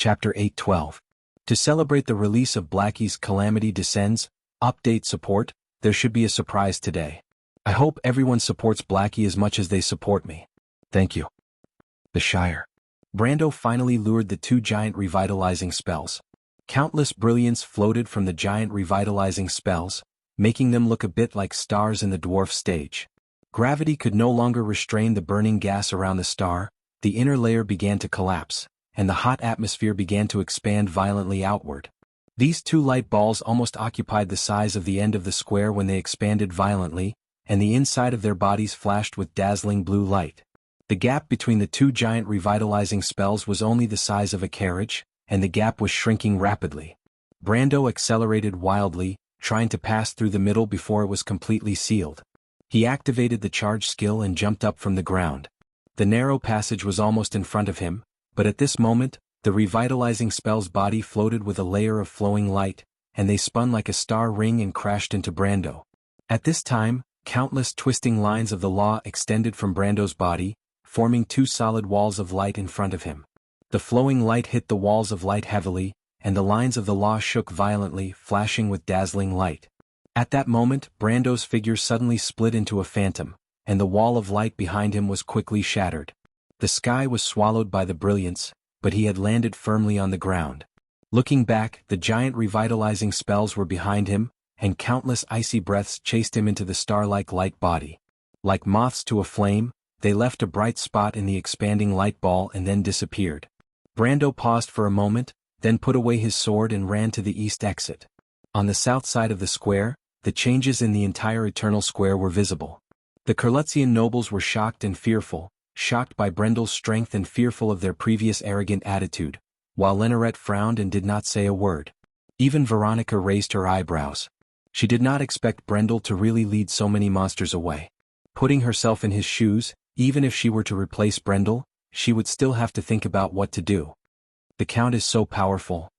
Chapter 8:12. To celebrate the release of Blackie's Calamity Descends, update support, there should be a surprise today. I hope everyone supports Blackie as much as they support me. Thank you. The Shire. Brando finally lured the two giant revitalizing spells. Countless brilliance floated from the giant revitalizing spells, making them look a bit like stars in the dwarf stage. Gravity could no longer restrain the burning gas around the star, the inner layer began to collapse, and the hot atmosphere began to expand violently outward. These two light balls almost occupied the size of the end of the square when they expanded violently, and the inside of their bodies flashed with dazzling blue light. The gap between the two giant revitalizing spells was only the size of a carriage, and the gap was shrinking rapidly. Brando accelerated wildly, trying to pass through the middle before it was completely sealed. He activated the charge skill and jumped up from the ground. The narrow passage was almost in front of him, but at this moment, the revitalizing spell's body floated with a layer of flowing light, and they spun like a star ring and crashed into Brando. At this time, countless twisting lines of the law extended from Brando's body, forming two solid walls of light in front of him. The flowing light hit the walls of light heavily, and the lines of the law shook violently, flashing with dazzling light. At that moment, Brando's figure suddenly split into a phantom, and the wall of light behind him was quickly shattered. The sky was swallowed by the brilliance, but he had landed firmly on the ground. Looking back, the giant revitalizing spells were behind him, and countless icy breaths chased him into the star-like light body. Like moths to a flame, they left a bright spot in the expanding light ball and then disappeared. Brando paused for a moment, then put away his sword and ran to the east exit. On the south side of the square, the changes in the entire Eternal Square were visible. The Kurlutzian nobles were shocked and fearful, shocked by Brendel's strength and fearful of their previous arrogant attitude, while Lenoret frowned and did not say a word. Even Veronica raised her eyebrows. She did not expect Brendel to really lead so many monsters away. Putting herself in his shoes, even if she were to replace Brendel, she would still have to think about what to do. The Count is so powerful.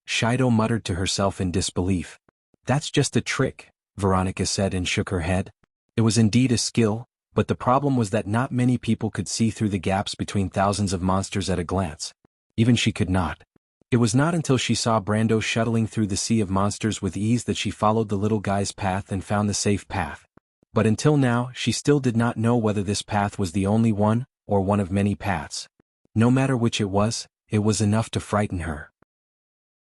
Shido muttered to herself in disbelief. That's just a trick, Veronica said and shook her head. It was indeed a skill, but the problem was that not many people could see through the gaps between thousands of monsters at a glance. Even she could not. It was not until she saw Brando shuttling through the sea of monsters with ease that she followed the little guy's path and found the safe path. But until now, she still did not know whether this path was the only one, or one of many paths. No matter which it was enough to frighten her.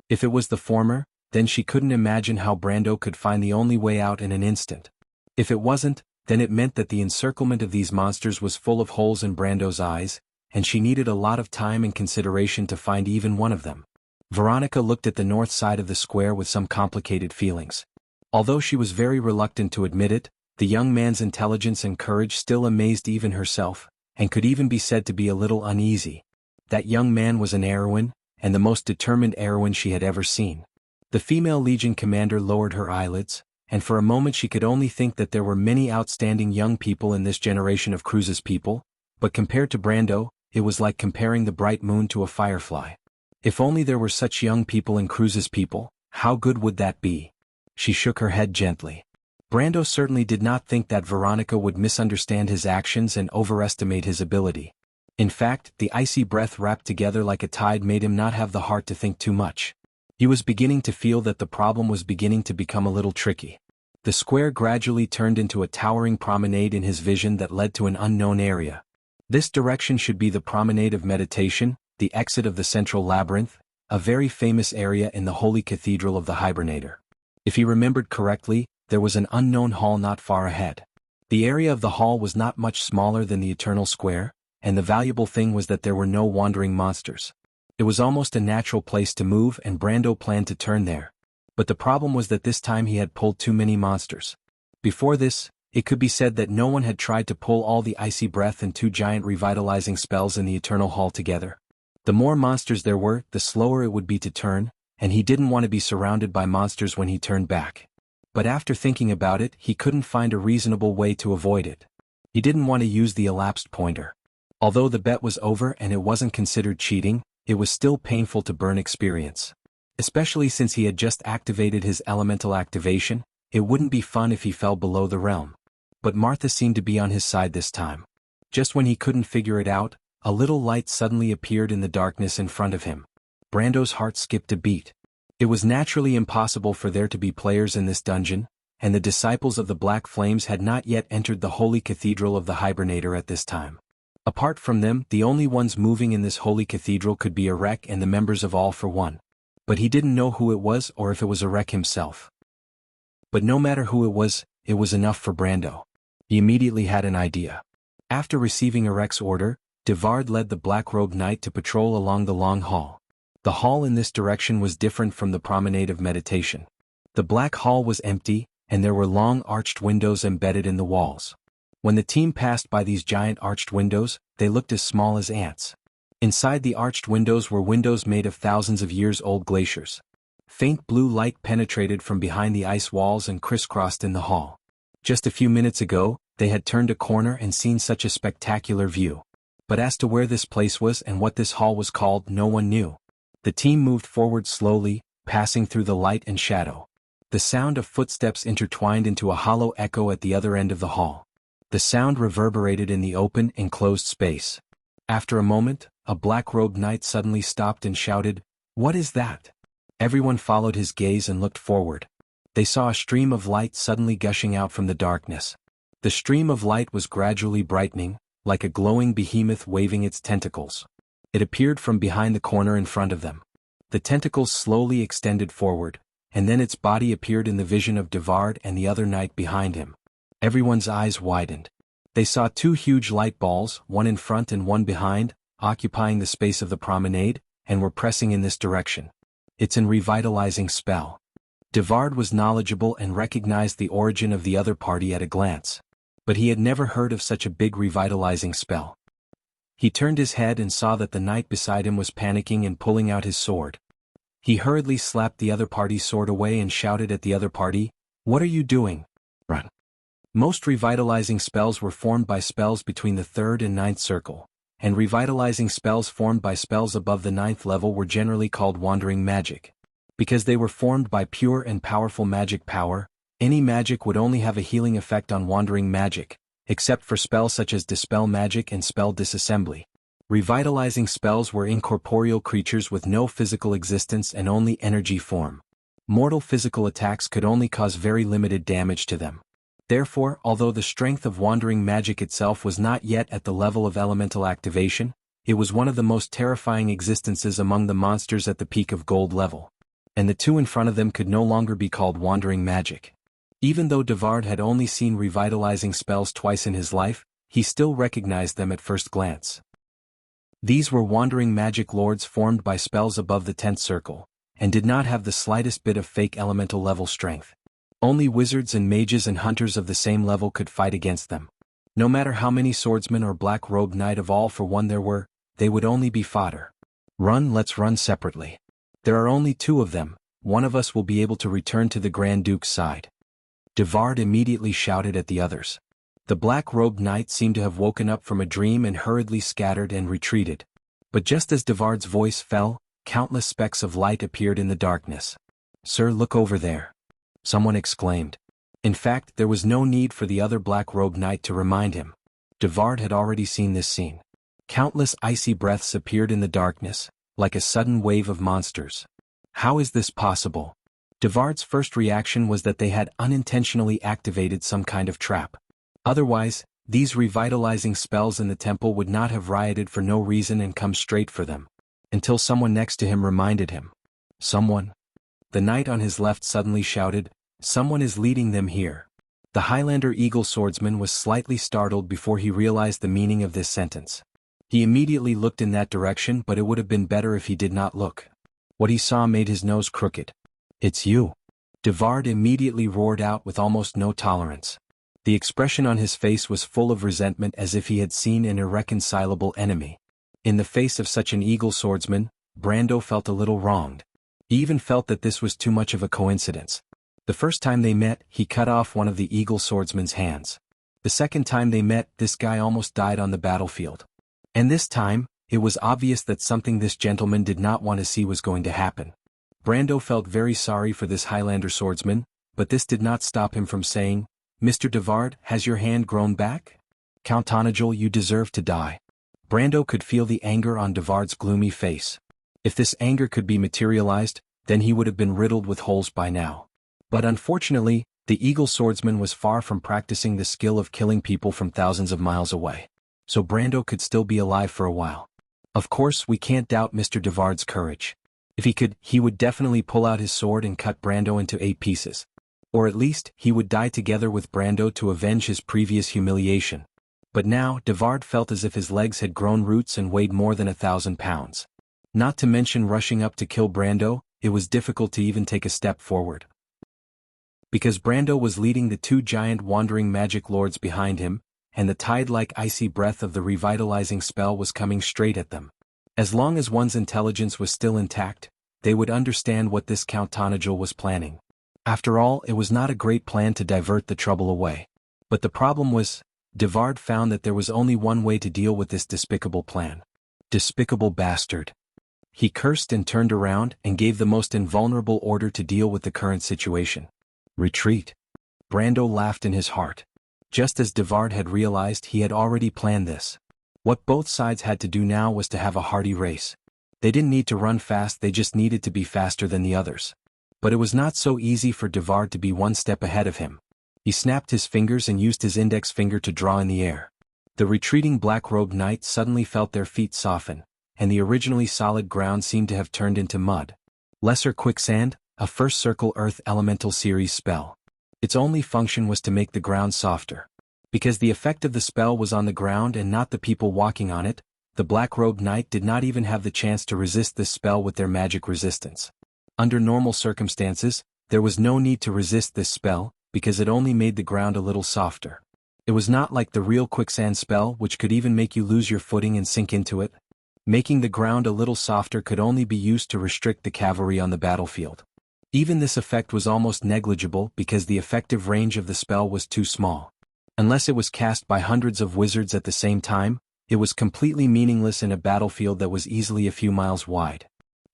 If it was the former, then she couldn't imagine how Brando could find the only way out in an instant. If it wasn't, then it meant that the encirclement of these monsters was full of holes in Brando's eyes, and she needed a lot of time and consideration to find even one of them. Veronica looked at the north side of the square with some complicated feelings. Although she was very reluctant to admit it, the young man's intelligence and courage still amazed even herself, and could even be said to be a little uneasy. That young man was an Erewhon, and the most determined Erewhon she had ever seen. The female Legion commander lowered her eyelids, and for a moment she could only think that there were many outstanding young people in this generation of Cruz's people, but compared to Brando, it was like comparing the bright moon to a firefly. If only there were such young people in Cruz's people, how good would that be? She shook her head gently. Brando certainly did not think that Veronica would misunderstand his actions and overestimate his ability. In fact, the icy breath wrapped together like a tide made him not have the heart to think too much. He was beginning to feel that the problem was beginning to become a little tricky. The square gradually turned into a towering promenade in his vision that led to an unknown area. This direction should be the promenade of meditation, the exit of the central labyrinth, a very famous area in the holy cathedral of the Hibernator. If he remembered correctly, there was an unknown hall not far ahead. The area of the hall was not much smaller than the Eternal Square, and the valuable thing was that there were no wandering monsters. It was almost a natural place to move, and Brando planned to turn there. But the problem was that this time he had pulled too many monsters. Before this, it could be said that no one had tried to pull all the icy breath and two giant revitalizing spells in the Eternal Hall together. The more monsters there were, the slower it would be to turn, and he didn't want to be surrounded by monsters when he turned back. But after thinking about it, he couldn't find a reasonable way to avoid it. He didn't want to use the elapsed pointer. Although the bet was over and it wasn't considered cheating, it was still painful to burn experience. Especially since he had just activated his elemental activation, it wouldn't be fun if he fell below the realm. But Martha seemed to be on his side this time. Just when he couldn't figure it out, a little light suddenly appeared in the darkness in front of him. Brando's heart skipped a beat. It was naturally impossible for there to be players in this dungeon, and the disciples of the Black Flames had not yet entered the holy cathedral of the Hibernator at this time. Apart from them, the only ones moving in this holy cathedral could be Erek and the members of All for One. But he didn't know who it was or if it was Erek himself. But no matter who it was enough for Brando. He immediately had an idea. After receiving Erek's order, Devard led the black-robed knight to patrol along the long hall. The hall in this direction was different from the promenade of meditation. The black hall was empty, and there were long arched windows embedded in the walls. When the team passed by these giant arched windows, they looked as small as ants. Inside the arched windows were windows made of thousands of years-old glaciers. Faint blue light penetrated from behind the ice walls and crisscrossed in the hall. Just a few minutes ago, they had turned a corner and seen such a spectacular view. But as to where this place was and what this hall was called, no one knew. The team moved forward slowly, passing through the light and shadow. The sound of footsteps intertwined into a hollow echo at the other end of the hall. The sound reverberated in the open, enclosed space. After a moment, a black-robed knight suddenly stopped and shouted, "What is that?" Everyone followed his gaze and looked forward. They saw a stream of light suddenly gushing out from the darkness. The stream of light was gradually brightening, like a glowing behemoth waving its tentacles. It appeared from behind the corner in front of them. The tentacles slowly extended forward, and then its body appeared in the vision of Devard and the other knight behind him. Everyone's eyes widened. They saw two huge light balls, one in front and one behind, occupying the space of the promenade, and were pressing in this direction. "It's an revitalizing spell." Devard was knowledgeable and recognized the origin of the other party at a glance. But he had never heard of such a big revitalizing spell. He turned his head and saw that the knight beside him was panicking and pulling out his sword. He hurriedly slapped the other party's sword away and shouted at the other party, "What are you doing? Run." Most revitalizing spells were formed by spells between the 3rd and 9th circle, and revitalizing spells formed by spells above the 9th level were generally called wandering magic. Because they were formed by pure and powerful magic power, any magic would only have a healing effect on wandering magic, except for spells such as Dispel Magic and Spell Disassembly. Revitalizing spells were incorporeal creatures with no physical existence and only energy form. Mortal physical attacks could only cause very limited damage to them. Therefore, although the strength of wandering magic itself was not yet at the level of elemental activation, it was one of the most terrifying existences among the monsters at the peak of gold level. And the two in front of them could no longer be called wandering magic. Even though Devard had only seen revitalizing spells twice in his life, he still recognized them at first glance. These were wandering magic lords formed by spells above the 10th circle, and did not have the slightest bit of fake elemental level strength. Only wizards and mages and hunters of the same level could fight against them. No matter how many swordsmen or black-robed knight of All for One there were, they would only be fodder. Let's run separately. There are only two of them, one of us will be able to return to the Grand Duke's side. Devard immediately shouted at the others. The black-robed knight seemed to have woken up from a dream and hurriedly scattered and retreated. But just as Devard's voice fell, countless specks of light appeared in the darkness. "Sir, look over there," someone exclaimed. In fact, there was no need for the other black-robed knight to remind him. Devard had already seen this scene. Countless icy breaths appeared in the darkness, like a sudden wave of monsters. How is this possible? Devard's first reaction was that they had unintentionally activated some kind of trap. Otherwise, these revitalizing spells in the temple would not have rioted for no reason and come straight for them. Until someone next to him reminded him. Someone? The knight on his left suddenly shouted, "Someone is leading them here." The Highlander Eagle swordsman was slightly startled before he realized the meaning of this sentence. He immediately looked in that direction, but it would have been better if he did not look. What he saw made his nose crooked. "It's you!" Devard immediately roared out with almost no tolerance. The expression on his face was full of resentment, as if he had seen an irreconcilable enemy. In the face of such an eagle swordsman, Brando felt a little wronged. He even felt that this was too much of a coincidence. The first time they met, he cut off one of the eagle swordsman's hands. The second time they met, this guy almost died on the battlefield. And this time, it was obvious that something this gentleman did not want to see was going to happen. Brando felt very sorry for this Highlander swordsman, but this did not stop him from saying, "Mr. Devard, has your hand grown back? Count Tonagel, you deserve to die." Brando could feel the anger on Devard's gloomy face. If this anger could be materialized, then he would have been riddled with holes by now. But unfortunately, the eagle swordsman was far from practicing the skill of killing people from thousands of miles away. So Brando could still be alive for a while. Of course, we can't doubt Mr. Devard's courage. If he could, he would definitely pull out his sword and cut Brando into 8 pieces. Or at least, he would die together with Brando to avenge his previous humiliation. But now, Devard felt as if his legs had grown roots and weighed more than 1,000 pounds. Not to mention rushing up to kill Brando, it was difficult to even take a step forward. Because Brando was leading the 2 giant wandering magic lords behind him, and the tide-like icy breath of the revitalizing spell was coming straight at them. As long as one's intelligence was still intact, they would understand what this Count Tonajul was planning. After all, it was not a great plan to divert the trouble away. But the problem was, Devard found that there was only one way to deal with this despicable plan. Despicable bastard. He cursed and turned around and gave the most invulnerable order to deal with the current situation. Retreat. Brando laughed in his heart. Just as Devard had realized, he had already planned this. What both sides had to do now was to have a hearty race. They didn't need to run fast, they just needed to be faster than the others. But it was not so easy for Devard to be one step ahead of him. He snapped his fingers and used his index finger to draw in the air. The retreating black-robed knights suddenly felt their feet soften, and the originally solid ground seemed to have turned into mud. Lesser Quicksand, a First Circle Earth Elemental Series spell. Its only function was to make the ground softer. Because the effect of the spell was on the ground and not the people walking on it, the black-robed knight did not even have the chance to resist this spell with their magic resistance. Under normal circumstances, there was no need to resist this spell, because it only made the ground a little softer. It was not like the real quicksand spell, which could even make you lose your footing and sink into it. Making the ground a little softer could only be used to restrict the cavalry on the battlefield. Even this effect was almost negligible because the effective range of the spell was too small. Unless it was cast by hundreds of wizards at the same time, it was completely meaningless in a battlefield that was easily a few miles wide.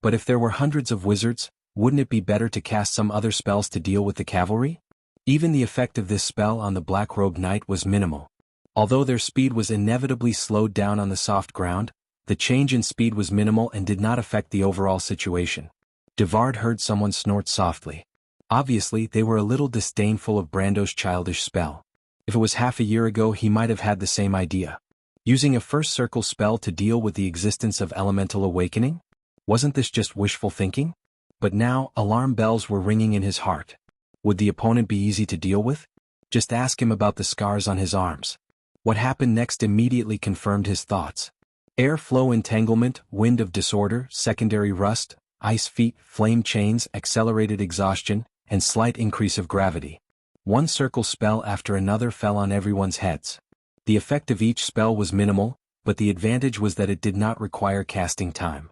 But if there were hundreds of wizards, wouldn't it be better to cast some other spells to deal with the cavalry? Even the effect of this spell on the black-robed knight was minimal. Although their speed was inevitably slowed down on the soft ground, the change in speed was minimal and did not affect the overall situation. Devard heard someone snort softly. Obviously, they were a little disdainful of Brando's childish spell. If it was half a year ago, he might have had the same idea. Using a First Circle spell to deal with the existence of elemental awakening? Wasn't this just wishful thinking? But now, alarm bells were ringing in his heart. Would the opponent be easy to deal with? Just ask him about the scars on his arms. What happened next immediately confirmed his thoughts. Air flow entanglement, wind of disorder, secondary rust, ice feet, flame chains, accelerated exhaustion, and slight increase of gravity. One circle spell after another fell on everyone's heads. The effect of each spell was minimal, but the advantage was that it did not require casting time.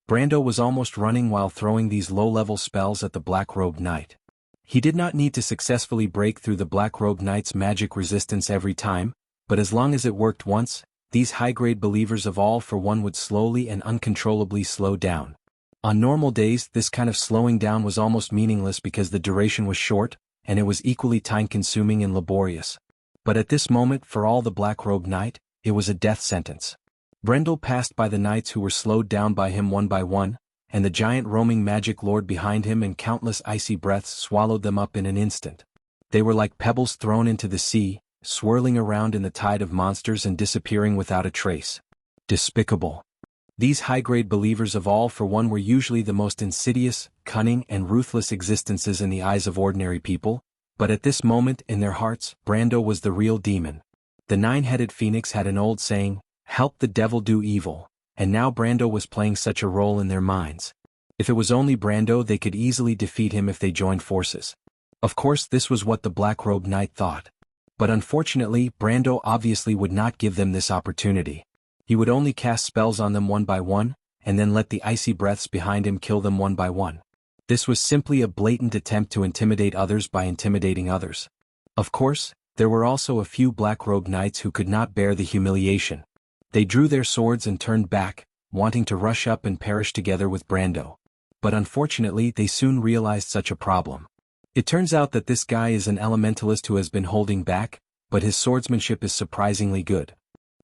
Brando was almost running while throwing these low-level spells at the black-robed knight. He did not need to successfully break through the black-robed knight's magic resistance every time, but as long as it worked once, these high-grade believers of all for one would slowly and uncontrollably slow down. On normal days, this kind of slowing down was almost meaningless because the duration was short, and it was equally time-consuming and laborious. But at this moment, for all the black-robed knight, it was a death sentence. Brendel passed by the knights who were slowed down by him one by one, and the giant roaming magic lord behind him and countless icy breaths swallowed them up in an instant. They were like pebbles thrown into the sea, swirling around in the tide of monsters and disappearing without a trace. Despicable. These high-grade believers of all for one were usually the most insidious, cunning and ruthless existences in the eyes of ordinary people, but at this moment in their hearts, Brando was the real demon. The nine-headed phoenix had an old saying, "Help the devil do evil," and now Brando was playing such a role in their minds. If it was only Brando, they could easily defeat him if they joined forces. Of course, this was what the black-robed knight thought. But unfortunately, Brando obviously would not give them this opportunity. He would only cast spells on them one by one, and then let the icy breaths behind him kill them one by one. This was simply a blatant attempt to intimidate others by intimidating others. Of course, there were also a few black-robed knights who could not bear the humiliation. They drew their swords and turned back, wanting to rush up and perish together with Brando. But unfortunately, they soon realized such a problem. It turns out that this guy is an elementalist who has been holding back, but his swordsmanship is surprisingly good.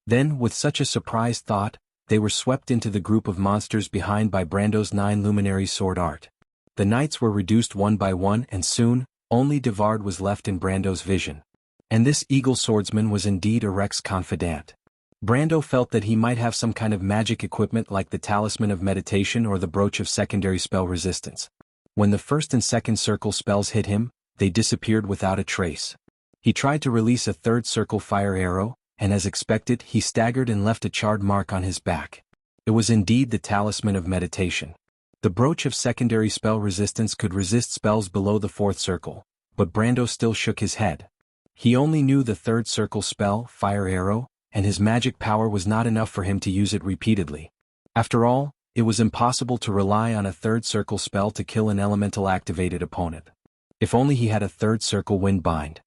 Then, with such a surprise thought, they were swept into the group of monsters behind by Brando's 9 luminary sword art. The knights were reduced one by one and soon, only Devard was left in Brando's vision. And this eagle swordsman was indeed a Rex confidant. Brando felt that he might have some kind of magic equipment like the Talisman of Meditation or the Brooch of Secondary Spell Resistance. When the first and second circle spells hit him, they disappeared without a trace. He tried to release a third circle fire arrow, and as expected he staggered and left a charred mark on his back. It was indeed the Talisman of Meditation. The Brooch of Secondary Spell Resistance could resist spells below the fourth circle, but Brando still shook his head. He only knew the third circle spell, Fire Arrow, and his magic power was not enough for him to use it repeatedly. After all, it was impossible to rely on a third circle spell to kill an elemental-activated opponent. If only he had a third circle wind bind.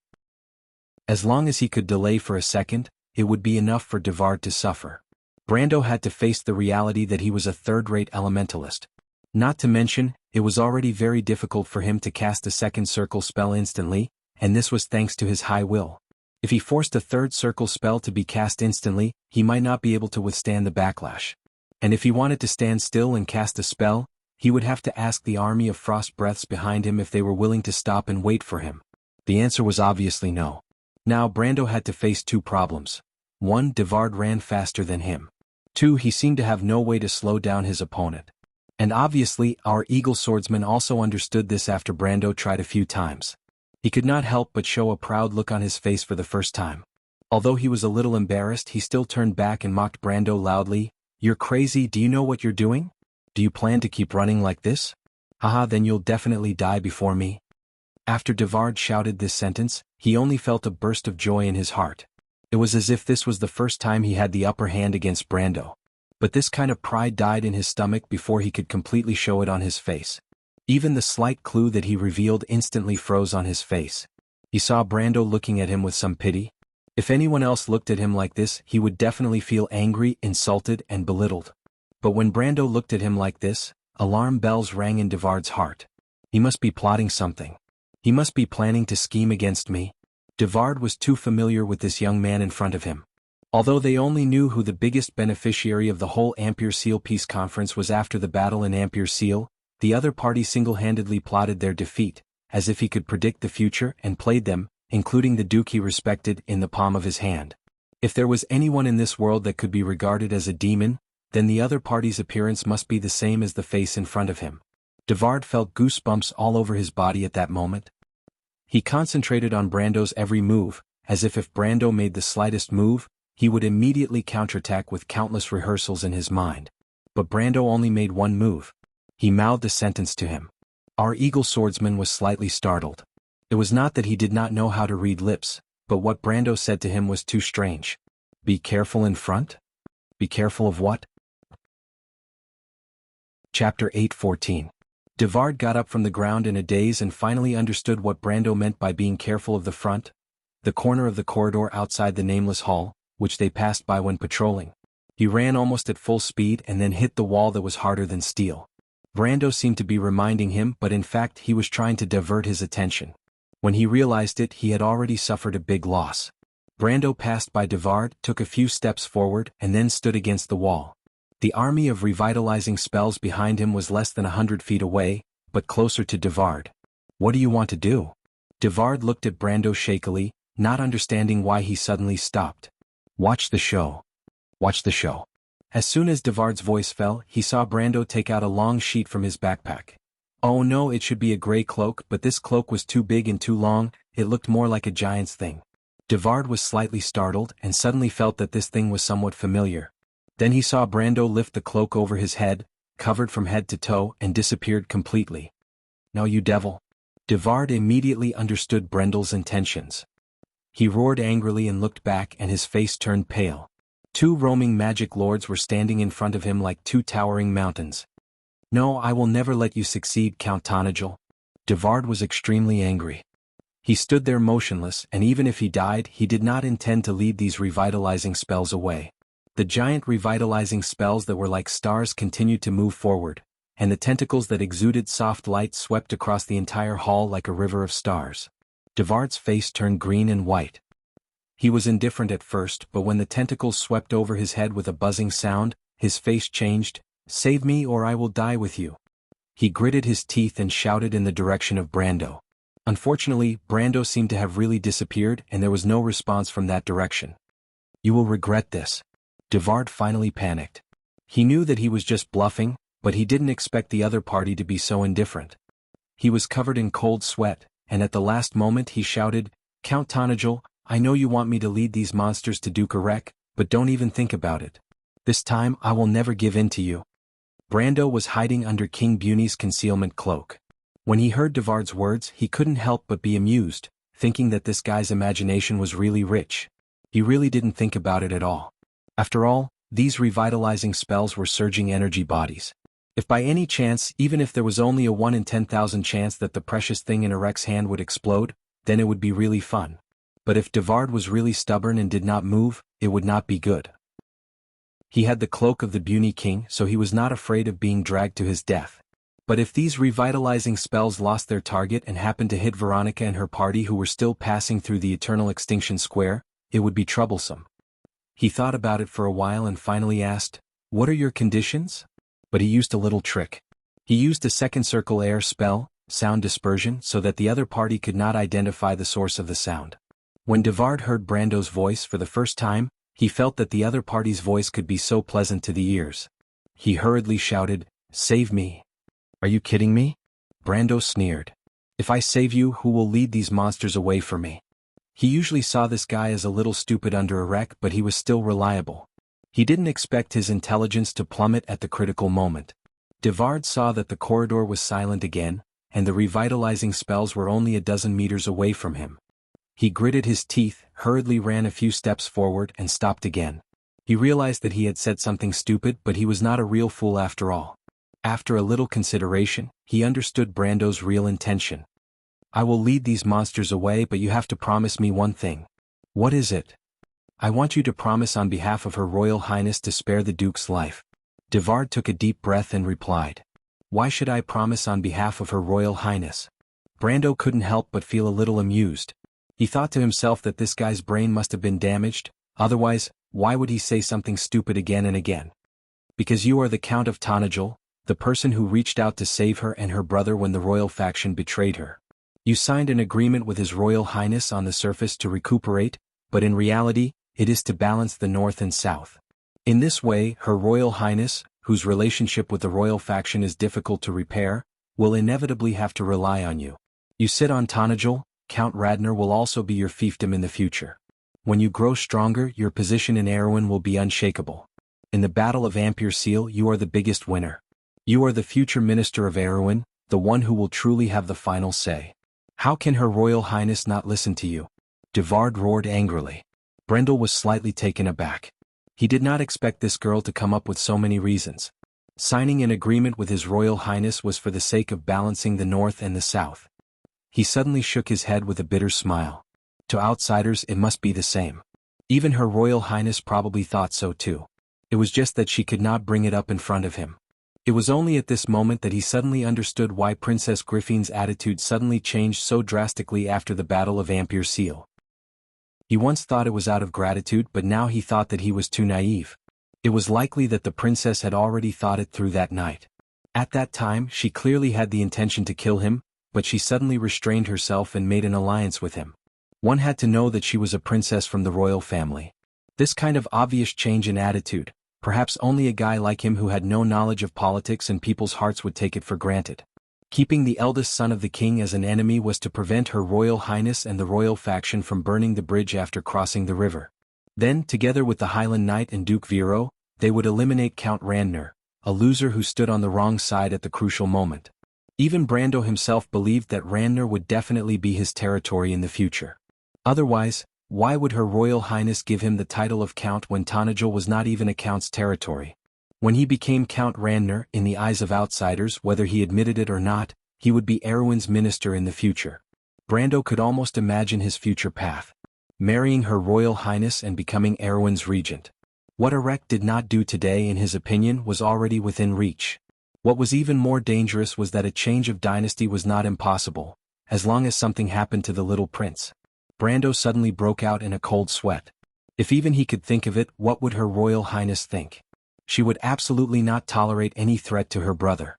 As long as he could delay for a second, it would be enough for Devard to suffer. Brando had to face the reality that he was a third-rate elementalist. Not to mention, it was already very difficult for him to cast a second circle spell instantly, and this was thanks to his high will. If he forced a third circle spell to be cast instantly, he might not be able to withstand the backlash. And if he wanted to stand still and cast a spell, he would have to ask the army of frost breaths behind him if they were willing to stop and wait for him. The answer was obviously no. Now Brando had to face two problems. 1. Devard ran faster than him. 2. He seemed to have no way to slow down his opponent. And obviously, our eagle swordsman also understood this after Brando tried a few times. He could not help but show a proud look on his face for the first time. Although he was a little embarrassed, he still turned back and mocked Brando loudly. "You're crazy, do you know what you're doing? Do you plan to keep running like this? Haha, then you'll definitely die before me." After Devard shouted this sentence, he only felt a burst of joy in his heart. It was as if this was the first time he had the upper hand against Brando. But this kind of pride died in his stomach before he could completely show it on his face. Even the slight clue that he revealed instantly froze on his face. He saw Brando looking at him with some pity. If anyone else looked at him like this, he would definitely feel angry, insulted, and belittled. But when Brando looked at him like this, alarm bells rang in Devard's heart. He must be plotting something. He must be planning to scheme against me. Devard was too familiar with this young man in front of him. Although they only knew who the biggest beneficiary of the whole Ampere Seal Peace Conference was after the battle in Ampere Seal, the other party single-handedly plotted their defeat, as if he could predict the future and played them, including the Duke he respected, in the palm of his hand. If there was anyone in this world that could be regarded as a demon, then the other party's appearance must be the same as the face in front of him. Devard felt goosebumps all over his body at that moment. He concentrated on Brando's every move, as if Brando made the slightest move, he would immediately counterattack with countless rehearsals in his mind. But Brando only made one move. He mouthed a sentence to him. Our eagle swordsman was slightly startled. It was not that he did not know how to read lips, but what Brando said to him was too strange. Be careful in front? Be careful of what? Chapter 8:14. Devard got up from the ground in a daze and finally understood what Brando meant by being careful of the front, the corner of the corridor outside the nameless hall, which they passed by when patrolling. He ran almost at full speed and then hit the wall that was harder than steel. Brando seemed to be reminding him, but in fact he was trying to divert his attention. When he realized it, he had already suffered a big loss. Brando passed by Devard, took a few steps forward, and then stood against the wall. The army of revitalizing spells behind him was less than 100 feet away, but closer to Devard. What do you want to do? Devard looked at Brando shakily, not understanding why he suddenly stopped. Watch the show. Watch the show. As soon as Devard's voice fell, he saw Brando take out a long sheet from his backpack. Oh no, it should be a gray cloak, but this cloak was too big and too long, it looked more like a giant's thing. Devard was slightly startled and suddenly felt that this thing was somewhat familiar. Then he saw Brando lift the cloak over his head, covered from head to toe, and disappeared completely. "No, you devil." Devard immediately understood Brendel's intentions. He roared angrily and looked back, and his face turned pale. Two roaming magic lords were standing in front of him like two towering mountains. "No, I will never let you succeed, Count Tonagel." Devard was extremely angry. He stood there motionless, and even if he died, he did not intend to lead these revitalizing spells away. The giant revitalizing spells that were like stars continued to move forward, and the tentacles that exuded soft light swept across the entire hall like a river of stars. Devard's face turned green and white. He was indifferent at first, but when the tentacles swept over his head with a buzzing sound, his face changed. "Save me or I will die with you." He gritted his teeth and shouted in the direction of Brando. Unfortunately, Brando seemed to have really disappeared and there was no response from that direction. "You will regret this." Devard finally panicked. He knew that he was just bluffing, but he didn't expect the other party to be so indifferent. He was covered in cold sweat, and at the last moment he shouted, "Count Tonagel, I know you want me to lead these monsters to Duke Arek, but don't even think about it. This time I will never give in to you." Brando was hiding under King Buni's concealment cloak. When he heard Devard's words, he couldn't help but be amused, thinking that this guy's imagination was really rich. He really didn't think about it at all. After all, these revitalizing spells were surging energy bodies. If by any chance, even if there was only a 1 in 10,000 chance that the precious thing in Arek's hand would explode, then it would be really fun. But if Devard was really stubborn and did not move, it would not be good. He had the cloak of the Buni King, so he was not afraid of being dragged to his death. But if these revitalizing spells lost their target and happened to hit Veronica and her party who were still passing through the Eternal Extinction Square, it would be troublesome. He thought about it for a while and finally asked, "What are your conditions?" But he used a little trick. He used a second circle air spell, sound dispersion, so that the other party could not identify the source of the sound. When Devard heard Brando's voice for the first time, he felt that the other party's voice could be so pleasant to the ears. He hurriedly shouted, "Save me." "Are you kidding me?" Brando sneered. "If I save you, who will lead these monsters away from me?" He usually saw this guy as a little stupid under Arek, but he was still reliable. He didn't expect his intelligence to plummet at the critical moment. Devard saw that the corridor was silent again, and the revitalizing spells were only a dozen meters away from him. He gritted his teeth, hurriedly ran a few steps forward and stopped again. He realized that he had said something stupid, but he was not a real fool after all. After a little consideration, he understood Brando's real intention. "I will lead these monsters away, but you have to promise me one thing." "What is it?" "I want you to promise on behalf of Her Royal Highness to spare the Duke's life." Devard took a deep breath and replied, "Why should I promise on behalf of Her Royal Highness?" Brando couldn't help but feel a little amused. He thought to himself that this guy's brain must have been damaged, otherwise, why would he say something stupid again and again? "Because you are the Count of Tonagel, the person who reached out to save her and her brother when the royal faction betrayed her. You signed an agreement with His Royal Highness on the surface to recuperate, but in reality, it is to balance the North and South. In this way, Her Royal Highness, whose relationship with the royal faction is difficult to repair, will inevitably have to rely on you. You sit on Tonagel, Count Radner will also be your fiefdom in the future. When you grow stronger, your position in Erewhon will be unshakable. In the Battle of Ampere Seal, you are the biggest winner. You are the future Minister of Erewhon, the one who will truly have the final say. How can Her Royal Highness not listen to you?" Devard roared angrily. Brendel was slightly taken aback. He did not expect this girl to come up with so many reasons. Signing an agreement with His Royal Highness was for the sake of balancing the North and the South. He suddenly shook his head with a bitter smile. To outsiders it must be the same. Even Her Royal Highness probably thought so too. It was just that she could not bring it up in front of him. It was only at this moment that he suddenly understood why Princess Griffine's attitude suddenly changed so drastically after the Battle of Ampere Seal. He once thought it was out of gratitude, but now he thought that he was too naive. It was likely that the princess had already thought it through that night. At that time, she clearly had the intention to kill him, but she suddenly restrained herself and made an alliance with him. One had to know that she was a princess from the royal family. This kind of obvious change in attitude, perhaps only a guy like him who had no knowledge of politics and people's hearts would take it for granted. Keeping the eldest son of the king as an enemy was to prevent Her Royal Highness and the royal faction from burning the bridge after crossing the river. Then, together with the Highland Knight and Duke Vero, they would eliminate Count Randner, a loser who stood on the wrong side at the crucial moment. Even Brando himself believed that Randner would definitely be his territory in the future. Otherwise, why would Her Royal Highness give him the title of Count when Tonagel was not even a count's territory? When he became Count Randner, in the eyes of outsiders, whether he admitted it or not, he would be Erewhon's minister in the future. Brando could almost imagine his future path. Marrying Her Royal Highness and becoming Erewhon's regent. What Arek did not do today, in his opinion, was already within reach. What was even more dangerous was that a change of dynasty was not impossible, as long as something happened to the little prince. Brando suddenly broke out in a cold sweat. If even he could think of it, what would Her Royal Highness think? She would absolutely not tolerate any threat to her brother.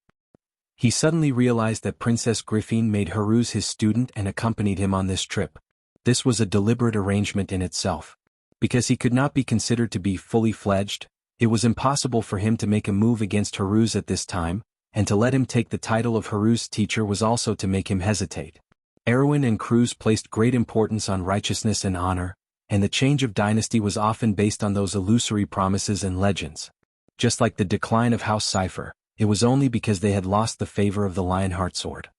He suddenly realized that Princess Griffin made Haruz his student and accompanied him on this trip. This was a deliberate arrangement in itself. Because he could not be considered to be fully fledged, it was impossible for him to make a move against Haruz at this time, and to let him take the title of Haruz's teacher was also to make him hesitate. Erwin and Cruz placed great importance on righteousness and honor, and the change of dynasty was often based on those illusory promises and legends. Just like the decline of House Cipher, it was only because they had lost the favor of the Lionheart sword.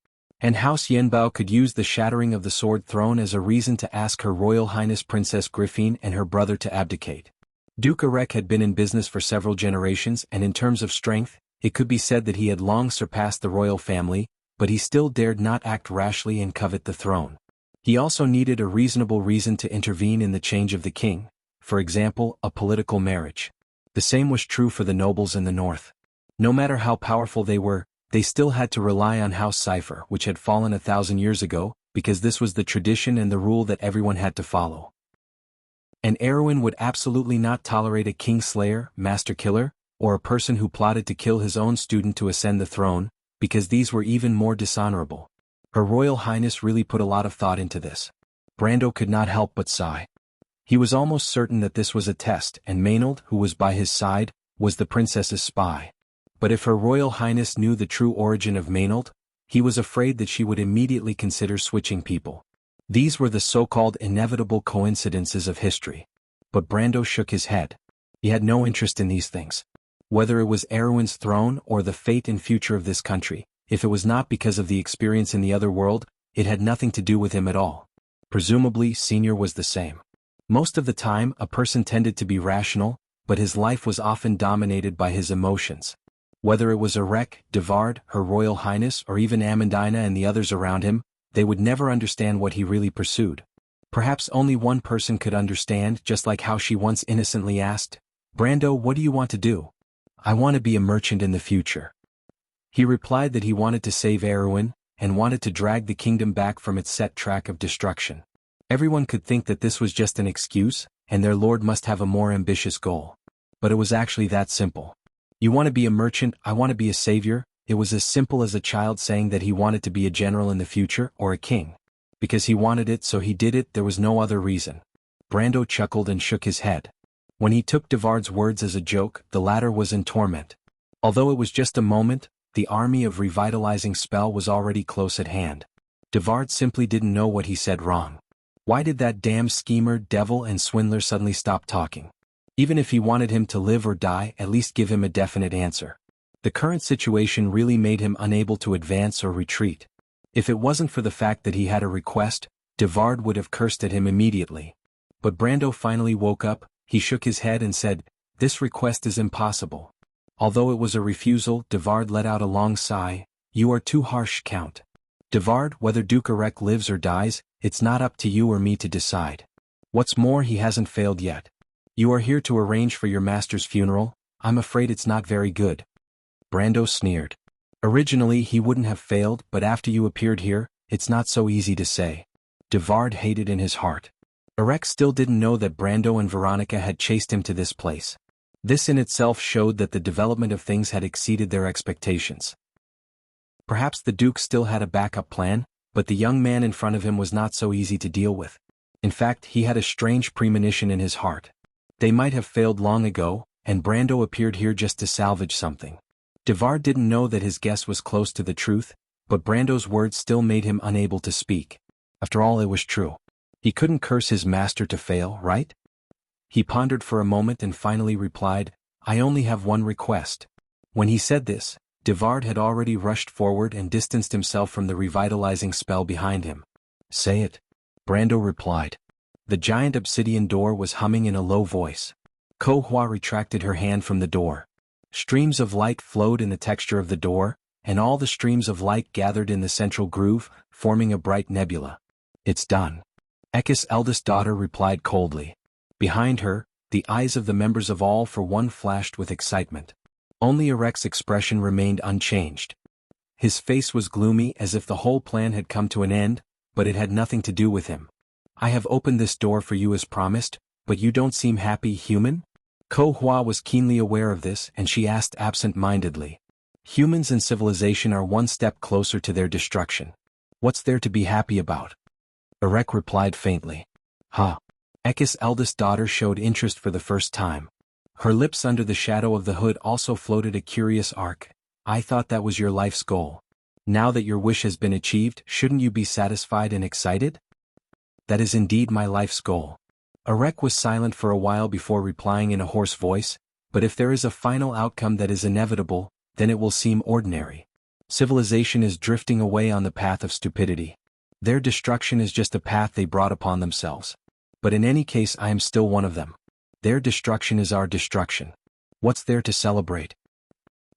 And House Yenbao could use the shattering of the sword throne as a reason to ask Her Royal Highness Princess Griffin and her brother to abdicate. Duke Erek had been in business for several generations, and in terms of strength, it could be said that he had long surpassed the royal family, but he still dared not act rashly and covet the throne. He also needed a reasonable reason to intervene in the change of the king, for example, a political marriage. The same was true for the nobles in the north. No matter how powerful they were, they still had to rely on House Cipher, which had fallen 1,000 years ago, because this was the tradition and the rule that everyone had to follow. And Erwin would absolutely not tolerate a kingslayer, master killer, or a person who plotted to kill his own student to ascend the throne, because these were even more dishonorable. Her Royal Highness really put a lot of thought into this. Brando could not help but sigh. He was almost certain that this was a test, and Maynard, who was by his side, was the princess's spy. But if Her Royal Highness knew the true origin of Maynard, he was afraid that she would immediately consider switching people. These were the so-called inevitable coincidences of history. But Brando shook his head. He had no interest in these things. Whether it was Erwin's throne or the fate and future of this country, if it was not because of the experience in the other world, it had nothing to do with him at all. Presumably, Senior was the same. Most of the time, a person tended to be rational, but his life was often dominated by his emotions. Whether it was Erek, Devard, Her Royal Highness, or even Amandina and the others around him, they would never understand what he really pursued. Perhaps only one person could understand, just like how she once innocently asked, "Brando, what do you want to do?" "I want to be a merchant in the future." He replied that he wanted to save Erwin, and wanted to drag the kingdom back from its set track of destruction. Everyone could think that this was just an excuse, and their lord must have a more ambitious goal. But it was actually that simple. "You want to be a merchant, I want to be a savior." It was as simple as a child saying that he wanted to be a general in the future, or a king. Because he wanted it, so he did it, there was no other reason. Brando chuckled and shook his head. When he took Devard's words as a joke, the latter was in torment. Although it was just a moment, the army of revitalizing spell was already close at hand. Devard simply didn't know what he said wrong. Why did that damn schemer, devil and swindler suddenly stop talking? Even if he wanted him to live or die, at least give him a definite answer. The current situation really made him unable to advance or retreat. If it wasn't for the fact that he had a request, Devard would have cursed at him immediately. But Brando finally woke up, he shook his head and said, "This request is impossible." Although it was a refusal, Devard let out a long sigh. "You are too harsh, Count. Devard, whether Duke Erek lives or dies, it's not up to you or me to decide. What's more, he hasn't failed yet. You are here to arrange for your master's funeral. I'm afraid it's not very good." Brando sneered. "Originally he wouldn't have failed, but after you appeared here, it's not so easy to say." Devard hated in his heart. Erek still didn't know that Brando and Veronica had chased him to this place. This in itself showed that the development of things had exceeded their expectations. Perhaps the Duke still had a backup plan, but the young man in front of him was not so easy to deal with. In fact, he had a strange premonition in his heart. They might have failed long ago, and Brando appeared here just to salvage something. Devard didn't know that his guess was close to the truth, but Brando's words still made him unable to speak. After all, it was true. He couldn't curse his master to fail, right? He pondered for a moment and finally replied, "I only have one request." When he said this, Devard had already rushed forward and distanced himself from the revitalizing spell behind him. "Say it," Brando replied. The giant obsidian door was humming in a low voice. Ko Hua retracted her hand from the door. Streams of light flowed in the texture of the door, and all the streams of light gathered in the central groove, forming a bright nebula. "It's done." Ekis' eldest daughter replied coldly. Behind her, the eyes of the members of All for One flashed with excitement. Only Erek's expression remained unchanged. His face was gloomy as if the whole plan had come to an end, but it had nothing to do with him. "I have opened this door for you as promised, but you don't seem happy, human?" Ko Hua was keenly aware of this and she asked absent-mindedly. Humans and civilization are one step closer to their destruction. What's there to be happy about? Erek replied faintly. Huh. Ekis' eldest daughter showed interest for the first time. Her lips under the shadow of the hood also floated a curious arc. I thought that was your life's goal. Now that your wish has been achieved, shouldn't you be satisfied and excited? That is indeed my life's goal. Erek was silent for a while before replying in a hoarse voice, but if there is a final outcome that is inevitable, then it will seem ordinary. Civilization is drifting away on the path of stupidity. Their destruction is just a path they brought upon themselves. But in any case I am still one of them. Their destruction is our destruction. What's there to celebrate?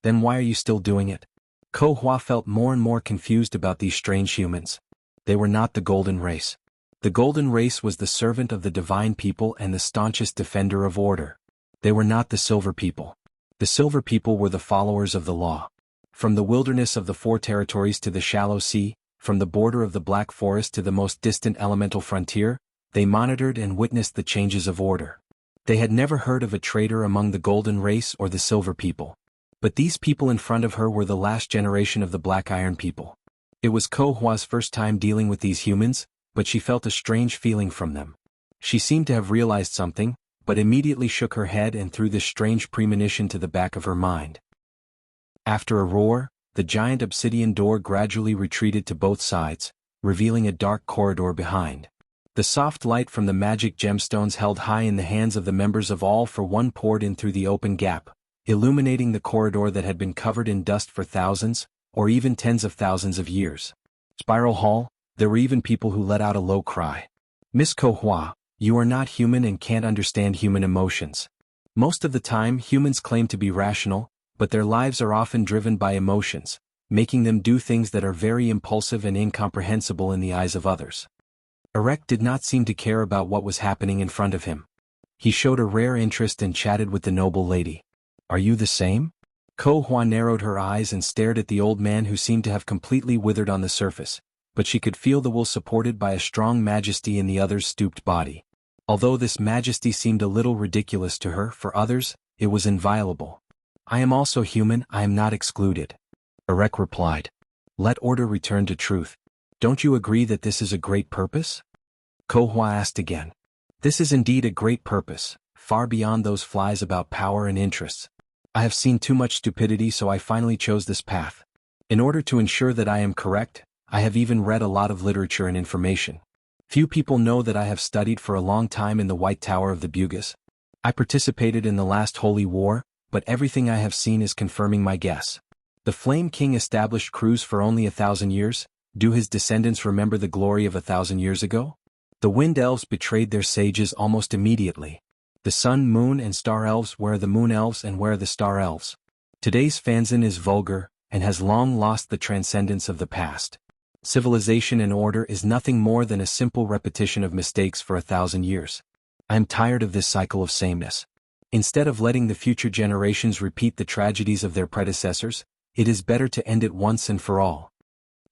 Then why are you still doing it? Ko Hua felt more and more confused about these strange humans. They were not the golden race. The golden race was the servant of the divine people and the staunchest defender of order. They were not the silver people. The silver people were the followers of the law. From the wilderness of the Four Territories to the shallow sea, from the border of the Black Forest to the most distant elemental frontier, they monitored and witnessed the changes of order. They had never heard of a traitor among the golden race or the silver people. But these people in front of her were the last generation of the Black Iron people. It was Ko Hua's first time dealing with these humans, but she felt a strange feeling from them. She seemed to have realized something, but immediately shook her head and threw this strange premonition to the back of her mind. After a roar, the giant obsidian door gradually retreated to both sides, revealing a dark corridor behind. The soft light from the magic gemstones held high in the hands of the members of All for One poured in through the open gap, illuminating the corridor that had been covered in dust for thousands, or even tens of thousands of years. Spiral Hall, there were even people who let out a low cry. Miss Ko Hua, you are not human and can't understand human emotions. Most of the time humans claim to be rational, but their lives are often driven by emotions, making them do things that are very impulsive and incomprehensible in the eyes of others. Erek did not seem to care about what was happening in front of him. He showed a rare interest and chatted with the noble lady. Are you the same? Ko Hua narrowed her eyes and stared at the old man who seemed to have completely withered on the surface, but she could feel the will supported by a strong majesty in the other's stooped body. Although this majesty seemed a little ridiculous to her, for others, it was inviolable. I am also human, I am not excluded. Erek replied. Let order return to truth. Don't you agree that this is a great purpose? Ko Hua asked again. This is indeed a great purpose, far beyond those flies about power and interests. I have seen too much stupidity, so I finally chose this path. In order to ensure that I am correct, I have even read a lot of literature and information. Few people know that I have studied for a long time in the White Tower of the Bugas. I participated in the last Holy War, but everything I have seen is confirming my guess. The Flame King established crews for only 1,000 years. Do his descendants remember the glory of 1,000 years ago? The Wind Elves betrayed their sages almost immediately. The Sun, Moon, and Star Elves, where are the Moon Elves and where are the Star Elves? Today's fanzine is vulgar, and has long lost the transcendence of the past. Civilization and order is nothing more than a simple repetition of mistakes for 1,000 years. I am tired of this cycle of sameness. Instead of letting the future generations repeat the tragedies of their predecessors, it is better to end it once and for all.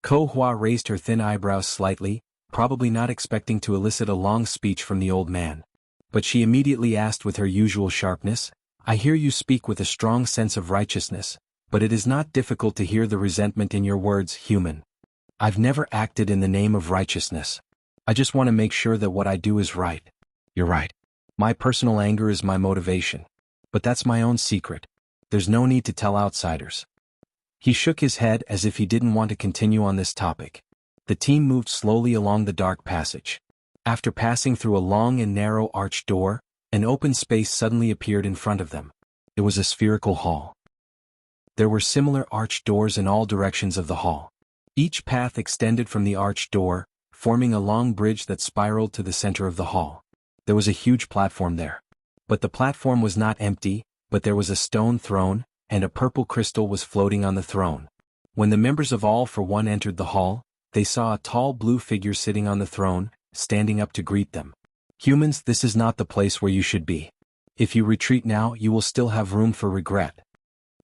Ko Hua raised her thin eyebrows slightly, probably not expecting to elicit a long speech from the old man. But she immediately asked with her usual sharpness, I hear you speak with a strong sense of righteousness, but it is not difficult to hear the resentment in your words, human. I've never acted in the name of righteousness. I just want to make sure that what I do is right. You're right. My personal anger is my motivation. But that's my own secret. There's no need to tell outsiders. He shook his head as if he didn't want to continue on this topic. The team moved slowly along the dark passage. After passing through a long and narrow arched door, an open space suddenly appeared in front of them. It was a spherical hall. There were similar arched doors in all directions of the hall. Each path extended from the arched door, forming a long bridge that spiraled to the center of the hall. There was a huge platform there. But the platform was not empty, but there was a stone throne, and a purple crystal was floating on the throne. When the members of All for One entered the hall, they saw a tall blue figure sitting on the throne, standing up to greet them. Humans, this is not the place where you should be. If you retreat now, you will still have room for regret.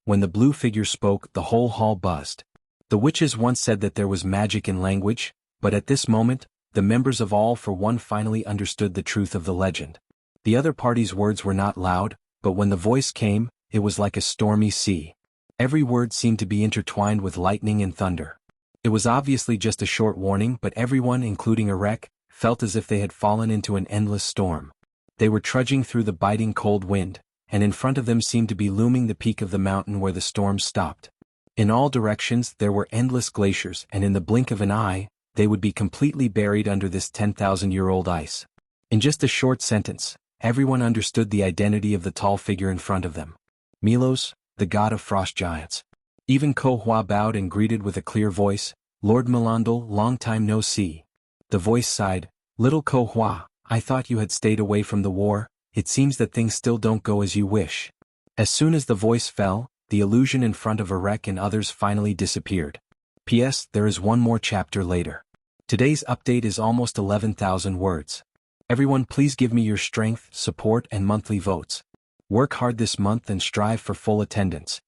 When the blue figure spoke, the whole hall buzzed. The witches once said that there was magic in language, but at this moment, the members of All for One finally understood the truth of the legend. The other party's words were not loud, but when the voice came, it was like a stormy sea. Every word seemed to be intertwined with lightning and thunder. It was obviously just a short warning, but everyone, including Erek, felt as if they had fallen into an endless storm. They were trudging through the biting cold wind, and in front of them seemed to be looming the peak of the mountain where the storm stopped. In all directions there were endless glaciers, and in the blink of an eye, they would be completely buried under this 10,000-year-old ice. In just a short sentence, everyone understood the identity of the tall figure in front of them. Milos, the god of frost giants. Even Ko Hua bowed and greeted with a clear voice, "Lord Melandal, long time no see." The voice sighed, "Little Ko Hua, I thought you had stayed away from the war. It seems that things still don't go as you wish." As soon as the voice fell, the illusion in front of Erek and others finally disappeared. P.S. There is one more chapter later. Today's update is almost 11,000 words. Everyone, please give me your strength, support, and monthly votes. Work hard this month and strive for full attendance.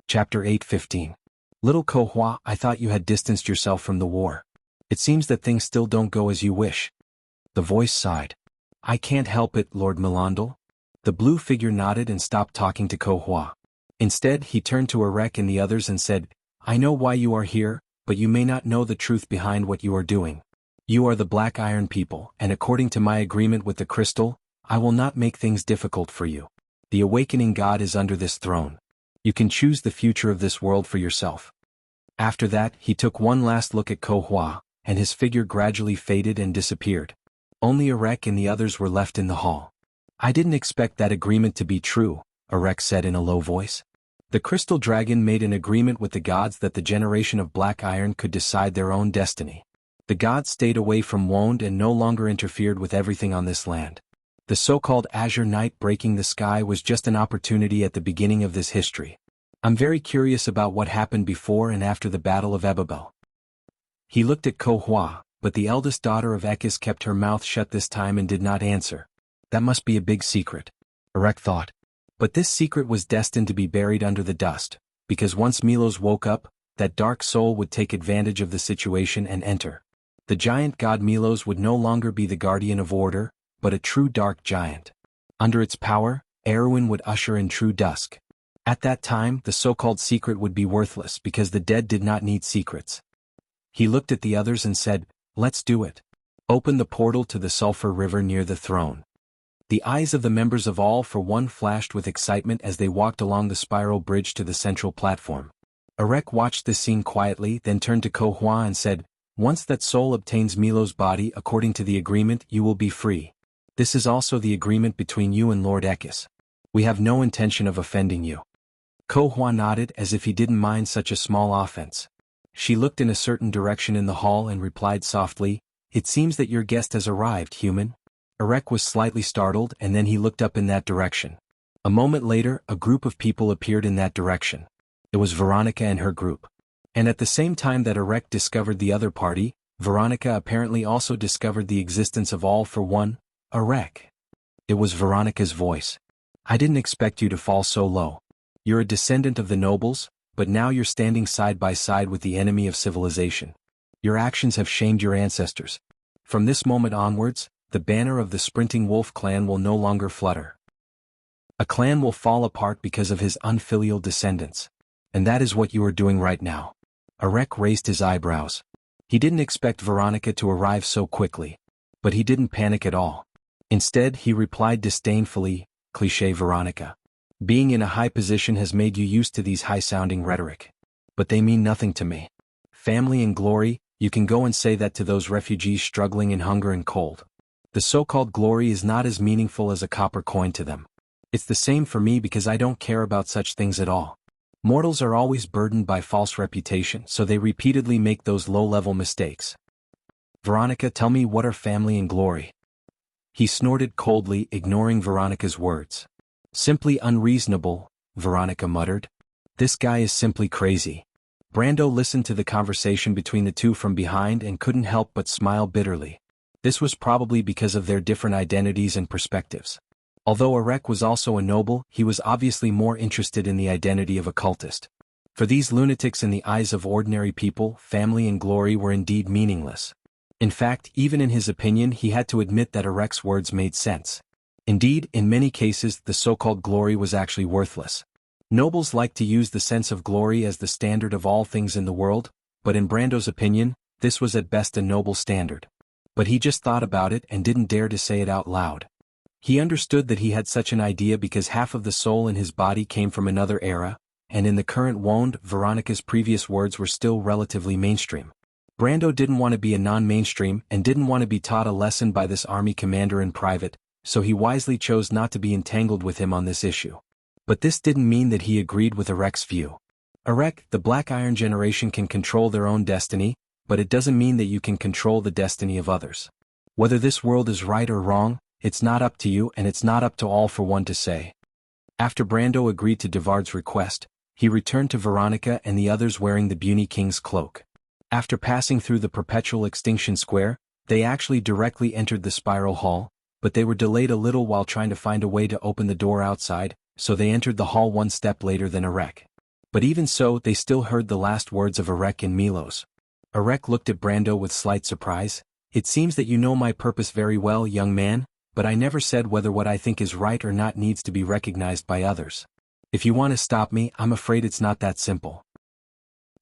Chapter 8:15. Little Ko Hua, I thought you had distanced yourself from the war. It seems that things still don't go as you wish. The voice sighed. I can't help it, Lord Melandal. The blue figure nodded and stopped talking to Ko Hua. Instead, he turned to Erek and the others and said, I know why you are here, but you may not know the truth behind what you are doing. You are the Black Iron people, and according to my agreement with the crystal, I will not make things difficult for you. The awakening god is under this throne. You can choose the future of this world for yourself. After that, he took one last look at Ko Hua, and his figure gradually faded and disappeared. Only Erek and the others were left in the hall. I didn't expect that agreement to be true, Erek said in a low voice. The crystal dragon made an agreement with the gods that the generation of Black Iron could decide their own destiny. The gods stayed away from Wond and no longer interfered with everything on this land. The so-called Azure Night breaking the sky was just an opportunity at the beginning of this history. I'm very curious about what happened before and after the Battle of Ebabel. He looked at Ko Hua, but the eldest daughter of Ekis kept her mouth shut this time and did not answer. That must be a big secret, Erek thought. But this secret was destined to be buried under the dust, because once Milos woke up, that dark soul would take advantage of the situation and enter. The giant god Milos would no longer be the guardian of order, but a true dark giant. Under its power, Erwin would usher in true dusk. At that time, the so-called secret would be worthless because the dead did not need secrets. He looked at the others and said, Let's do it. Open the portal to the Sulphur River near the throne. The eyes of the members of All for One flashed with excitement as they walked along the spiral bridge to the central platform. Erek watched this scene quietly, then turned to Ko Hua and said, Once that soul obtains Milo's body according to the agreement, you will be free. This is also the agreement between you and Lord Ekis. We have no intention of offending you. Ko Hua nodded as if he didn't mind such a small offense. She looked in a certain direction in the hall and replied softly, It seems that your guest has arrived, human. Erek was slightly startled and then he looked up in that direction. A moment later, a group of people appeared in that direction. It was Veronica and her group. And at the same time that Erek discovered the other party, Veronica apparently also discovered the existence of All for One, Erek. It was Veronica's voice. I didn't expect you to fall so low. You're a descendant of the nobles, but now you're standing side by side with the enemy of civilization. Your actions have shamed your ancestors. From this moment onwards, the banner of the Sprinting Wolf clan will no longer flutter. A clan will fall apart because of his unfilial descendants. And that is what you are doing right now. Erek raised his eyebrows. He didn't expect Veronica to arrive so quickly. But he didn't panic at all. Instead, he replied disdainfully, Cliché Veronica. Being in a high position has made you used to these high-sounding rhetoric. But they mean nothing to me. Family and glory, you can go and say that to those refugees struggling in hunger and cold. The so-called glory is not as meaningful as a copper coin to them. It's the same for me because I don't care about such things at all. Mortals are always burdened by false reputation, so they repeatedly make those low-level mistakes. Veronica, tell me, what are family and glory? He snorted coldly, ignoring Veronica's words. Simply unreasonable, Veronica muttered. This guy is simply crazy. Brando listened to the conversation between the two from behind and couldn't help but smile bitterly. This was probably because of their different identities and perspectives. Although Erek was also a noble, he was obviously more interested in the identity of a cultist. For these lunatics, in the eyes of ordinary people, family and glory were indeed meaningless. In fact, even in his opinion, he had to admit that Erek's words made sense. Indeed, in many cases, the so-called glory was actually worthless. Nobles like to use the sense of glory as the standard of all things in the world, but in Brando's opinion, this was at best a noble standard. But he just thought about it and didn't dare to say it out loud. He understood that he had such an idea because half of the soul in his body came from another era, and in the current wound, Veronica's previous words were still relatively mainstream. Brando didn't want to be a non-mainstream and didn't want to be taught a lesson by this army commander in private, so he wisely chose not to be entangled with him on this issue. But this didn't mean that he agreed with Arek's view. Arek, the Black Iron generation can control their own destiny, but it doesn't mean that you can control the destiny of others. Whether this world is right or wrong, it's not up to you and it's not up to all for one to say. After Brando agreed to Devard's request, he returned to Veronica and the others wearing the Puny King's cloak. After passing through the Perpetual Extinction Square, they actually directly entered the Spiral Hall, but they were delayed a little while trying to find a way to open the door outside, so they entered the hall one step later than Arek. But even so, they still heard the last words of Arek and Milos. Arek looked at Brando with slight surprise. "It seems that you know my purpose very well, young man, but I never said whether what I think is right or not needs to be recognized by others. If you want to stop me, I'm afraid it's not that simple."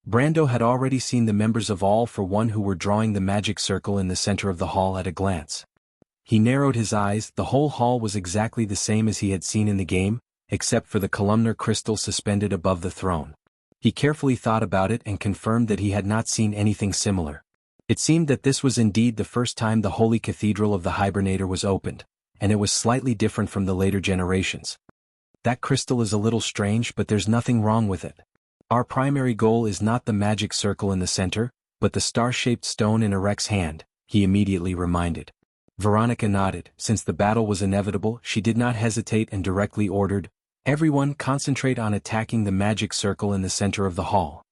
Brando had already seen the members of All for One who were drawing the magic circle in the center of the hall at a glance. He narrowed his eyes. The whole hall was exactly the same as he had seen in the game, except for the columnar crystal suspended above the throne. He carefully thought about it and confirmed that he had not seen anything similar. It seemed that this was indeed the first time the Holy Cathedral of the Hibernator was opened, and it was slightly different from the later generations. "That crystal is a little strange, but there's nothing wrong with it. Our primary goal is not the magic circle in the center, but the star-shaped stone in Arek's hand," he immediately reminded. Veronica nodded. Since the battle was inevitable, she did not hesitate and directly ordered, "Everyone concentrate on attacking the magic circle in the center of the hall."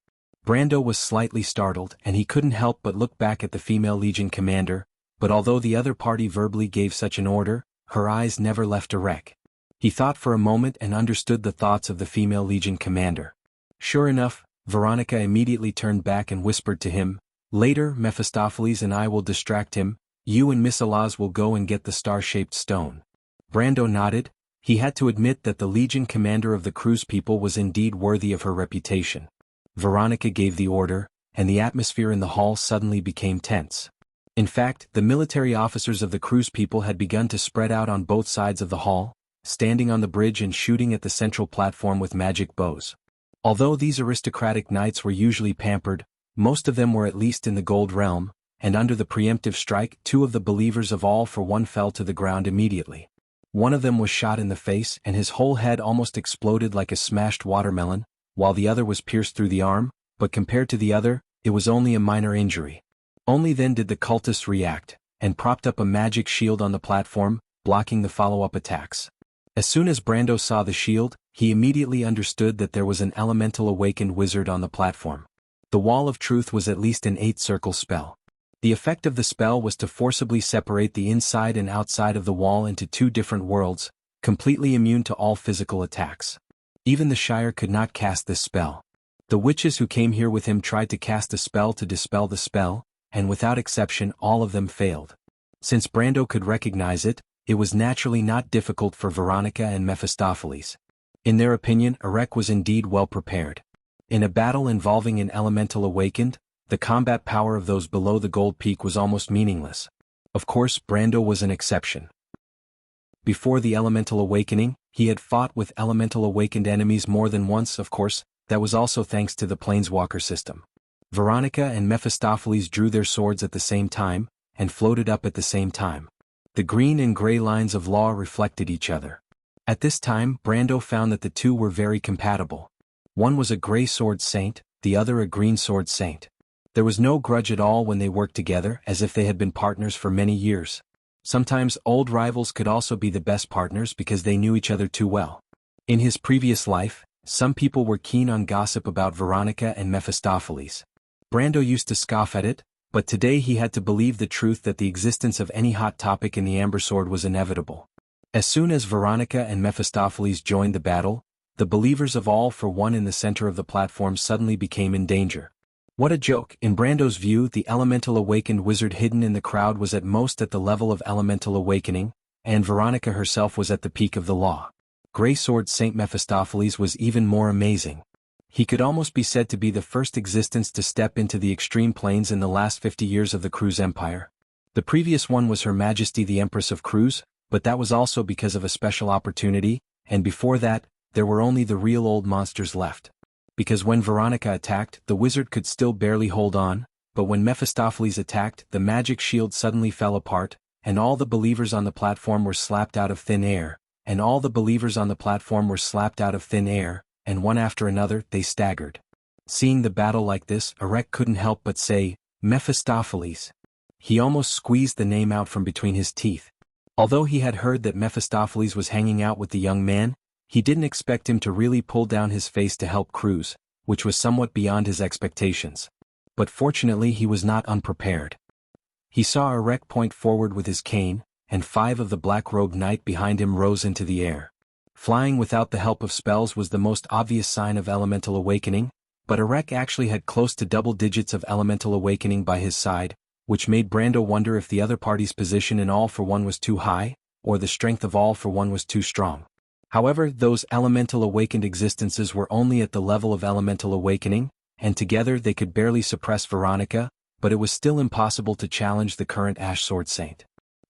Brando was slightly startled and he couldn't help but look back at the female Legion commander, but although the other party verbally gave such an order, her eyes never left Arek. He thought for a moment and understood the thoughts of the female Legion commander. Sure enough, Veronica immediately turned back and whispered to him, "Later, Mephistopheles and I will distract him. You and Miss Alaz will go and get the star-shaped stone." Brando nodded. He had to admit that the Legion commander of the Cruise people was indeed worthy of her reputation. Veronica gave the order, and the atmosphere in the hall suddenly became tense. In fact, the military officers of the Cruise people had begun to spread out on both sides of the hall, standing on the bridge and shooting at the central platform with magic bows. Although these aristocratic knights were usually pampered, most of them were at least in the gold realm, and under the preemptive strike, 2 of the believers of All for One fell to the ground immediately. One of them was shot in the face and his whole head almost exploded like a smashed watermelon, while the other was pierced through the arm, but compared to the other, it was only a minor injury. Only then did the cultists react, and propped up a magic shield on the platform, blocking the follow-up attacks. As soon as Brando saw the shield, he immediately understood that there was an elemental awakened wizard on the platform. The Wall of Truth was at least an 8-circle spell. The effect of the spell was to forcibly separate the inside and outside of the wall into 2 different worlds, completely immune to all physical attacks. Even the Shire could not cast this spell. The witches who came here with him tried to cast a spell to dispel the spell, and without exception all of them failed. Since Brando could recognize it, it was naturally not difficult for Veronica and Mephistopheles. In their opinion, Arek was indeed well prepared. In a battle involving an elemental awakened, the combat power of those below the gold peak was almost meaningless. Of course, Brando was an exception. Before the elemental awakening, he had fought with elemental awakened enemies more than once. Of course, that was also thanks to the Planeswalker system. Veronica and Mephistopheles drew their swords at the same time, and floated up at the same time. The green and gray lines of law reflected each other. At this time, Brando found that the 2 were very compatible. One was a gray sword saint, the other a green sword saint. There was no grudge at all when they worked together, as if they had been partners for many years. Sometimes old rivals could also be the best partners because they knew each other too well. In his previous life, some people were keen on gossip about Veronica and Mephistopheles. Brando used to scoff at it, but today he had to believe the truth that the existence of any hot topic in the Amber Sword was inevitable. As soon as Veronica and Mephistopheles joined the battle, the believers of All for One in the center of the platform suddenly became in danger. What a joke! In Brando's view, the elemental awakened wizard hidden in the crowd was at most at the level of elemental awakening, and Veronica herself was at the peak of the law. Greysword Saint Mephistopheles was even more amazing. He could almost be said to be the first existence to step into the extreme planes in the last 50 years of the Cruz Empire. The previous one was Her Majesty the Empress of Cruz, but that was also because of a special opportunity, and before that, there were only the real old monsters left. Because when Veronica attacked, the wizard could still barely hold on, but when Mephistopheles attacked, the magic shield suddenly fell apart, and all the believers on the platform were slapped out of thin air, and all the believers on the platform were slapped out of thin air, and one after another, they staggered. Seeing the battle like this, Erek couldn't help but say, Mephistopheles. He almost squeezed the name out from between his teeth. Although he had heard that Mephistopheles was hanging out with the young man, he didn't expect him to really pull down his face to help Cruz, which was somewhat beyond his expectations. But fortunately he was not unprepared. He saw Erek point forward with his cane, and 5 of the black-robed knight behind him rose into the air. Flying without the help of spells was the most obvious sign of elemental awakening, but Erek actually had close to double digits of elemental awakening by his side, which made Brando wonder if the other party's position in All for One was too high, or the strength of All for One was too strong. However, those elemental awakened existences were only at the level of elemental awakening, and together they could barely suppress Veronica, but it was still impossible to challenge the current Ash Sword Saint.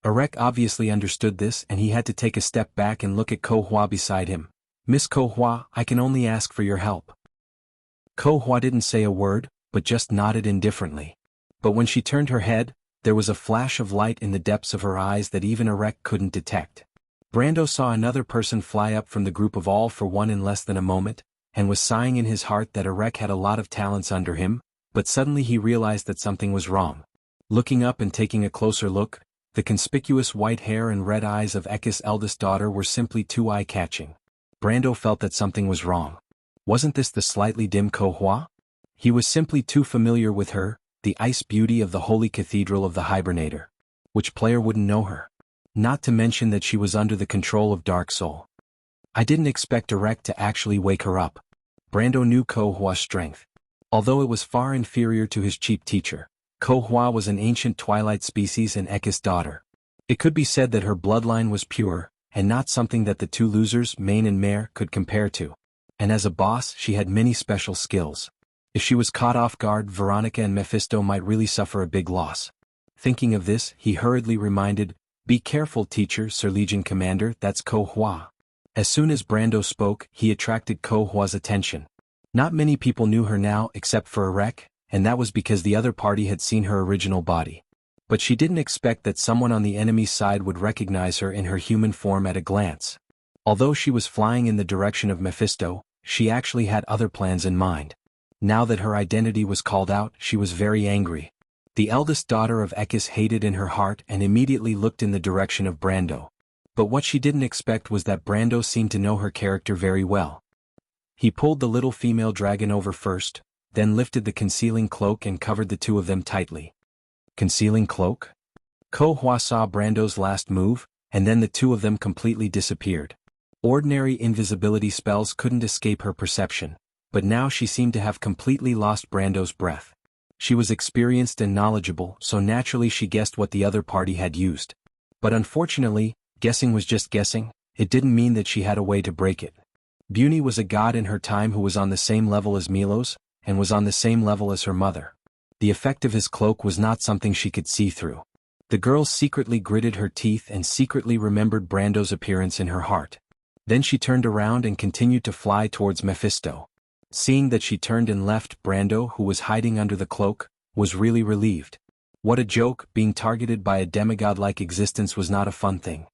Erek obviously understood this, and he had to take a step back and look at Ko-Hua beside him. Miss Ko-Hua, I can only ask for your help. Ko-Hua didn't say a word, but just nodded indifferently. But when she turned her head, there was a flash of light in the depths of her eyes that even Erek couldn't detect. Brando saw another person fly up from the group of All for One in less than a moment, and was sighing in his heart that Erek had a lot of talents under him, but suddenly he realized that something was wrong. Looking up and taking a closer look, the conspicuous white hair and red eyes of Ekis' eldest daughter were simply too eye-catching. Brando felt that something was wrong. Wasn't this the slightly dim Ko-Hua? He was simply too familiar with her, the ice beauty of the holy cathedral of the Hibernator. Which player wouldn't know her? Not to mention that she was under the control of Dark Soul. I didn't expect Erek to actually wake her up. Brando knew Ko-Hua's strength. Although it was far inferior to his cheap teacher, Ko-Hua was an ancient twilight species and Ekis' daughter. It could be said that her bloodline was pure, and not something that the two losers, Main and Mare, could compare to. And as a boss, she had many special skills. If she was caught off guard, Veronica and Mephisto might really suffer a big loss. Thinking of this, he hurriedly reminded, "Be careful, teacher, Sir Legion Commander, that's Ko-Hua." As soon as Brando spoke, he attracted Ko-Hua's attention. Not many people knew her now except for Erek, and that was because the other party had seen her original body. But she didn't expect that someone on the enemy's side would recognize her in her human form at a glance. Although she was flying in the direction of Mephisto, she actually had other plans in mind. Now that her identity was called out, she was very angry. The eldest daughter of Ekis hated in her heart and immediately looked in the direction of Brando. But what she didn't expect was that Brando seemed to know her character very well. He pulled the little female dragon over first, then lifted the concealing cloak and covered the two of them tightly. Concealing cloak? Ko-Hua saw Brando's last move, and then the two of them completely disappeared. Ordinary invisibility spells couldn't escape her perception, but now she seemed to have completely lost Brando's breath. She was experienced and knowledgeable, so naturally she guessed what the other party had used. But unfortunately, guessing was just guessing. It didn't mean that she had a way to break it. Buni was a god in her time who was on the same level as Milos, and was on the same level as her mother. The effect of his cloak was not something she could see through. The girl secretly gritted her teeth and secretly remembered Brando's appearance in her heart. Then she turned around and continued to fly towards Mephisto. Seeing that she turned and left, Brando, who was hiding under the cloak, was really relieved. What a joke, being targeted by a demigod-like existence was not a fun thing.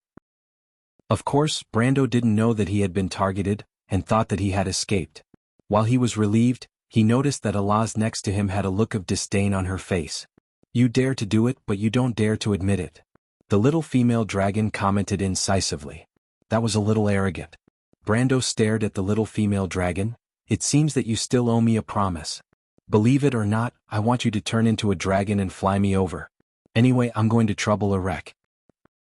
Of course, Brando didn't know that he had been targeted, and thought that he had escaped. While he was relieved, he noticed that Alaz next to him had a look of disdain on her face. "You dare to do it, but you don't dare to admit it." The little female dragon commented incisively. "That was a little arrogant." Brando stared at the little female dragon. "It seems that you still owe me a promise. Believe it or not, I want you to turn into a dragon and fly me over. Anyway, I'm going to trouble Erek."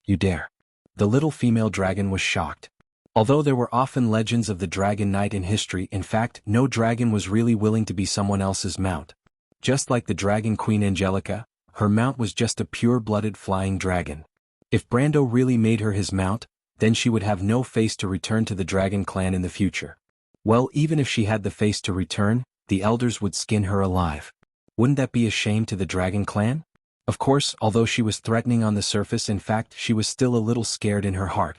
"You dare?" The little female dragon was shocked. Although there were often legends of the Dragon Knight in history, in fact, no dragon was really willing to be someone else's mount. Just like the Dragon Queen Angelica, her mount was just a pure-blooded flying dragon. If Brando really made her his mount, then she would have no face to return to the Dragon Clan in the future. Well, even if she had the face to return, the elders would skin her alive. Wouldn't that be a shame to the Dragon Clan? Of course, although she was threatening on the surface, in fact, she was still a little scared in her heart.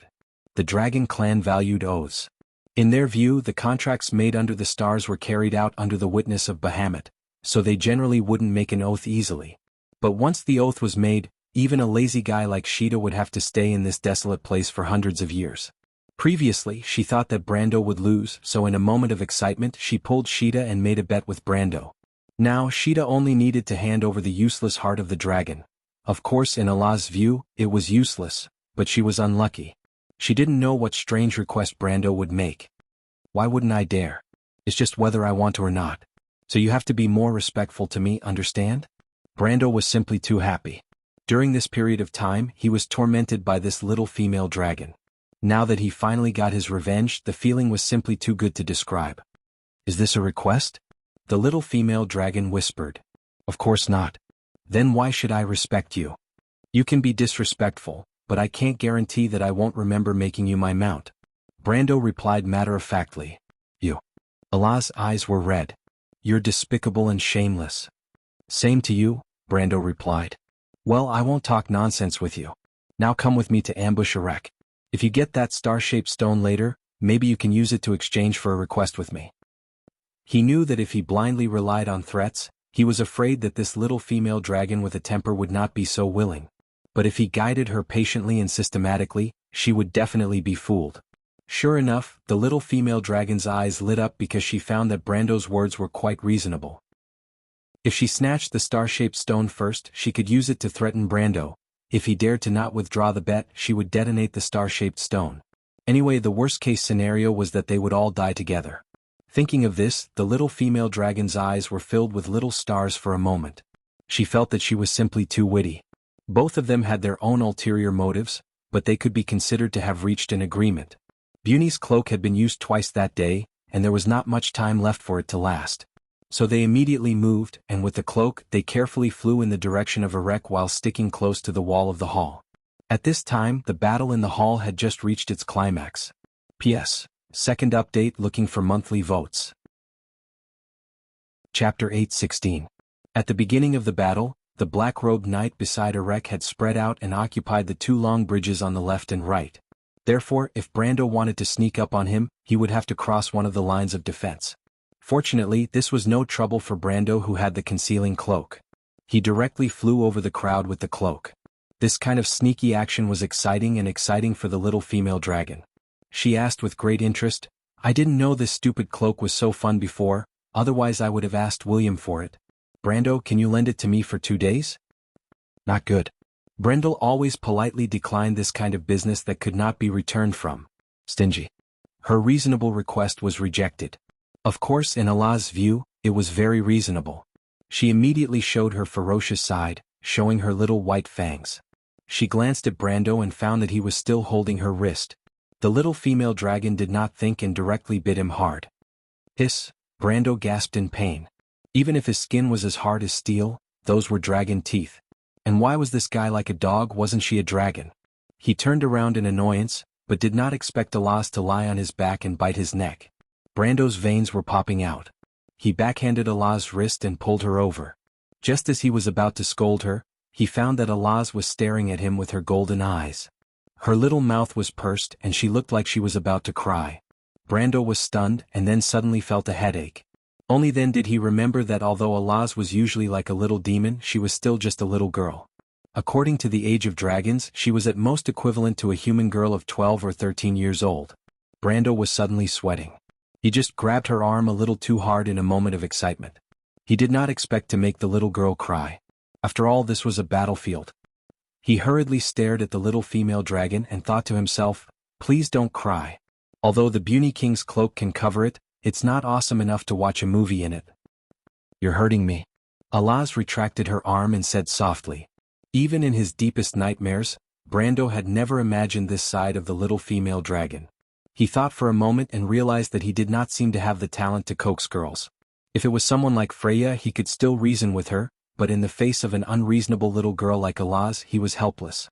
The Dragon Clan valued oaths. In their view, the contracts made under the stars were carried out under the witness of Bahamut, so they generally wouldn't make an oath easily. But once the oath was made, even a lazy guy like Sheeta would have to stay in this desolate place for hundreds of years. Previously, she thought that Brando would lose, so in a moment of excitement she pulled Sheeta and made a bet with Brando. Now, Sheeta only needed to hand over the useless heart of the dragon. Of course, in Allah's view, it was useless, but she was unlucky. She didn't know what strange request Brando would make. Why wouldn't I dare? It's just whether I want to or not. So you have to be more respectful to me, understand? Brando was simply too happy. During this period of time, he was tormented by this little female dragon. Now that he finally got his revenge, the feeling was simply too good to describe. Is this a request? The little female dragon whispered. Of course not. Then why should I respect you? You can be disrespectful, but I can't guarantee that I won't remember making you my mount. Brando replied matter-of-factly. You. Allah's eyes were red. You're despicable and shameless. Same to you, Brando replied. Well, I won't talk nonsense with you. Now come with me to ambush Erek. If you get that star-shaped stone later, maybe you can use it to exchange for a request with me. He knew that if he blindly relied on threats, he was afraid that this little female dragon with a temper would not be so willing. But if he guided her patiently and systematically, she would definitely be fooled. Sure enough, the little female dragon's eyes lit up because she found that Brando's words were quite reasonable. If she snatched the star-shaped stone first, she could use it to threaten Brando. If he dared to not withdraw the bet, she would detonate the star-shaped stone. Anyway, the worst-case scenario was that they would all die together. Thinking of this, the little female dragon's eyes were filled with little stars for a moment. She felt that she was simply too witty. Both of them had their own ulterior motives, but they could be considered to have reached an agreement. Buni's cloak had been used twice that day, and there was not much time left for it to last. So they immediately moved, and with the cloak, they carefully flew in the direction of Erek while sticking close to the wall of the hall. At this time, the battle in the hall had just reached its climax. P.S. Second update looking for monthly votes. Chapter 8:16. At the beginning of the battle, the black-robed knight beside Erek had spread out and occupied the two long bridges on the left and right. Therefore, if Brando wanted to sneak up on him, he would have to cross one of the lines of defense. Fortunately, this was no trouble for Brando, who had the concealing cloak. He directly flew over the crowd with the cloak. This kind of sneaky action was exciting for the little female dragon. She asked with great interest, I didn't know this stupid cloak was so fun before, otherwise I would have asked William for it. Brando, can you lend it to me for 2 days? Not good. Brendel always politely declined this kind of business that could not be returned from. Stingy. Her reasonable request was rejected. Of course, in Allah's view, it was very reasonable. She immediately showed her ferocious side, showing her little white fangs. She glanced at Brando and found that he was still holding her wrist. The little female dragon did not think and directly bit him hard. Hiss, Brando gasped in pain. Even if his skin was as hard as steel, those were dragon teeth. And why was this guy like a dog? Wasn't she a dragon? He turned around in annoyance, but did not expect Alas to lie on his back and bite his neck. Brando's veins were popping out. He backhanded Allah's wrist and pulled her over. Just as he was about to scold her, he found that Allah's was staring at him with her golden eyes. Her little mouth was pursed and she looked like she was about to cry. Brando was stunned and then suddenly felt a headache. Only then did he remember that although Allah's was usually like a little demon, she was still just a little girl. According to the age of dragons, she was at most equivalent to a human girl of 12 or 13 years old. Brando was suddenly sweating. He just grabbed her arm a little too hard in a moment of excitement. He did not expect to make the little girl cry. After all, this was a battlefield. He hurriedly stared at the little female dragon and thought to himself, please don't cry. Although the Buni King's cloak can cover it, it's not awesome enough to watch a movie in it. You're hurting me. Allah's retracted her arm and said softly. Even in his deepest nightmares, Brando had never imagined this side of the little female dragon. He thought for a moment and realized that he did not seem to have the talent to coax girls. If it was someone like Freya, he could still reason with her, but in the face of an unreasonable little girl like Allah's, he was helpless.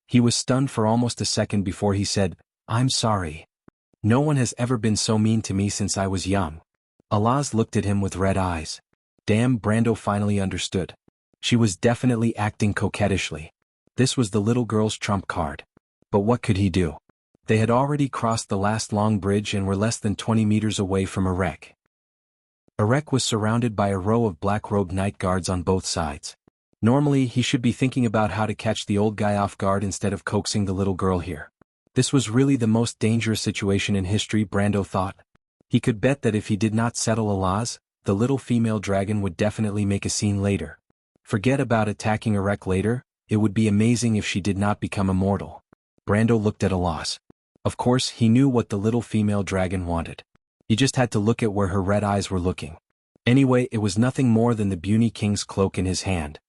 He was stunned for almost a second before he said, "I'm sorry. No one has ever been so mean to me since I was young." Alaz looked at him with red eyes. Damn, Brando finally understood. She was definitely acting coquettishly. This was the little girl's trump card. But what could he do? They had already crossed the last long bridge and were less than 20 meters away from Erek. Erek was surrounded by a row of black-robed night guards on both sides. Normally, he should be thinking about how to catch the old guy off guard instead of coaxing the little girl here. This was really the most dangerous situation in history, Brando thought. He could bet that if he did not settle Alaz, the little female dragon would definitely make a scene later. Forget about attacking Erek later, it would be amazing if she did not become immortal. Brando looked at Alaz. Of course, he knew what the little female dragon wanted. He just had to look at where her red eyes were looking. Anyway, it was nothing more than the Beauty King's cloak in his hand.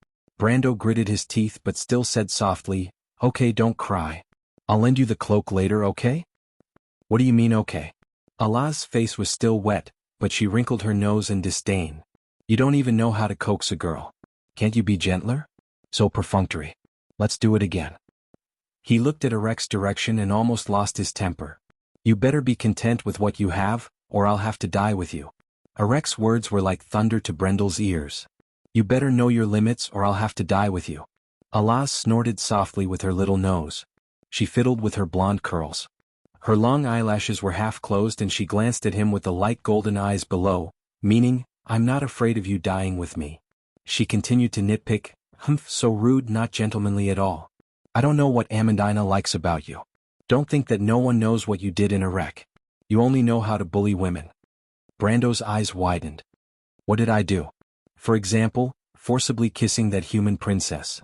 Brando gritted his teeth but still said softly, "Okay, don't cry. I'll lend you the cloak later, okay?" "What do you mean okay?" Alaz's face was still wet, but she wrinkled her nose in disdain. "You don't even know how to coax a girl. Can't you be gentler? So perfunctory. Let's do it again." He looked at Erek's direction and almost lost his temper. "You better be content with what you have, or I'll have to die with you." Erek's words were like thunder to Brendel's ears. "You better know your limits or I'll have to die with you." Alaz snorted softly with her little nose. She fiddled with her blonde curls. Her long eyelashes were half closed and she glanced at him with the light golden eyes below, meaning, "I'm not afraid of you dying with me." She continued to nitpick, "Humph, so rude, not gentlemanly at all. I don't know what Amandina likes about you. Don't think that no one knows what you did in Erek. You only know how to bully women." Brando's eyes widened. "What did I do? For example, forcibly kissing that human princess."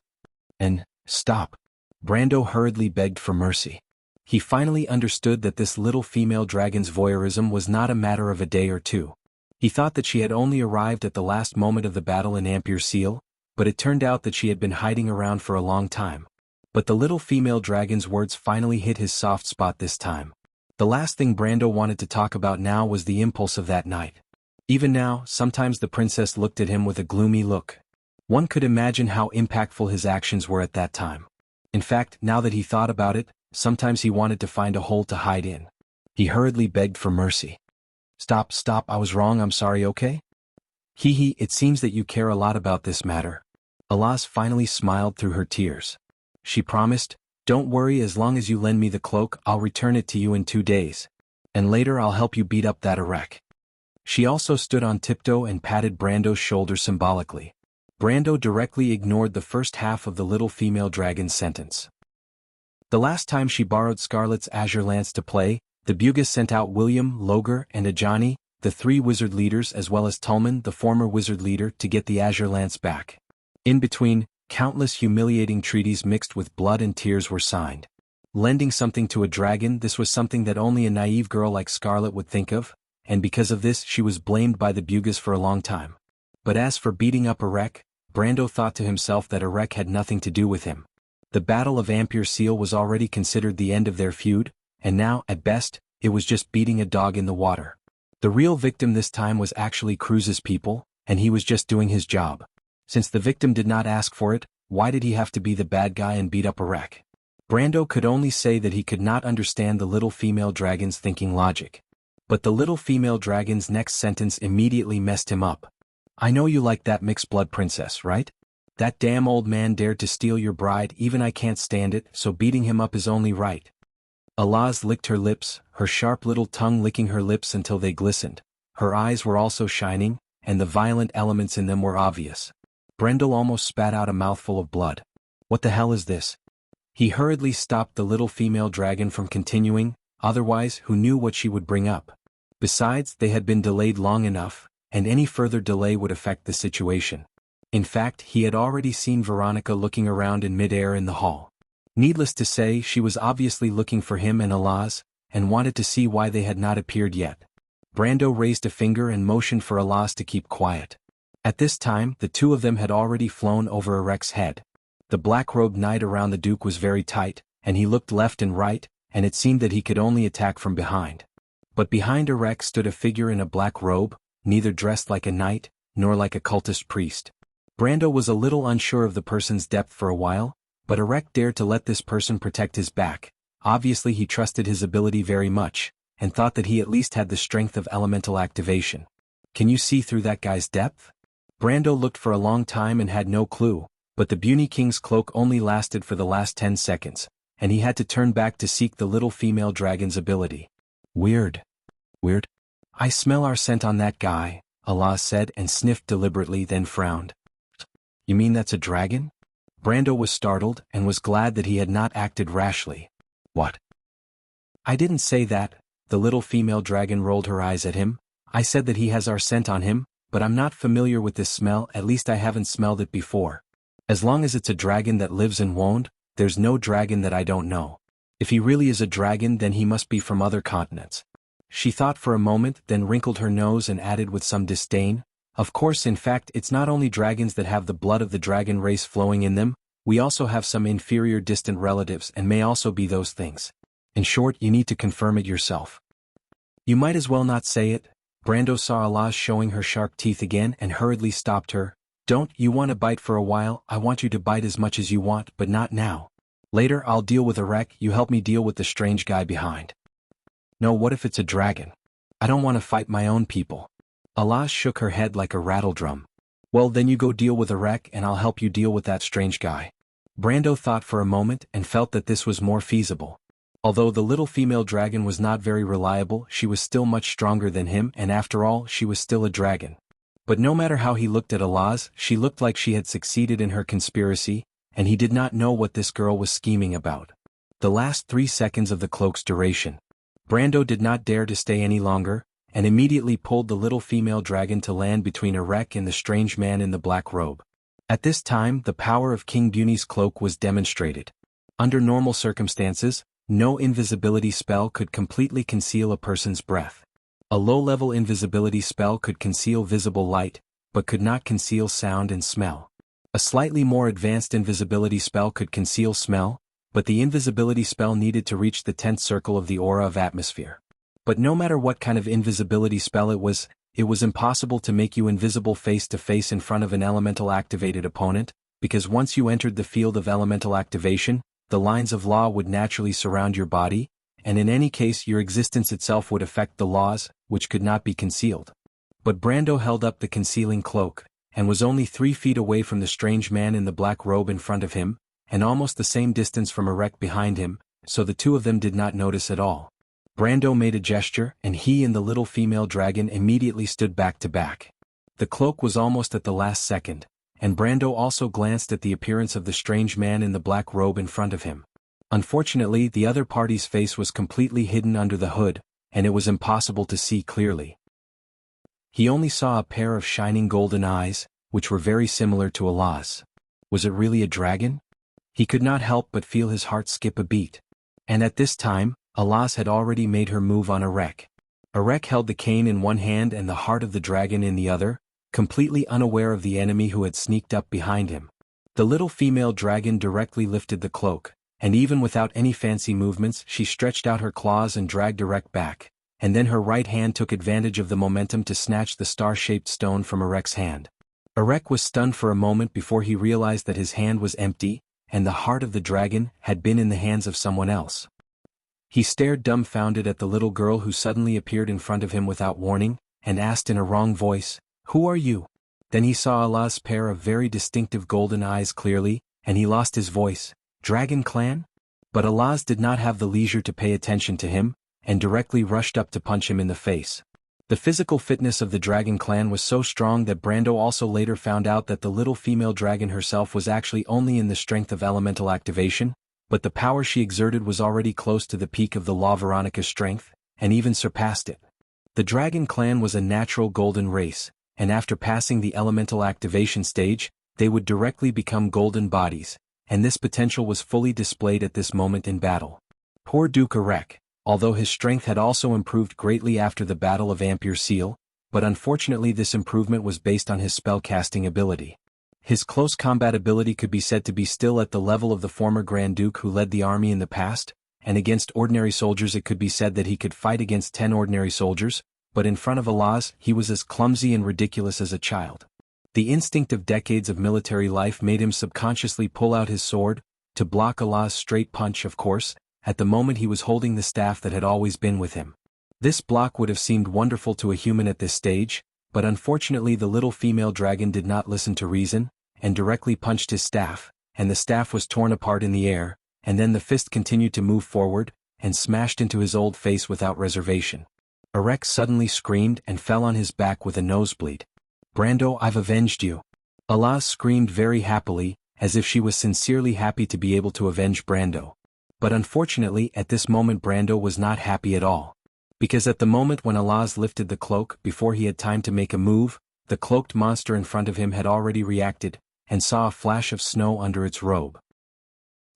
"And, stop." Brando hurriedly begged for mercy. He finally understood that this little female dragon's voyeurism was not a matter of a day or two. He thought that she had only arrived at the last moment of the battle in Ampere Seal, but it turned out that she had been hiding around for a long time. But the little female dragon's words finally hit his soft spot this time. The last thing Brando wanted to talk about now was the impulse of that night. Even now, sometimes the princess looked at him with a gloomy look. One could imagine how impactful his actions were at that time. In fact, now that he thought about it, sometimes he wanted to find a hole to hide in. He hurriedly begged for mercy. Stop, I was wrong, I'm sorry, okay?" "Hee, it seems that you care a lot about this matter." Alaz finally smiled through her tears. She promised, "Don't worry, as long as you lend me the cloak, I'll return it to you in 2 days. And later I'll help you beat up that Erek." She also stood on tiptoe and patted Brando's shoulder symbolically. Brando directly ignored the first half of the little female dragon's sentence. The last time she borrowed Scarlet's azure lance to play, the Bugis sent out William, Logar, and Ajani, the 3 wizard leaders, as well as Tulman, the former wizard leader, to get the azure lance back. In between, countless humiliating treaties mixed with blood and tears were signed. Lending something to a dragon, this was something that only a naive girl like Scarlet would think of, and because of this she was blamed by the Bugis for a long time. But as for beating up Erek, Brando thought to himself that Erek had nothing to do with him. The Battle of Ampere Seal was already considered the end of their feud, and now, at best, it was just beating a dog in the water. The real victim this time was actually Cruz's people, and he was just doing his job. Since the victim did not ask for it, why did he have to be the bad guy and beat up Erek? Brando could only say that he could not understand the little female dragon's thinking logic. But the little female dragon's next sentence immediately messed him up. "I know you like that mixed-blood princess, right? That damn old man dared to steal your bride, even I can't stand it, so beating him up is only right." Alaz licked her lips, her sharp little tongue licking her lips until they glistened. Her eyes were also shining, and the violent elements in them were obvious. Brendel almost spat out a mouthful of blood. "What the hell is this?" He hurriedly stopped the little female dragon from continuing, otherwise who knew what she would bring up. Besides, they had been delayed long enough, and any further delay would affect the situation. In fact, he had already seen Veronica looking around in midair in the hall. Needless to say, she was obviously looking for him and Alaz, and wanted to see why they had not appeared yet. Brando raised a finger and motioned for Alaz to keep quiet. At this time, the 2 of them had already flown over Erek's head. The black-robed knight around the Duke was very tight, and he looked left and right, and it seemed that he could only attack from behind. But behind Erek stood a figure in a black robe, neither dressed like a knight, nor like a cultist priest. Brando was a little unsure of the person's depth for a while, But Erek dared to let this person protect his back. Obviously he trusted his ability very much, and thought that he at least had the strength of elemental activation. Can you see through that guy's depth? Brando looked for a long time and had no clue, but the Beauty King's cloak only lasted for the last 10 seconds, and he had to turn back to seek the little female dragon's ability. Weird. I smell our scent on that guy, Allah said and sniffed deliberately, then frowned. You mean that's a dragon? Brando was startled and was glad that he had not acted rashly. What? I didn't say that, the little female dragon rolled her eyes at him. I said that he has our scent on him, but I'm not familiar with this smell, at least I haven't smelled it before. As long as it's a dragon that lives in Wond, there's no dragon that I don't know. If he really is a dragon, then he must be from other continents. She thought for a moment, then wrinkled her nose and added with some disdain, of course, in fact, it's not only dragons that have the blood of the dragon race flowing in them, we also have some inferior distant relatives and may also be those things. In short, you need to confirm it yourself. You might as well not say it. Brando saw Alaz showing her sharp teeth again and hurriedly stopped her. Don't you want to bite for a while? I want you to bite as much as you want, but not now. Later I'll deal with Erek, you help me deal with the strange guy behind. No, what if it's a dragon? I don't want to fight my own people. Alaz shook her head like a rattledrum. Well, then you go deal with Erek and I'll help you deal with that strange guy. Brando thought for a moment and felt that this was more feasible. Although the little female dragon was not very reliable, she was still much stronger than him, and after all, she was still a dragon. But no matter how he looked at Alaz, she looked like she had succeeded in her conspiracy, and he did not know what this girl was scheming about. The last 3 seconds of the cloak's duration. Brando did not dare to stay any longer, and immediately pulled the little female dragon to land between Erek and the strange man in the black robe. At this time, the power of King Beauty's cloak was demonstrated. Under normal circumstances, no invisibility spell could completely conceal a person's breath. A low-level invisibility spell could conceal visible light, but could not conceal sound and smell. A slightly more advanced invisibility spell could conceal smell, but the invisibility spell needed to reach the 10th circle of the aura of atmosphere. But no matter what kind of invisibility spell it was impossible to make you invisible face-to-face in front of an elemental-activated opponent, because once you entered the field of elemental activation, the lines of law would naturally surround your body, and in any case your existence itself would affect the laws, which could not be concealed. But Brando held up the concealing cloak, and was only 3 feet away from the strange man in the black robe in front of him, and almost the same distance from Erek behind him, so the two of them did not notice at all. Brando made a gesture, and he and the little female dragon immediately stood back to back. The cloak was almost at the last second, and Brando also glanced at the appearance of the strange man in the black robe in front of him. Unfortunately, the other party's face was completely hidden under the hood, and it was impossible to see clearly. He only saw a pair of shining golden eyes, which were very similar to Allah's. Was it really a dragon? He could not help but feel his heart skip a beat. And at this time, Allah's had already made her move on Erek. Erek held the cane in one hand and the heart of the dragon in the other, completely unaware of the enemy who had sneaked up behind him. The little female dragon directly lifted the cloak, and even without any fancy movements she stretched out her claws and dragged Erek back, and then her right hand took advantage of the momentum to snatch the star-shaped stone from Erek's hand. Erek was stunned for a moment before he realized that his hand was empty, and the heart of the dragon had been in the hands of someone else. He stared dumbfounded at the little girl who suddenly appeared in front of him without warning, and asked in a wrong voice, "Who are you?" Then he saw Allah's pair of very distinctive golden eyes clearly, and he lost his voice. Dragon Clan? But Allah's did not have the leisure to pay attention to him, and directly rushed up to punch him in the face. The physical fitness of the Dragon Clan was so strong that Brando also later found out that the little female dragon herself was actually only in the strength of elemental activation, but the power she exerted was already close to the peak of the Law Veronica's strength, and even surpassed it. The Dragon Clan was a natural golden race, and after passing the elemental activation stage, they would directly become golden bodies, and this potential was fully displayed at this moment in battle. Poor Duke Erek, although his strength had also improved greatly after the Battle of Ampere Seal, but unfortunately this improvement was based on his spell-casting ability. His close combat ability could be said to be still at the level of the former Grand Duke who led the army in the past, and against ordinary soldiers it could be said that he could fight against 10 ordinary soldiers, but in front of Allah's he was as clumsy and ridiculous as a child. The instinct of decades of military life made him subconsciously pull out his sword, To block Allah's straight punch, of course, at the moment he was holding the staff that had always been with him. This block would have seemed wonderful to a human at this stage, but unfortunately the little female dragon did not listen to reason, and directly punched his staff, and the staff was torn apart in the air, and then the fist continued to move forward, and smashed into his old face without reservation. Erek suddenly screamed and fell on his back with a nosebleed. "Brando, I've avenged you." Allah screamed very happily, as if she was sincerely happy to be able to avenge Brando. But unfortunately at this moment Brando was not happy at all. Because at the moment when Allah lifted the cloak, before he had time to make a move, the cloaked monster in front of him had already reacted, and saw a flash of snow under its robe.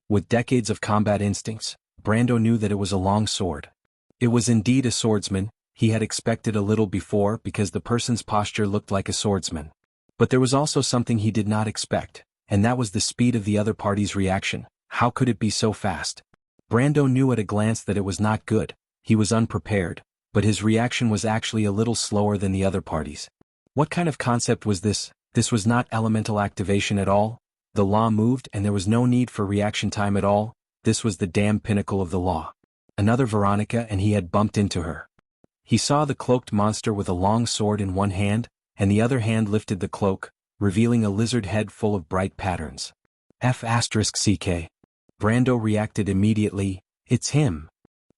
With decades of combat instincts, Brando knew that it was a long sword. It was indeed a swordsman. He had expected a little before because the person's posture looked like a swordsman. But there was also something he did not expect, and that was the speed of the other party's reaction. How could it be so fast? Brando knew at a glance that it was not good. He was unprepared, but his reaction was actually a little slower than the other parties. What kind of concept was this? This was not elemental activation at all. The law moved and there was no need for reaction time at all. This was the damn pinnacle of the law. Another Veronica and he had bumped into her. He saw the cloaked monster with a long sword in one hand, and the other hand lifted the cloak, revealing a lizard head full of bright patterns. F***ck. Brando reacted immediately. It's him.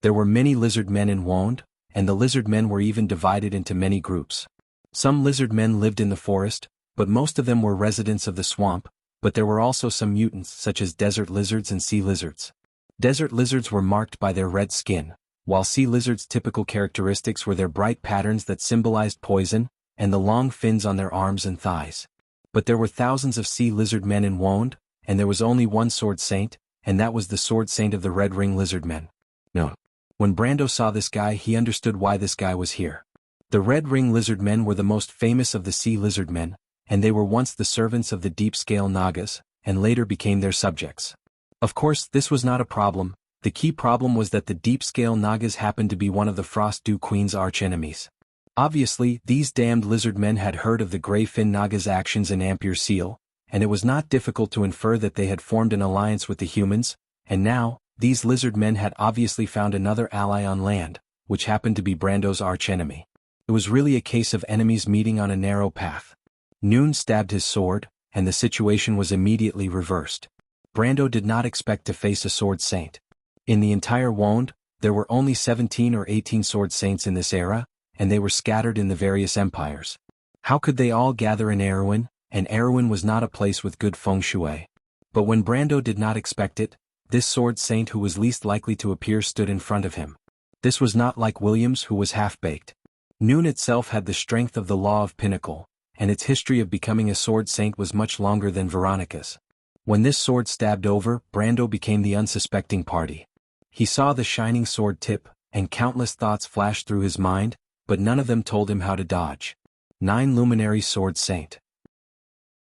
There were many lizard men in Wand, and the lizard men were even divided into many groups. Some lizard men lived in the forest, but most of them were residents of the swamp, but there were also some mutants such as desert lizards and sea lizards. Desert lizards were marked by their red skin, while sea lizards' typical characteristics were their bright patterns that symbolized poison, and the long fins on their arms and thighs. But there were thousands of sea lizard men in Wand, and there was only one sword saint, and that was the sword saint of the Red Ring lizard men. No. When Brando saw this guy, he understood why this guy was here. The Red Ring lizard men were the most famous of the sea lizard men, and they were once the servants of the deep-scale Nagas, and later became their subjects. Of course, this was not a problem. The key problem was that the deep-scale Nagas happened to be one of the Frost Dew Queen's arch-enemies. Obviously, these damned lizard men had heard of the Grey Fin Naga's actions in Ampere Seal, and it was not difficult to infer that they had formed an alliance with the humans, and now, these lizard men had obviously found another ally on land, which happened to be Brando's arch-enemy. It was really a case of enemies meeting on a narrow path. Noon stabbed his sword, and the situation was immediately reversed. Brando did not expect to face a sword saint. In the entire Wand, there were only 17 or 18 sword saints in this era, and they were scattered in the various empires. How could they all gather in Erewhon? And Erewhon was not a place with good feng shui. But when Brando did not expect it, this sword saint who was least likely to appear stood in front of him. This was not like Williams, who was half-baked. Noon itself had the strength of the Law of Pinnacle, and its history of becoming a sword saint was much longer than Veronica's. When this sword stabbed over, Brando became the unsuspecting party. He saw the shining sword tip, and countless thoughts flashed through his mind, but none of them told him how to dodge. 9 Luminary Sword Saint.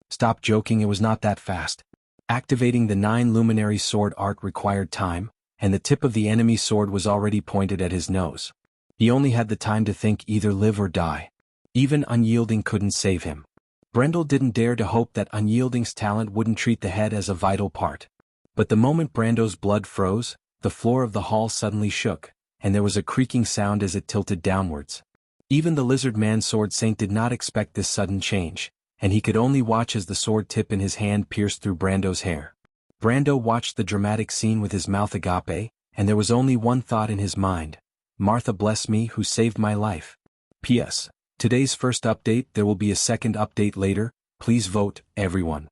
Stop joking, it was not that fast. Activating the 9 Luminary Sword art required time, and the tip of the enemy's sword was already pointed at his nose. He only had the time to think, either live or die. Even Unyielding couldn't save him. Brendel didn't dare to hope that Unyielding's talent wouldn't treat the head as a vital part. But the moment Brando's blood froze, the floor of the hall suddenly shook, and there was a creaking sound as it tilted downwards. Even the lizard man sword saint did not expect this sudden change, and he could only watch as the sword tip in his hand pierced through Brando's hair. Brando watched the dramatic scene with his mouth agape, and there was only one thought in his mind. Martha bless me who saved my life. P.S. Today's first update, there will be a second update later, please vote, everyone.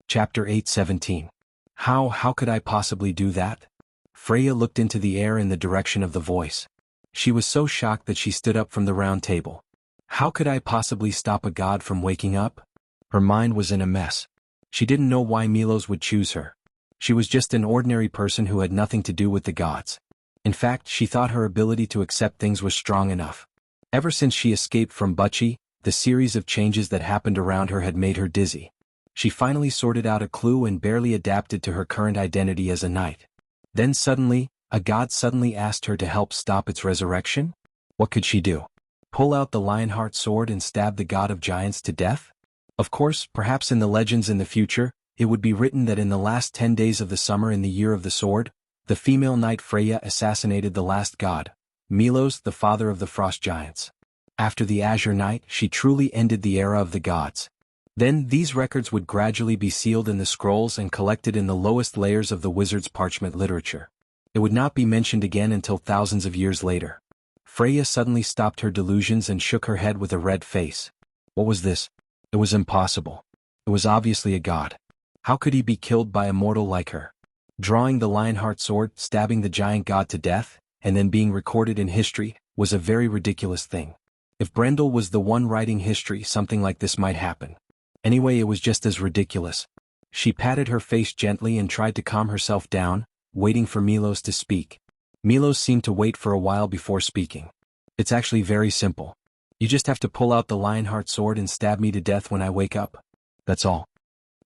Chapter 8:17. How could I possibly do that? Freya looked into the air in the direction of the voice. She was so shocked that she stood up from the round table. How could I possibly stop a god from waking up? Her mind was in a mess. She didn't know why Milos would choose her. She was just an ordinary person who had nothing to do with the gods. In fact, she thought her ability to accept things was strong enough. Ever since she escaped from Butchie, the series of changes that happened around her had made her dizzy. She finally sorted out a clue and barely adapted to her current identity as a knight. Then suddenly, a god suddenly asked her to help stop its resurrection? What could she do? Pull out the Lionheart sword and stab the god of giants to death? Of course, perhaps in the legends in the future, it would be written that in the last 10 days of the summer in the year of the sword, the female knight Freya assassinated the last god, Milos, the father of the frost giants. After the Azure Night, she truly ended the era of the gods. Then, these records would gradually be sealed in the scrolls and collected in the lowest layers of the wizard's parchment literature. It would not be mentioned again until thousands of years later. Freya suddenly stopped her delusions and shook her head with a red face. What was this? It was impossible. It was obviously a god. How could he be killed by a mortal like her? Drawing the Lionheart sword, stabbing the giant god to death, and then being recorded in history, was a very ridiculous thing. If Brendel was the one writing history, something like this might happen. Anyway, it was just as ridiculous. She patted her face gently and tried to calm herself down, waiting for Milos to speak. Milos seemed to wait for a while before speaking. It's actually very simple. You just have to pull out the Lionheart sword and stab me to death when I wake up. That's all.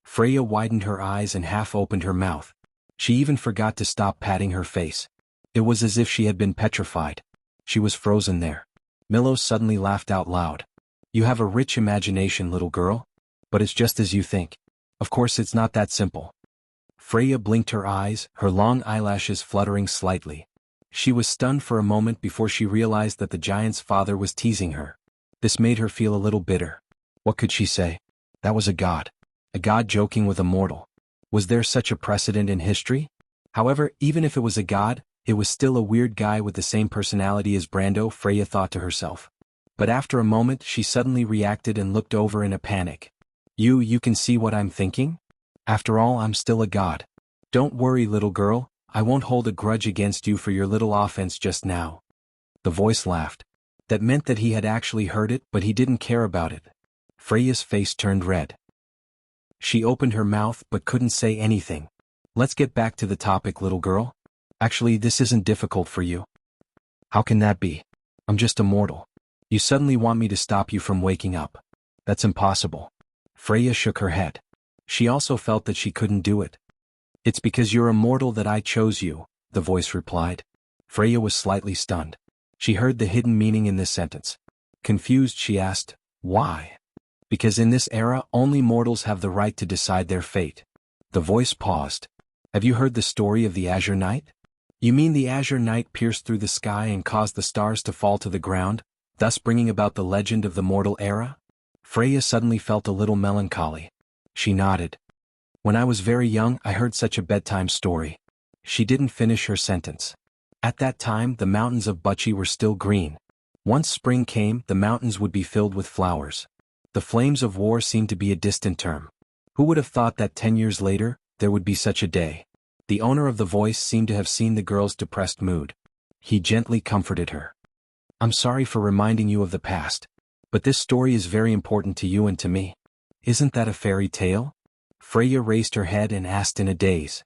Freya widened her eyes and half opened her mouth. She even forgot to stop patting her face. It was as if she had been petrified. She was frozen there. Milos suddenly laughed out loud. You have a rich imagination, little girl. But it's just as you think. Of course it's not that simple. Freya blinked her eyes, her long eyelashes fluttering slightly. She was stunned for a moment before she realized that the giant's father was teasing her. This made her feel a little bitter. What could she say? That was a god. A god joking with a mortal. Was there such a precedent in history? However, even if it was a god, it was still a weird guy with the same personality as Brando, Freya thought to herself. But after a moment she suddenly reacted and looked over in a panic. You can see what I'm thinking? After all, I'm still a god. Don't worry, little girl, I won't hold a grudge against you for your little offense just now. The voice laughed. That meant that he had actually heard it, but he didn't care about it. Freya's face turned red. She opened her mouth but couldn't say anything. Let's get back to the topic, little girl. Actually, this isn't difficult for you. How can that be? I'm just a mortal. You suddenly want me to stop you from waking up. That's impossible. Freya shook her head. She also felt that she couldn't do it. It's because you're immortal that I chose you, the voice replied. Freya was slightly stunned. She heard the hidden meaning in this sentence. Confused, she asked, why? Because in this era, only mortals have the right to decide their fate. The voice paused. Have you heard the story of the Azure Night? You mean the Azure Night pierced through the sky and caused the stars to fall to the ground, thus bringing about the legend of the mortal era? Freya suddenly felt a little melancholy. She nodded. When I was very young, I heard such a bedtime story. She didn't finish her sentence. At that time, the mountains of Buchi were still green. Once spring came, the mountains would be filled with flowers. The flames of war seemed to be a distant term. Who would have thought that 10 years later, there would be such a day? The owner of the voice seemed to have seen the girl's depressed mood. He gently comforted her. I'm sorry for reminding you of the past. But this story is very important to you and to me. Isn't that a fairy tale? Freya raised her head and asked in a daze.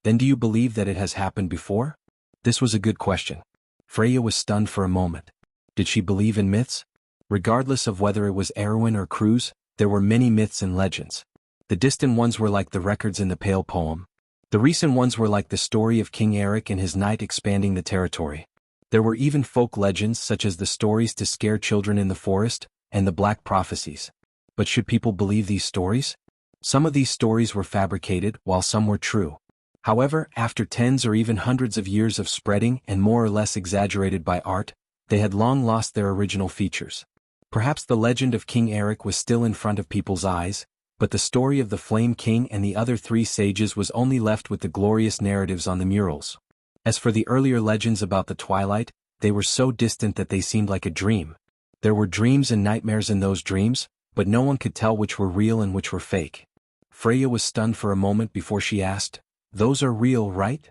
Then do you believe that it has happened before? This was a good question. Freya was stunned for a moment. Did she believe in myths? Regardless of whether it was Erwin or Cruz, there were many myths and legends. The distant ones were like the records in the Pale poem. The recent ones were like the story of King Eric and his knight expanding the territory. There were even folk legends such as the stories to scare children in the forest, and the black prophecies. But should people believe these stories? Some of these stories were fabricated, while some were true. However, after tens or even hundreds of years of spreading and more or less exaggerated by art, they had long lost their original features. Perhaps the legend of King Eric was still in front of people's eyes, but the story of the Flame King and the other 3 sages was only left with the glorious narratives on the murals. As for the earlier legends about the twilight, they were so distant that they seemed like a dream. There were dreams and nightmares in those dreams, but no one could tell which were real and which were fake. Freya was stunned for a moment before she asked, those are real, right?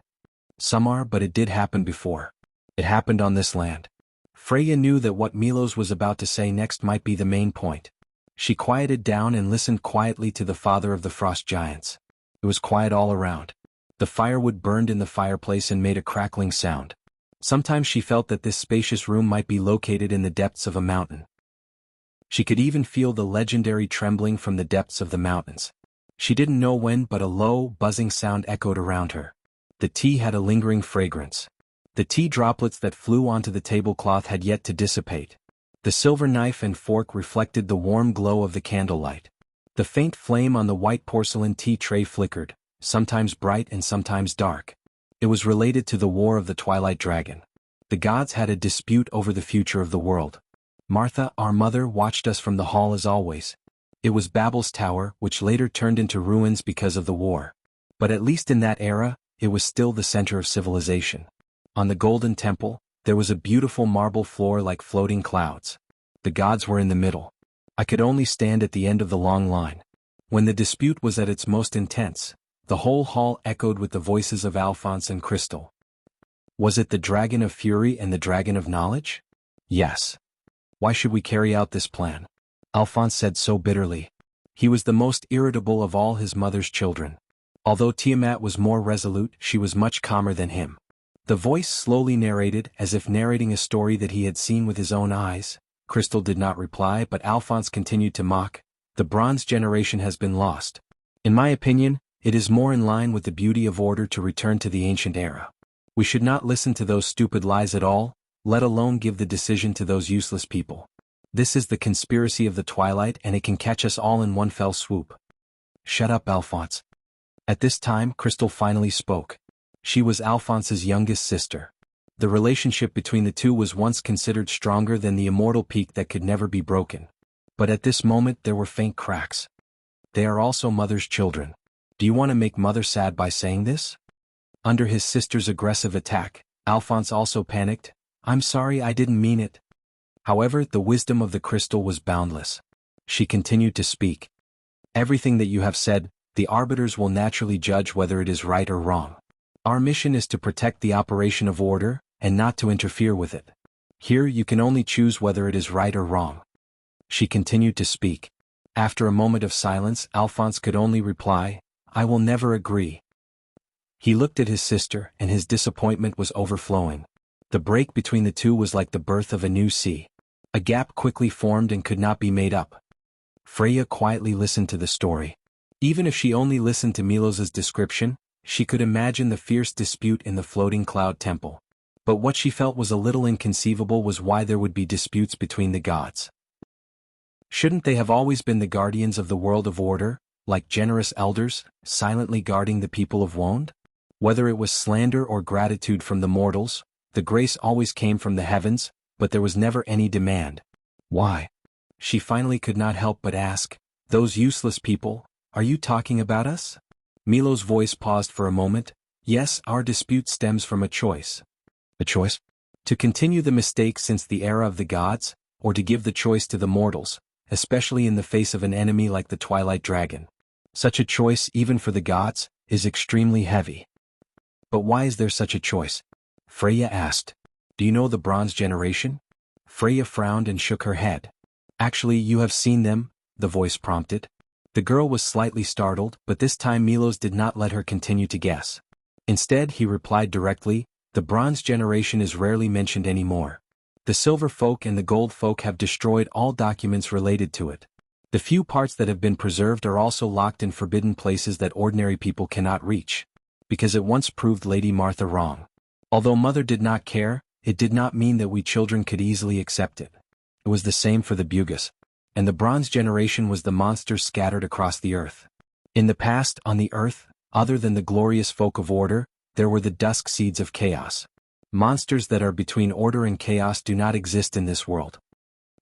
Some are, but it did happen before. It happened on this land. Freya knew that what Milos was about to say next might be the main point. She quieted down and listened quietly to the father of the frost giants. It was quiet all around. The firewood burned in the fireplace and made a crackling sound. Sometimes she felt that this spacious room might be located in the depths of a mountain. She could even feel the legendary trembling from the depths of the mountains. She didn't know when, but a low, buzzing sound echoed around her. The tea had a lingering fragrance. The tea droplets that flew onto the tablecloth had yet to dissipate. The silver knife and fork reflected the warm glow of the candlelight. The faint flame on the white porcelain tea tray flickered, sometimes bright and sometimes dark. It was related to the War of the Twilight Dragon. The gods had a dispute over the future of the world. Martha, our mother, watched us from the hall as always. It was Babel's tower, which later turned into ruins because of the war. But at least in that era, it was still the center of civilization. On the Golden Temple, there was a beautiful marble floor like floating clouds. The gods were in the middle. I could only stand at the end of the long line. When the dispute was at its most intense, the whole hall echoed with the voices of Alphonse and Crystal. Was it the Dragon of Fury and the Dragon of Knowledge? Yes. Why should we carry out this plan? Alphonse said so bitterly. He was the most irritable of all his mother's children. Although Tiamat was more resolute, she was much calmer than him. The voice slowly narrated, as if narrating a story that he had seen with his own eyes. Crystal did not reply, but Alphonse continued to mock. The Bronze Generation has been lost. In my opinion, it is more in line with the beauty of order to return to the ancient era. We should not listen to those stupid lies at all, let alone give the decision to those useless people. This is the conspiracy of the Twilight, and it can catch us all in one fell swoop. Shut up, Alphonse. At this time, Crystal finally spoke. She was Alphonse's youngest sister. The relationship between the two was once considered stronger than the immortal peak that could never be broken. But at this moment there were faint cracks. They are also mother's children. Do you want to make mother sad by saying this? Under his sister's aggressive attack, Alphonse also panicked. I'm sorry, I didn't mean it. However, the wisdom of the crystal was boundless. She continued to speak. Everything that you have said, the arbiters will naturally judge whether it is right or wrong. Our mission is to protect the operation of order, and not to interfere with it. Here you can only choose whether it is right or wrong. She continued to speak. After a moment of silence, Alphonse could only reply, I will never agree. He looked at his sister, and his disappointment was overflowing. The break between the two was like the birth of a new sea. A gap quickly formed and could not be made up. Freya quietly listened to the story. Even if she only listened to Milos's description, she could imagine the fierce dispute in the floating cloud temple. But what she felt was a little inconceivable was why there would be disputes between the gods. Shouldn't they have always been the guardians of the world of order, like generous elders, silently guarding the people of Wond? Whether it was slander or gratitude from the mortals, the grace always came from the heavens, but there was never any demand. Why? She finally could not help but ask, those useless people, are you talking about us? Milo's voice paused for a moment. Yes, our dispute stems from a choice. A choice? To continue the mistake since the era of the gods, or to give the choice to the mortals, especially in the face of an enemy like the Twilight Dragon. Such a choice, even for the gods, is extremely heavy. But why is there such a choice? Freya asked. Do you know the Bronze Generation? Freya frowned and shook her head. Actually, you have seen them, the voice prompted. The girl was slightly startled, but this time Milos did not let her continue to guess. Instead, he replied directly, the Bronze Generation is rarely mentioned anymore. The Silver Folk and the Gold Folk have destroyed all documents related to it. The few parts that have been preserved are also locked in forbidden places that ordinary people cannot reach. Because it once proved Lady Martha wrong. Although Mother did not care, it did not mean that we children could easily accept it. It was the same for the Bugus. And the Bronze Generation was the monsters scattered across the earth. In the past, on the earth, other than the glorious folk of order, there were the dusk seeds of chaos. Monsters that are between order and chaos do not exist in this world.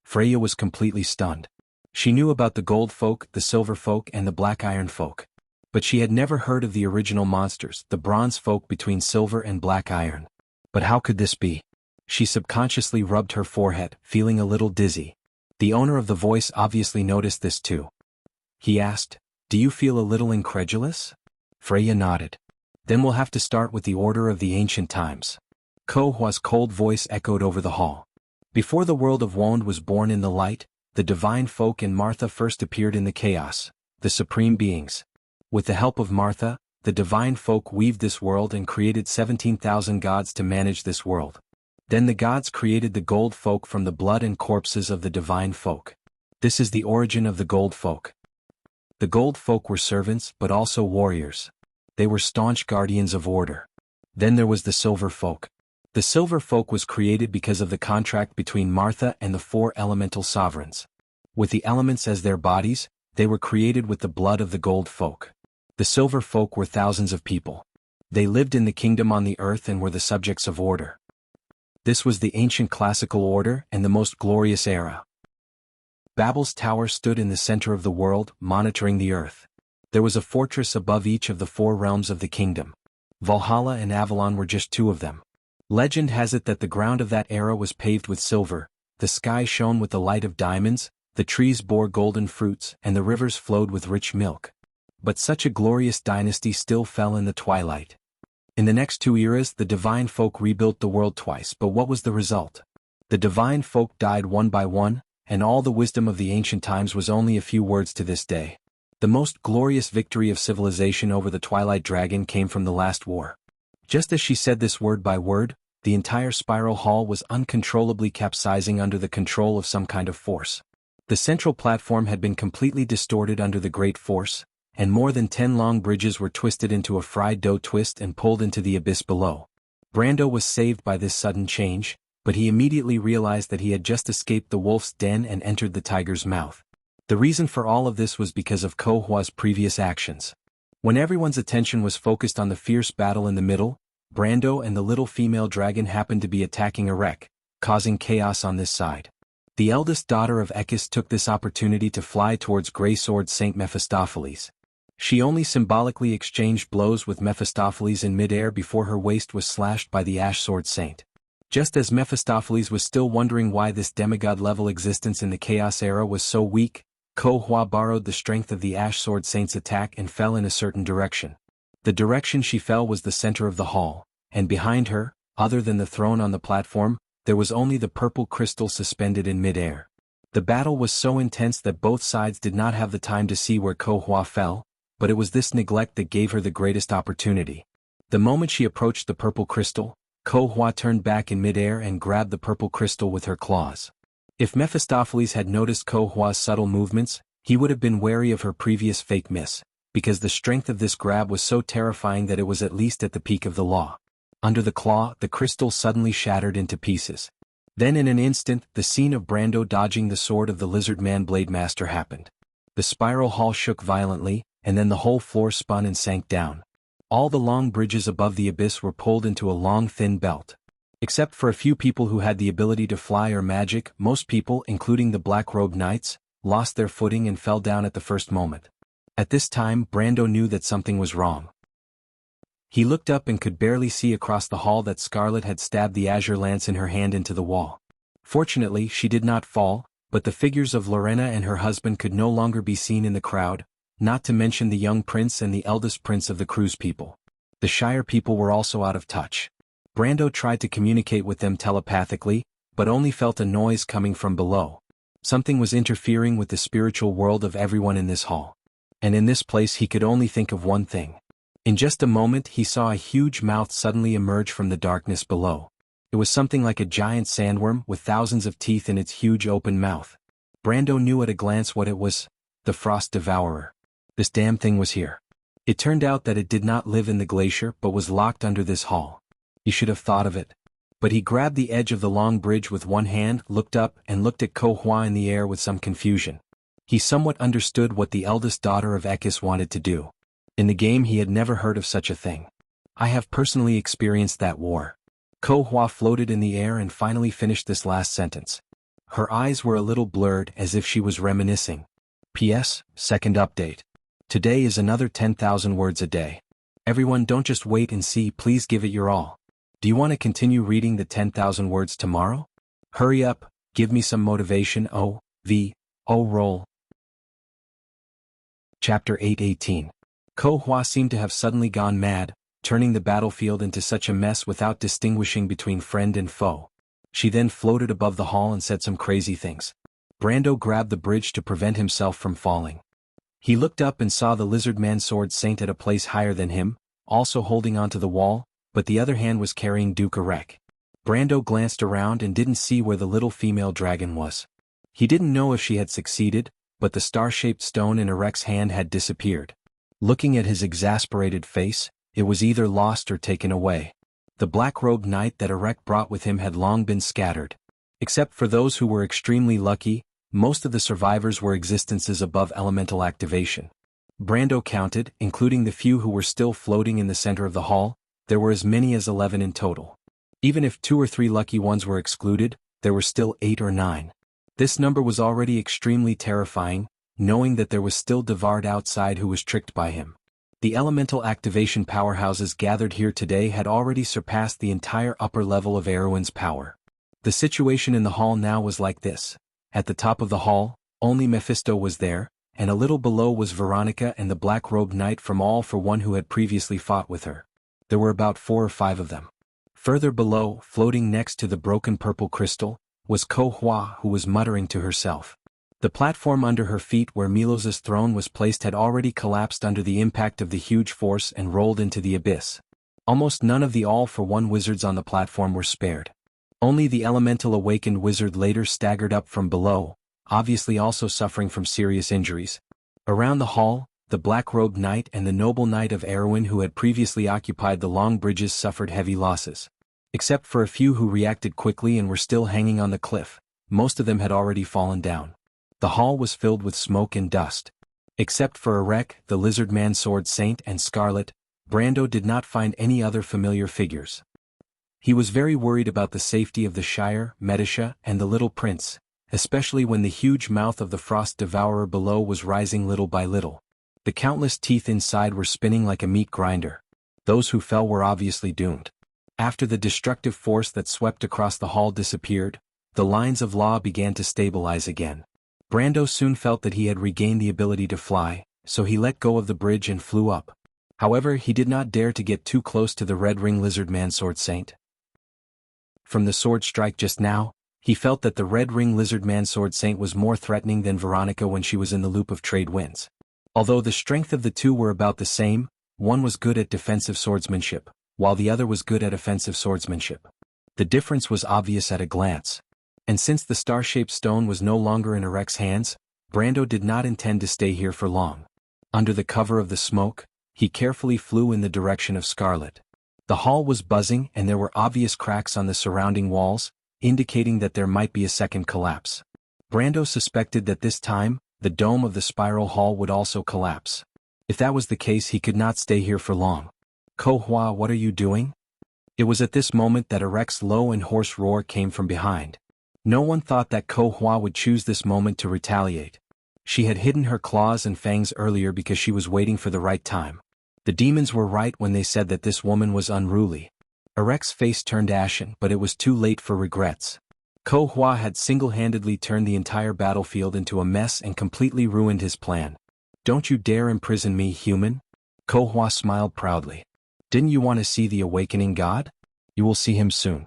Freya was completely stunned. She knew about the Gold Folk, the Silver Folk, and the Black Iron Folk. But she had never heard of the original monsters, the Bronze Folk between Silver and Black Iron. But how could this be? She subconsciously rubbed her forehead, feeling a little dizzy. The owner of the voice obviously noticed this too. He asked, do you feel a little incredulous? Freya nodded. Then we'll have to start with the order of the ancient times. Ko Hua's cold voice echoed over the hall. Before the world of Wond was born in the light, the divine folk and Martha first appeared in the chaos, the supreme beings. With the help of Martha, the divine folk weaved this world and created 17,000 gods to manage this world. Then the gods created the Gold Folk from the blood and corpses of the divine folk. This is the origin of the Gold Folk. The Gold Folk were servants but also warriors. They were staunch guardians of order. Then there was the Silver Folk. The Silver Folk was created because of the contract between Martha and the four elemental sovereigns. With the elements as their bodies, They were created with the blood of the gold folk. The silver folk were thousands of people. They lived in the kingdom on the earth and were the subjects of order. This was the ancient classical order and the most glorious era. Babel's tower stood in the center of the world, monitoring the earth. There was a fortress above each of the 4 realms of the kingdom. Valhalla and Avalon were just 2 of them. Legend has it that the ground of that era was paved with silver, the sky shone with the light of diamonds, the trees bore golden fruits, and the rivers flowed with rich milk. But such a glorious dynasty still fell in the twilight. In the next 2 eras, the divine folk rebuilt the world twice, but what was the result? The divine folk died one by one, and all the wisdom of the ancient times was only a few words to this day. The most glorious victory of civilization over the Twilight Dragon came from the last war. Just as she said this word by word, the entire spiral hall was uncontrollably capsizing under the control of some kind of force. The central platform had been completely distorted under the great force, and more than 10 long bridges were twisted into a fried dough twist and pulled into the abyss below. Brando was saved by this sudden change, but he immediately realized that he had just escaped the wolf's den and entered the tiger's mouth. The reason for all of this was because of Ko Hua's previous actions. When everyone's attention was focused on the fierce battle in the middle, Brando and the little female dragon happened to be attacking Erek, causing chaos on this side. The eldest daughter of Ekus took this opportunity to fly towards Grey Sword Saint Mephistopheles. She only symbolically exchanged blows with Mephistopheles in midair before her waist was slashed by the Ash Sword Saint. Just as Mephistopheles was still wondering why this demigod-level existence in the Chaos era was so weak, Ko Hua borrowed the strength of the Ash Sword Saint's attack and fell in a certain direction. The direction she fell was the center of the hall, and behind her, other than the throne on the platform, there was only the purple crystal suspended in midair. The battle was so intense that both sides did not have the time to see where Ko Hua fell, but it was this neglect that gave her the greatest opportunity. The moment she approached the purple crystal, Ko Hua turned back in midair and grabbed the purple crystal with her claws. If Mephistopheles had noticed Ko Hua's subtle movements, he would have been wary of her previous fake miss, because the strength of this grab was so terrifying that it was at least at the peak of the law. Under the claw, the crystal suddenly shattered into pieces. Then in an instant, the scene of Brando dodging the sword of the lizard man Blade Master happened. The spiral hall shook violently, and then the whole floor spun and sank down. All the long bridges above the abyss were pulled into a long thin belt. Except for a few people who had the ability to fly or magic, most people, including the black-robed knights, lost their footing and fell down at the first moment. At this time, Brando knew that something was wrong. He looked up and could barely see across the hall that Scarlet had stabbed the azure lance in her hand into the wall. Fortunately, she did not fall, but the figures of Lorena and her husband could no longer be seen in the crowd, not to mention the young prince and the eldest prince of the Cruise people. The Shire people were also out of touch. Brando tried to communicate with them telepathically, but only felt a noise coming from below. Something was interfering with the spiritual world of everyone in this hall. And in this place he could only think of one thing. In just a moment he saw a huge mouth suddenly emerge from the darkness below. It was something like a giant sandworm with thousands of teeth in its huge open mouth. Brando knew at a glance what it was: the Frost Devourer. This damn thing was here. It turned out that it did not live in the glacier but was locked under this hall. He should have thought of it. But he grabbed the edge of the long bridge with one hand, looked up, and looked at Ko Hua in the air with some confusion. He somewhat understood what the eldest daughter of Ekus wanted to do. In the game he had never heard of such a thing. I have personally experienced that war. Ko Hua floated in the air and finally finished this last sentence. Her eyes were a little blurred as if she was reminiscing. P.S. Second update. Today is another 10,000 words a day. Everyone, don't just wait and see, please give it your all. Do you want to continue reading the 10,000 words tomorrow? Hurry up, give me some motivation. Roll. Chapter 8:18. Ko Hua seemed to have suddenly gone mad, turning the battlefield into such a mess without distinguishing between friend and foe. She then floated above the hall and said some crazy things. Brando grabbed the bridge to prevent himself from falling. He looked up and saw the lizard man sword saint at a place higher than him, also holding onto the wall, but the other hand was carrying Duke Erek. Brando glanced around and didn't see where the little female dragon was. He didn't know if she had succeeded, but the star-shaped stone in Erek's hand had disappeared. Looking at his exasperated face, it was either lost or taken away. The black-robed knight that Erek brought with him had long been scattered. Except for those who were extremely lucky, Most of the survivors were existences above elemental activation. Brando counted, including the few who were still floating in the center of the hall, there were as many as 11 in total. Even if 2 or 3 lucky ones were excluded, there were still 8 or 9. This number was already extremely terrifying, knowing that there was still Devard outside who was tricked by him. The elemental activation powerhouses gathered here today had already surpassed the entire upper level of Erwin's power. The situation in the hall now was like this. At the top of the hall, only Mephisto was there, and a little below was Veronica and the black-robed knight from All for One who had previously fought with her. There were about 4 or 5 of them. Further below, floating next to the broken purple crystal, was Ko Hua who was muttering to herself. The platform under her feet where Milos's throne was placed had already collapsed under the impact of the huge force and rolled into the abyss. Almost none of the All for One wizards on the platform were spared. Only the elemental awakened wizard later staggered up from below, obviously also suffering from serious injuries. Around the hall, the black-robed knight and the noble knight of Erwin who had previously occupied the long bridges suffered heavy losses. Except for a few who reacted quickly and were still hanging on the cliff, most of them had already fallen down. The hall was filled with smoke and dust. Except for Erek, the lizard-man sword saint and Scarlet, Brando did not find any other familiar figures. He was very worried about the safety of the Shire, Medisha, and the little prince, especially when the huge mouth of the frost devourer below was rising little by little. The countless teeth inside were spinning like a meat grinder. Those who fell were obviously doomed. After the destructive force that swept across the hall disappeared, the lines of law began to stabilize again. Brando soon felt that he had regained the ability to fly, so he let go of the bridge and flew up. However, he did not dare to get too close to the Red Ring Lizard Man Sword Saint. From the sword strike just now, he felt that the Red Ring Lizard Man Sword Saint was more threatening than Veronica when she was in the loop of trade winds. Although the strength of the two were about the same, one was good at defensive swordsmanship, while the other was good at offensive swordsmanship. The difference was obvious at a glance. And since the star-shaped stone was no longer in Erek's hands, Brando did not intend to stay here for long. Under the cover of the smoke, he carefully flew in the direction of Scarlet. The hall was buzzing and there were obvious cracks on the surrounding walls, indicating that there might be a second collapse. Brando suspected that this time, the dome of the spiral hall would also collapse. If that was the case, he could not stay here for long. Ko Hua, what are you doing? It was at this moment that Erek's low and hoarse roar came from behind. No one thought that Ko Hua would choose this moment to retaliate. She had hidden her claws and fangs earlier because she was waiting for the right time. The demons were right when they said that this woman was unruly. Erek's face turned ashen, but it was too late for regrets. Ko Hua had single-handedly turned the entire battlefield into a mess and completely ruined his plan. Don't you dare imprison me, human? Ko Hua smiled proudly. Didn't you want to see the awakening god? You will see him soon.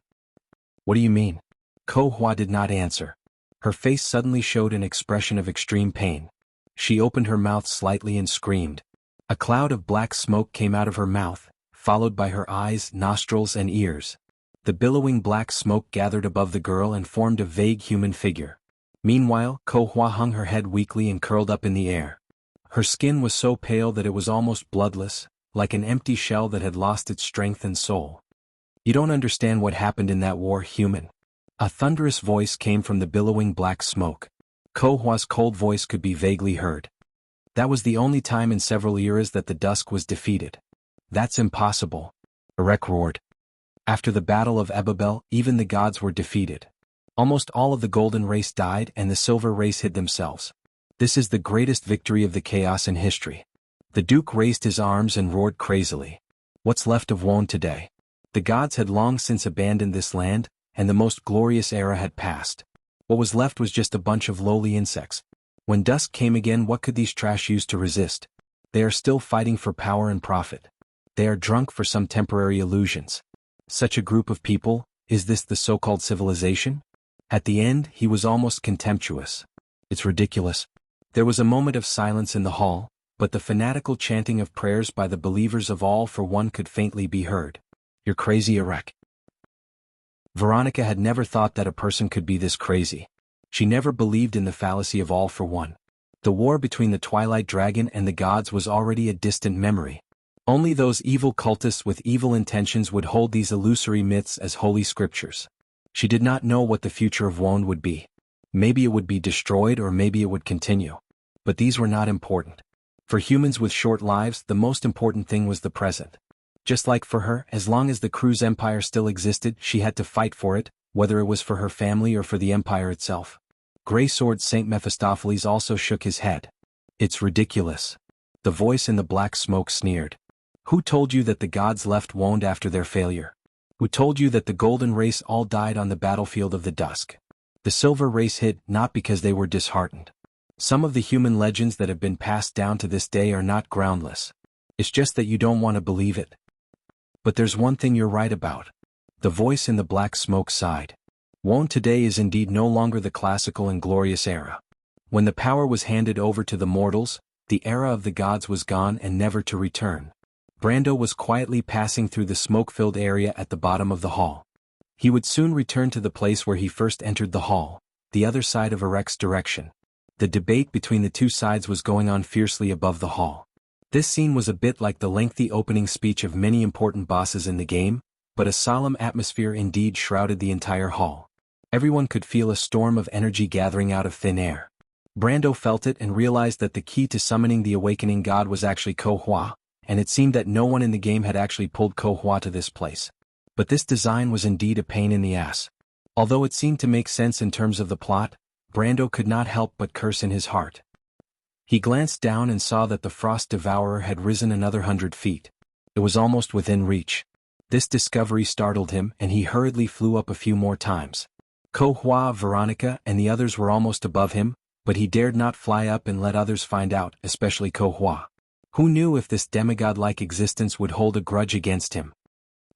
What do you mean? Ko Hua did not answer. Her face suddenly showed an expression of extreme pain. She opened her mouth slightly and screamed. A cloud of black smoke came out of her mouth, followed by her eyes, nostrils, and ears. The billowing black smoke gathered above the girl and formed a vague human figure. Meanwhile, Ko Hua hung her head weakly and curled up in the air. Her skin was so pale that it was almost bloodless, like an empty shell that had lost its strength and soul. You don't understand what happened in that war, human. A thunderous voice came from the billowing black smoke. Ko Hua's cold voice could be vaguely heard. That was the only time in several eras that the dusk was defeated. That's impossible. Erek roared. After the Battle of Ebabel, even the gods were defeated. Almost all of the golden race died and the silver race hid themselves. This is the greatest victory of the chaos in history. The Duke raised his arms and roared crazily. What's left of Wone today? The gods had long since abandoned this land, and the most glorious era had passed. What was left was just a bunch of lowly insects. When dusk came again, what could these trash use to resist? They are still fighting for power and profit. They are drunk for some temporary illusions. Such a group of people, is this the so-called civilization? At the end, he was almost contemptuous. It's ridiculous. There was a moment of silence in the hall, but the fanatical chanting of prayers by the believers of All for One could faintly be heard. You're crazy, Erek. Veronica had never thought that a person could be this crazy. She never believed in the fallacy of All for One. The war between the Twilight Dragon and the gods was already a distant memory. Only those evil cultists with evil intentions would hold these illusory myths as holy scriptures. She did not know what the future of Wone would be. Maybe it would be destroyed or maybe it would continue. But these were not important. For humans with short lives, the most important thing was the present. Just like for her, as long as the Cruz Empire still existed, she had to fight for it, whether it was for her family or for the empire itself. Grey Sword Saint Mephistopheles also shook his head. It's ridiculous. The voice in the black smoke sneered. Who told you that the gods left wound after their failure? Who told you that the golden race all died on the battlefield of the dusk? The silver race hid not because they were disheartened. Some of the human legends that have been passed down to this day are not groundless. It's just that you don't want to believe it. But there's one thing you're right about. The voice in the black smoke sighed. Wound today is indeed no longer the classical and glorious era. When the power was handed over to the mortals, the era of the gods was gone and never to return. Brando was quietly passing through the smoke-filled area at the bottom of the hall. He would soon return to the place where he first entered the hall, the other side of Erek's direction. The debate between the two sides was going on fiercely above the hall. This scene was a bit like the lengthy opening speech of many important bosses in the game, but a solemn atmosphere indeed shrouded the entire hall. Everyone could feel a storm of energy gathering out of thin air. Brando felt it and realized that the key to summoning the awakening god was actually Ko-Hua, and it seemed that no one in the game had actually pulled Ko-Hua to this place. But this design was indeed a pain in the ass. Although it seemed to make sense in terms of the plot, Brando could not help but curse in his heart. He glanced down and saw that the Frost Devourer had risen another 100 feet. It was almost within reach. This discovery startled him and he hurriedly flew up a few more times. Ko-Hua, Veronica, and the others were almost above him, but he dared not fly up and let others find out, especially Ko-Hua. Who knew if this demigod-like existence would hold a grudge against him?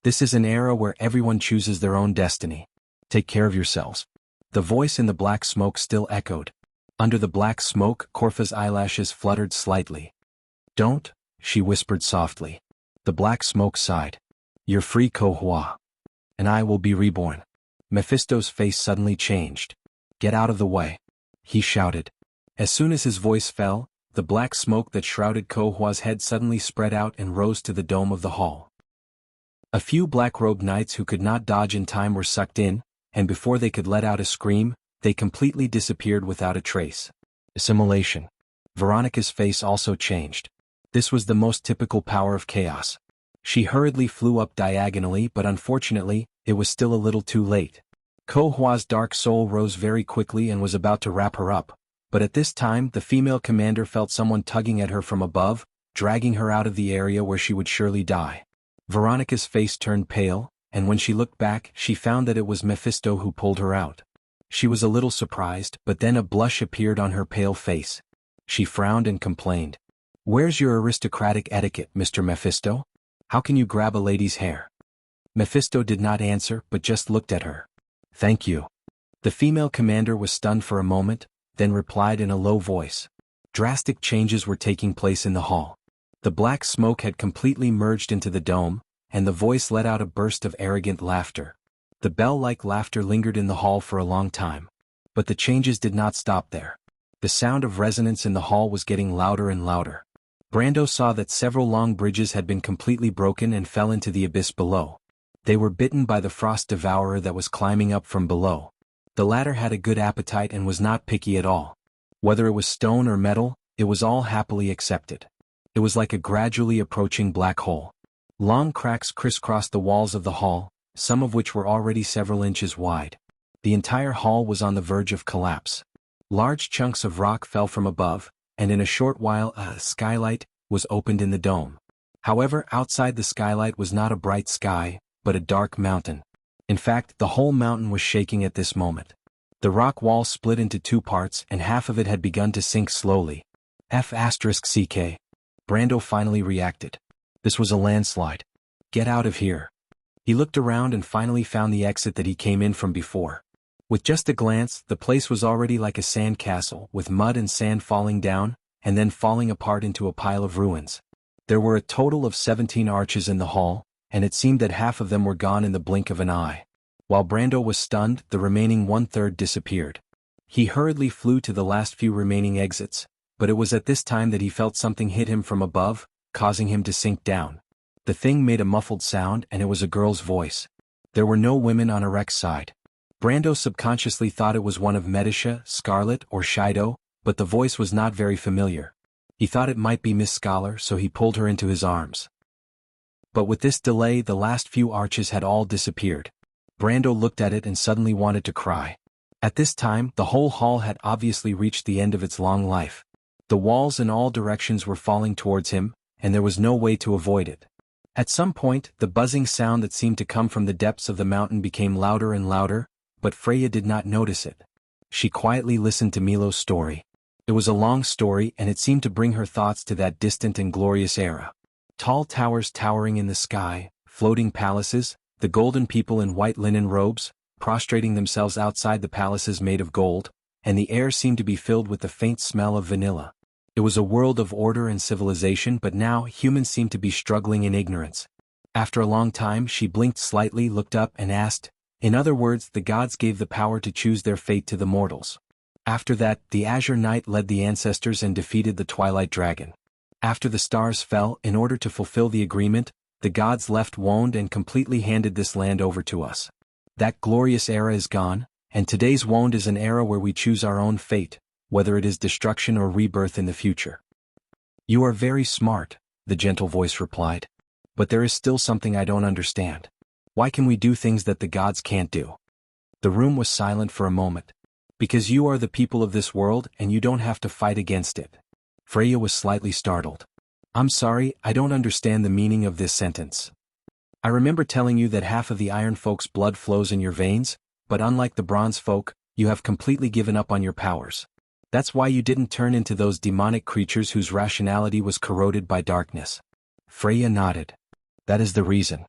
This is an era where everyone chooses their own destiny. Take care of yourselves. The voice in the black smoke still echoed. Under the black smoke, Korfa's eyelashes fluttered slightly. Don't, she whispered softly. The black smoke sighed. You're free, Ko-Hua. And I will be reborn. Mephisto's face suddenly changed. Get out of the way, he shouted. As soon as his voice fell, the black smoke that shrouded Ko-Hua's head suddenly spread out and rose to the dome of the hall. A few black-robed knights who could not dodge in time were sucked in, and before they could let out a scream, they completely disappeared without a trace. Assimilation. Veronica's face also changed. This was the most typical power of chaos. She hurriedly flew up diagonally, but unfortunately, it was still a little too late. Ko-Hua's dark soul rose very quickly and was about to wrap her up, but at this time the female commander felt someone tugging at her from above, dragging her out of the area where she would surely die. Veronica's face turned pale, and when she looked back, she found that it was Mephisto who pulled her out. She was a little surprised, but then a blush appeared on her pale face. She frowned and complained. Where's your aristocratic etiquette, Mr. Mephisto? How can you grab a lady's hair? Mephisto did not answer but just looked at her. Thank you. The female commander was stunned for a moment, then replied in a low voice. Drastic changes were taking place in the hall. The black smoke had completely merged into the dome, and the voice let out a burst of arrogant laughter. The bell-like laughter lingered in the hall for a long time. But the changes did not stop there. The sound of resonance in the hall was getting louder and louder. Brando saw that several long bridges had been completely broken and fell into the abyss below. They were bitten by the Frost Devourer that was climbing up from below. The latter had a good appetite and was not picky at all. Whether it was stone or metal, it was all happily accepted. It was like a gradually approaching black hole. Long cracks crisscrossed the walls of the hall, some of which were already several inches wide. The entire hall was on the verge of collapse. Large chunks of rock fell from above, and in a short while a skylight was opened in the dome. However, outside the skylight was not a bright sky, but a dark mountain. In fact, the whole mountain was shaking at this moment. The rock wall split into two parts and half of it had begun to sink slowly. F***CK. Brando finally reacted. This was a landslide. Get out of here. He looked around and finally found the exit that he came in from before. With just a glance, the place was already like a sand castle, with mud and sand falling down, and then falling apart into a pile of ruins. There were a total of 17 arches in the hall, and it seemed that half of them were gone in the blink of an eye. While Brando was stunned, the remaining one-third disappeared. He hurriedly flew to the last few remaining exits, but it was at this time that he felt something hit him from above, causing him to sink down. The thing made a muffled sound and it was a girl's voice. There were no women on Erek's side. Brando subconsciously thought it was one of Medisha, Scarlet, or Shido, but the voice was not very familiar. He thought it might be Miss Scholar, so he pulled her into his arms. But with this delay, the last few arches had all disappeared. Brando looked at it and suddenly wanted to cry. At this time, the whole hall had obviously reached the end of its long life. The walls in all directions were falling towards him, and there was no way to avoid it. At some point, the buzzing sound that seemed to come from the depths of the mountain became louder and louder, but Freya did not notice it. She quietly listened to Milo's story. It was a long story, and it seemed to bring her thoughts to that distant and glorious era. Tall towers towering in the sky, floating palaces, the golden people in white linen robes, prostrating themselves outside the palaces made of gold, and the air seemed to be filled with the faint smell of vanilla. It was a world of order and civilization, but now humans seemed to be struggling in ignorance. After a long time, she blinked slightly, looked up, and asked, "In other words, the gods gave the power to choose their fate to the mortals. After that, the Azure Knight led the ancestors and defeated the Twilight Dragon. After the stars fell, in order to fulfill the agreement, the gods left Wond and completely handed this land over to us. That glorious era is gone, and today's Wond is an era where we choose our own fate, whether it is destruction or rebirth in the future." "You are very smart," the gentle voice replied. "But there is still something I don't understand. Why can we do things that the gods can't do?" The room was silent for a moment. "Because you are the people of this world and you don't have to fight against it." Freya was slightly startled. "I'm sorry, I don't understand the meaning of this sentence. I remember telling you that half of the Iron Folk's blood flows in your veins, but unlike the Bronze Folk, you have completely given up on your powers. That's why you didn't turn into those demonic creatures whose rationality was corroded by darkness." Freya nodded. "That is the reason."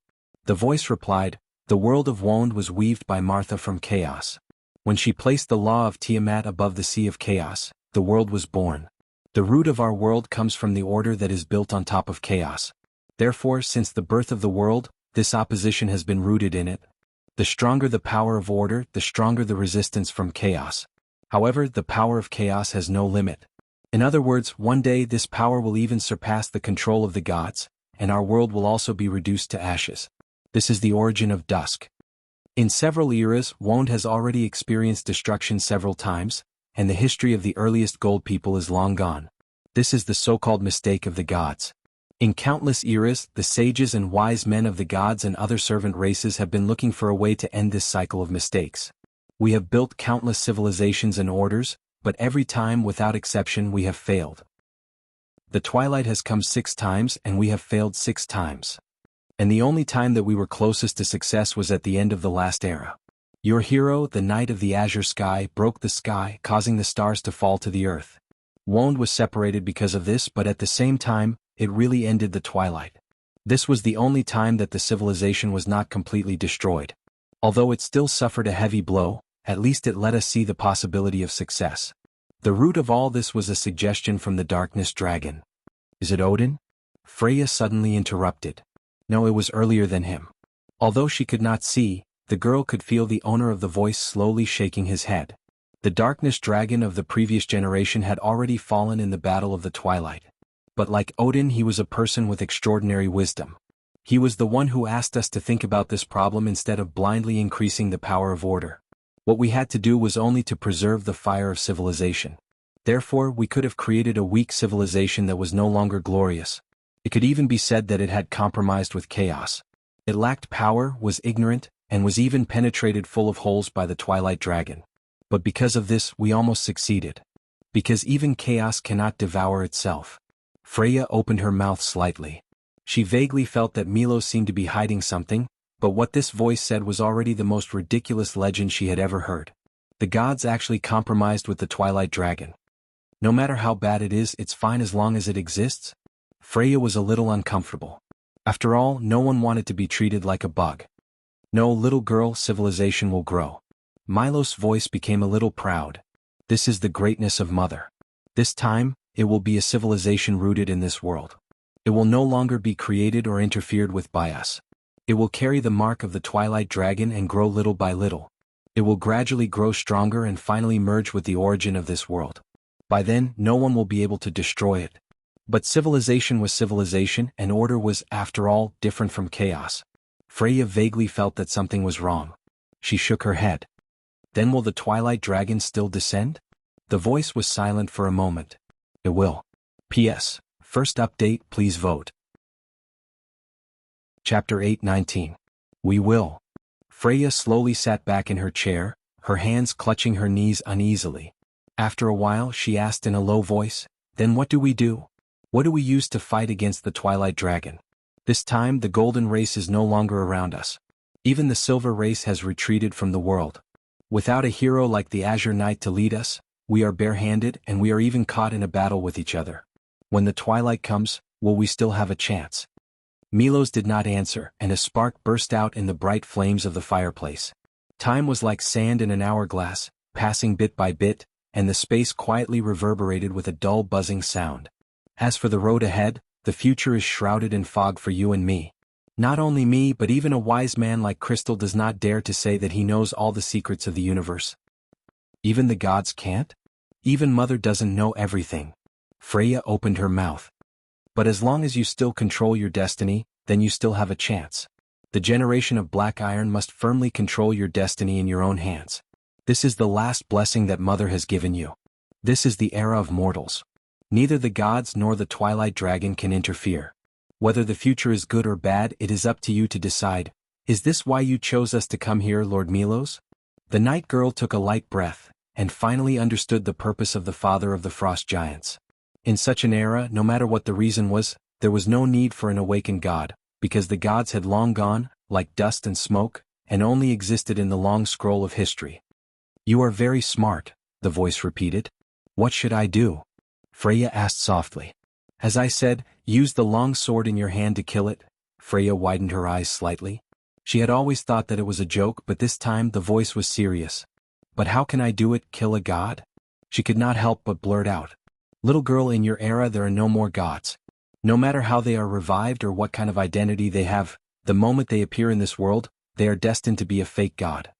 The voice replied, "The world of Wond was weaved by Martha from chaos. When she placed the law of Tiamat above the sea of chaos, the world was born. The root of our world comes from the order that is built on top of chaos. Therefore, since the birth of the world, this opposition has been rooted in it. The stronger the power of order, the stronger the resistance from chaos. However, the power of chaos has no limit. In other words, one day this power will even surpass the control of the gods, and our world will also be reduced to ashes. This is the origin of dusk. In several eras, Wond has already experienced destruction several times, and the history of the earliest gold people is long gone. This is the so-called mistake of the gods. In countless eras, the sages and wise men of the gods and other servant races have been looking for a way to end this cycle of mistakes. We have built countless civilizations and orders, but every time without exception we have failed. The twilight has come 6 times and we have failed 6 times. And the only time that we were closest to success was at the end of the last era. Your hero, the Knight of the Azure Sky, broke the sky, causing the stars to fall to the earth. Wond was separated because of this, but at the same time, it really ended the twilight. This was the only time that the civilization was not completely destroyed. Although it still suffered a heavy blow, at least it let us see the possibility of success. The root of all this was a suggestion from the Darkness Dragon. Is it Odin? Freya suddenly interrupted. No, it was earlier than him. Although she could not see, the girl could feel the owner of the voice slowly shaking his head. The Darkness Dragon of the previous generation had already fallen in the Battle of the Twilight. But like Odin, he was a person with extraordinary wisdom. He was the one who asked us to think about this problem instead of blindly increasing the power of order. What we had to do was only to preserve the fire of civilization. Therefore, we could have created a weak civilization that was no longer glorious. It could even be said that it had compromised with chaos. It lacked power, was ignorant, and was even penetrated full of holes by the Twilight Dragon. But because of this, we almost succeeded. Because even chaos cannot devour itself. Freya opened her mouth slightly. She vaguely felt that Milo seemed to be hiding something, but what this voice said was already the most ridiculous legend she had ever heard. The gods actually compromised with the Twilight Dragon. No matter how bad it is, it's fine as long as it exists? Freya was a little uncomfortable. After all, no one wanted to be treated like a bug. No, little girl, civilization will grow. Milo's voice became a little proud. This is the greatness of Mother. This time, it will be a civilization rooted in this world. It will no longer be created or interfered with by us. It will carry the mark of the Twilight Dragon and grow little by little. It will gradually grow stronger and finally merge with the origin of this world. By then, no one will be able to destroy it. But civilization was civilization, and order was, after all, different from chaos. Freya vaguely felt that something was wrong. She shook her head. Then will the Twilight Dragon still descend? The voice was silent for a moment. It will. P.S. First update, please vote. Chapter 8:19. We will. Freya slowly sat back in her chair, her hands clutching her knees uneasily. After a while she asked in a low voice, "Then what do we do? What do we use to fight against the Twilight Dragon? This time the Golden Race is no longer around us. Even the Silver Race has retreated from the world. Without a hero like the Azure Knight to lead us, we are barehanded and we are even caught in a battle with each other. When the twilight comes, will we still have a chance?" Milos did not answer, and a spark burst out in the bright flames of the fireplace. Time was like sand in an hourglass, passing bit by bit, and the space quietly reverberated with a dull buzzing sound. As for the road ahead, the future is shrouded in fog for you and me. Not only me, but even a wise man like Crystal does not dare to say that he knows all the secrets of the universe. Even the gods can't? Even Mother doesn't know everything. Freya opened her mouth. But as long as you still control your destiny, then you still have a chance. The generation of Black Iron must firmly control your destiny in your own hands. This is the last blessing that Mother has given you. This is the era of mortals. Neither the gods nor the Twilight Dragon can interfere. Whether the future is good or bad, it is up to you to decide. Is this why you chose us to come here, Lord Milos? The Night Girl took a light breath, and finally understood the purpose of the father of the Frost Giants. In such an era, no matter what the reason was, there was no need for an awakened god, because the gods had long gone, like dust and smoke, and only existed in the long scroll of history. "You are very smart," the voice repeated. "What should I do?" Freya asked softly. "As I said, use the long sword in your hand to kill it." Freya widened her eyes slightly. She had always thought that it was a joke, but this time the voice was serious. "But how can I do it, kill a god?" She could not help but blurt out. "Little girl, in your era there are no more gods. No matter how they are revived or what kind of identity they have, the moment they appear in this world, they are destined to be a fake god."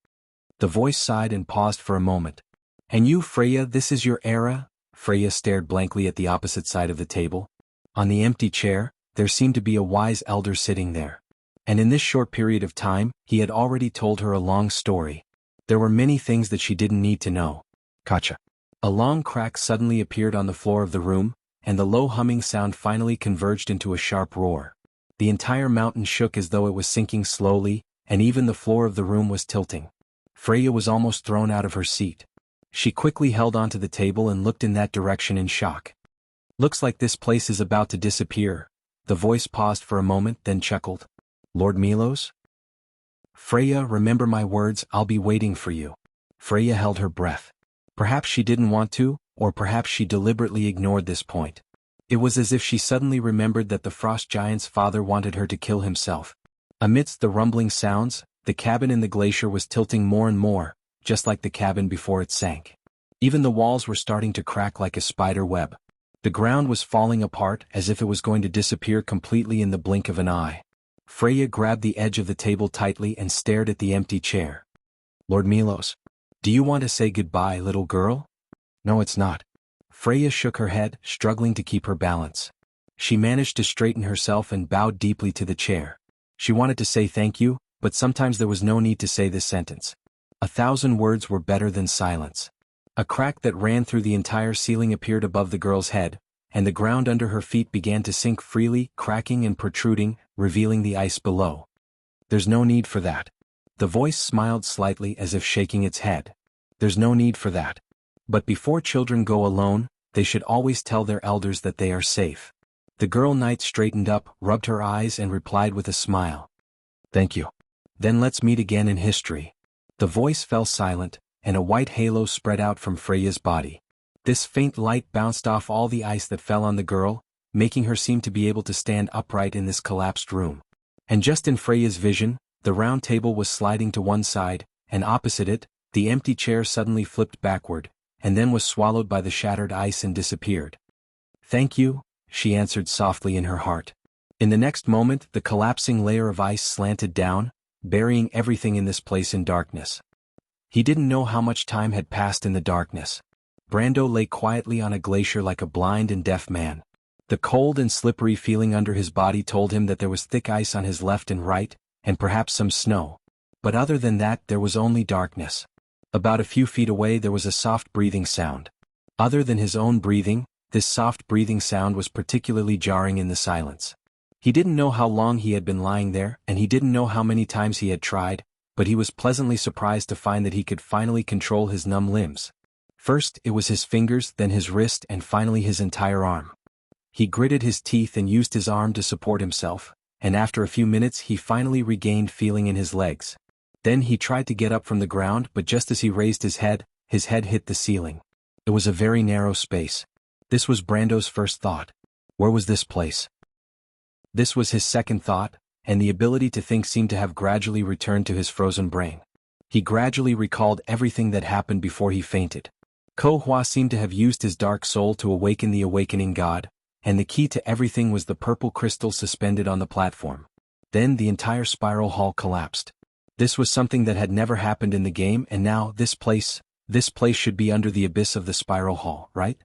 The voice sighed and paused for a moment. "And you, Freya, this is your era?" Freya stared blankly at the opposite side of the table. On the empty chair, there seemed to be a wise elder sitting there. And in this short period of time, he had already told her a long story. There were many things that she didn't need to know. Gotcha. A long crack suddenly appeared on the floor of the room, and the low humming sound finally converged into a sharp roar. The entire mountain shook as though it was sinking slowly, and even the floor of the room was tilting. Freya was almost thrown out of her seat. She quickly held onto the table and looked in that direction in shock. "Looks like this place is about to disappear." The voice paused for a moment, then chuckled. "Lord Milos?" "Freya, remember my words, I'll be waiting for you." Freya held her breath. Perhaps she didn't want to, or perhaps she deliberately ignored this point. It was as if she suddenly remembered that the Frost Giant's father wanted her to kill himself. Amidst the rumbling sounds, the cabin in the glacier was tilting more and more, just like the cabin before it sank. Even the walls were starting to crack like a spider web. The ground was falling apart as if it was going to disappear completely in the blink of an eye. Freya grabbed the edge of the table tightly and stared at the empty chair. "Lord Milos, do you want to say goodbye, little girl?" "No, it's not." Freya shook her head, struggling to keep her balance. She managed to straighten herself and bowed deeply to the chair. She wanted to say thank you, but sometimes there was no need to say this sentence. 1,000 words were better than silence. A crack that ran through the entire ceiling appeared above the girl's head, and the ground under her feet began to sink freely, cracking and protruding, revealing the ice below. "There's no need for that." The voice smiled slightly as if shaking its head. "There's no need for that. But before children go alone, they should always tell their elders that they are safe." The girl knight straightened up, rubbed her eyes and replied with a smile. "Thank you. Then let's meet again in history." The voice fell silent, and a white halo spread out from Freya's body. This faint light bounced off all the ice that fell on the girl, making her seem to be able to stand upright in this collapsed room. And just in Freya's vision, the round table was sliding to one side, and opposite it, the empty chair suddenly flipped backward, and then was swallowed by the shattered ice and disappeared. "Thank you," she answered softly in her heart. In the next moment, the collapsing layer of ice slanted down, burying everything in this place in darkness. He didn't know how much time had passed in the darkness. Brando lay quietly on a glacier like a blind and deaf man. The cold and slippery feeling under his body told him that there was thick ice on his left and right, and perhaps some snow. But other than that, there was only darkness. About a few feet away there was a soft breathing sound. Other than his own breathing, this soft breathing sound was particularly jarring in the silence. He didn't know how long he had been lying there, and he didn't know how many times he had tried, but he was pleasantly surprised to find that he could finally control his numb limbs. First, it was his fingers, then his wrist, and finally his entire arm. He gritted his teeth and used his arm to support himself, and after a few minutes he finally regained feeling in his legs. Then he tried to get up from the ground, but just as he raised his head hit the ceiling. It was a very narrow space. This was Brando's first thought. Where was this place? This was his second thought, and the ability to think seemed to have gradually returned to his frozen brain. He gradually recalled everything that happened before he fainted. Ko Hua seemed to have used his dark soul to awaken the awakening god, and the key to everything was the purple crystal suspended on the platform. Then the entire spiral hall collapsed. This was something that had never happened in the game, and now this place should be under the abyss of the spiral hall, right?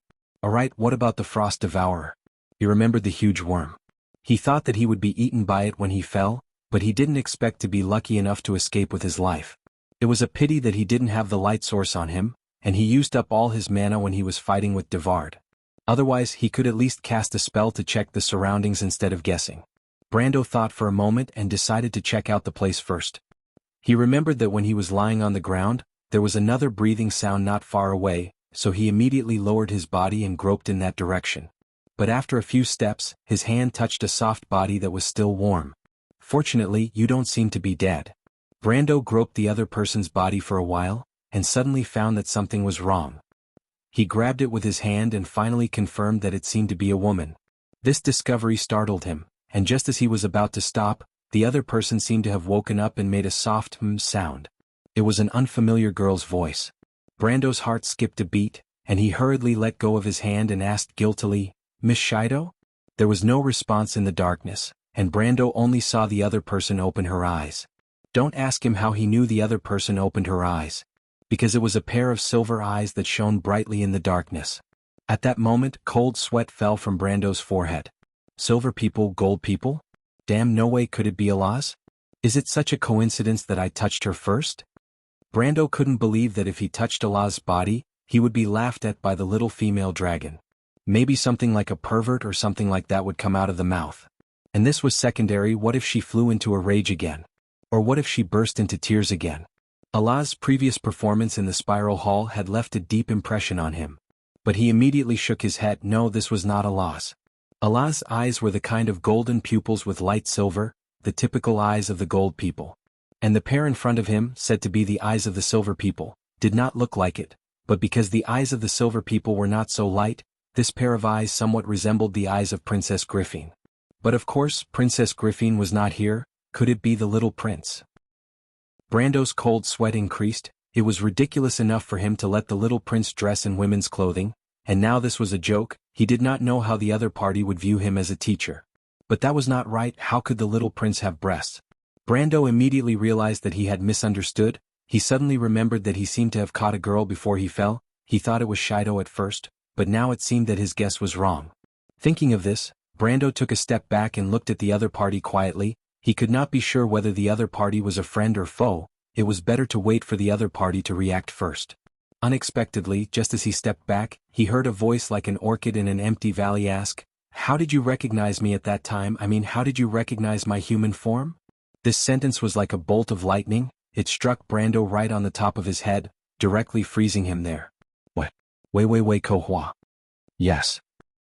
Alright, what about the frost devourer? He remembered the huge worm. He thought that he would be eaten by it when he fell, but he didn't expect to be lucky enough to escape with his life. It was a pity that he didn't have the light source on him, and he used up all his mana when he was fighting with Devard. Otherwise he could at least cast a spell to check the surroundings instead of guessing. Brando thought for a moment and decided to check out the place first. He remembered that when he was lying on the ground, there was another breathing sound not far away, so he immediately lowered his body and groped in that direction. But after a few steps, his hand touched a soft body that was still warm. Fortunately, you don't seem to be dead. Brando groped the other person's body for a while, and suddenly found that something was wrong. He grabbed it with his hand and finally confirmed that it seemed to be a woman. This discovery startled him, and just as he was about to stop, the other person seemed to have woken up and made a soft sound. It was an unfamiliar girl's voice. Brando's heart skipped a beat, and he hurriedly let go of his hand and asked guiltily, "Miss Shido?" There was no response in the darkness, and Brando only saw the other person open her eyes. Don't ask him how he knew the other person opened her eyes. Because it was a pair of silver eyes that shone brightly in the darkness. At that moment, cold sweat fell from Brando's forehead. Silver people, gold people? Damn, no way could it be Allah's? Is it such a coincidence that I touched her first? Brando couldn't believe that if he touched Allah's body, he would be laughed at by the little female dragon. Maybe something like a pervert or something like that would come out of the mouth. And this was secondary. What if she flew into a rage again? Or what if she burst into tears again? Allah's previous performance in the spiral hall had left a deep impression on him. But he immediately shook his head. No, this was not Allah's. Allah's eyes were the kind of golden pupils with light silver, the typical eyes of the gold people. And the pair in front of him, said to be the eyes of the silver people, did not look like it, but because the eyes of the silver people were not so light, this pair of eyes somewhat resembled the eyes of Princess Griffin. But of course, Princess Griffin was not here. Could it be the little prince? Brando's cold sweat increased. It was ridiculous enough for him to let the little prince dress in women's clothing, and now this was a joke. He did not know how the other party would view him as a teacher. But that was not right. How could the little prince have breasts? Brando immediately realized that he had misunderstood. He suddenly remembered that he seemed to have caught a girl before he fell. He thought it was Shido at first, but now it seemed that his guess was wrong. Thinking of this, Brando took a step back and looked at the other party quietly. He could not be sure whether the other party was a friend or foe. It was better to wait for the other party to react first. Unexpectedly, just as he stepped back, he heard a voice like an orchid in an empty valley ask, "How did you recognize me at that time? I mean, how did you recognize my human form?" This sentence was like a bolt of lightning. It struck Brando right on the top of his head, directly freezing him there. What? Wait, Ko Hua. Yes.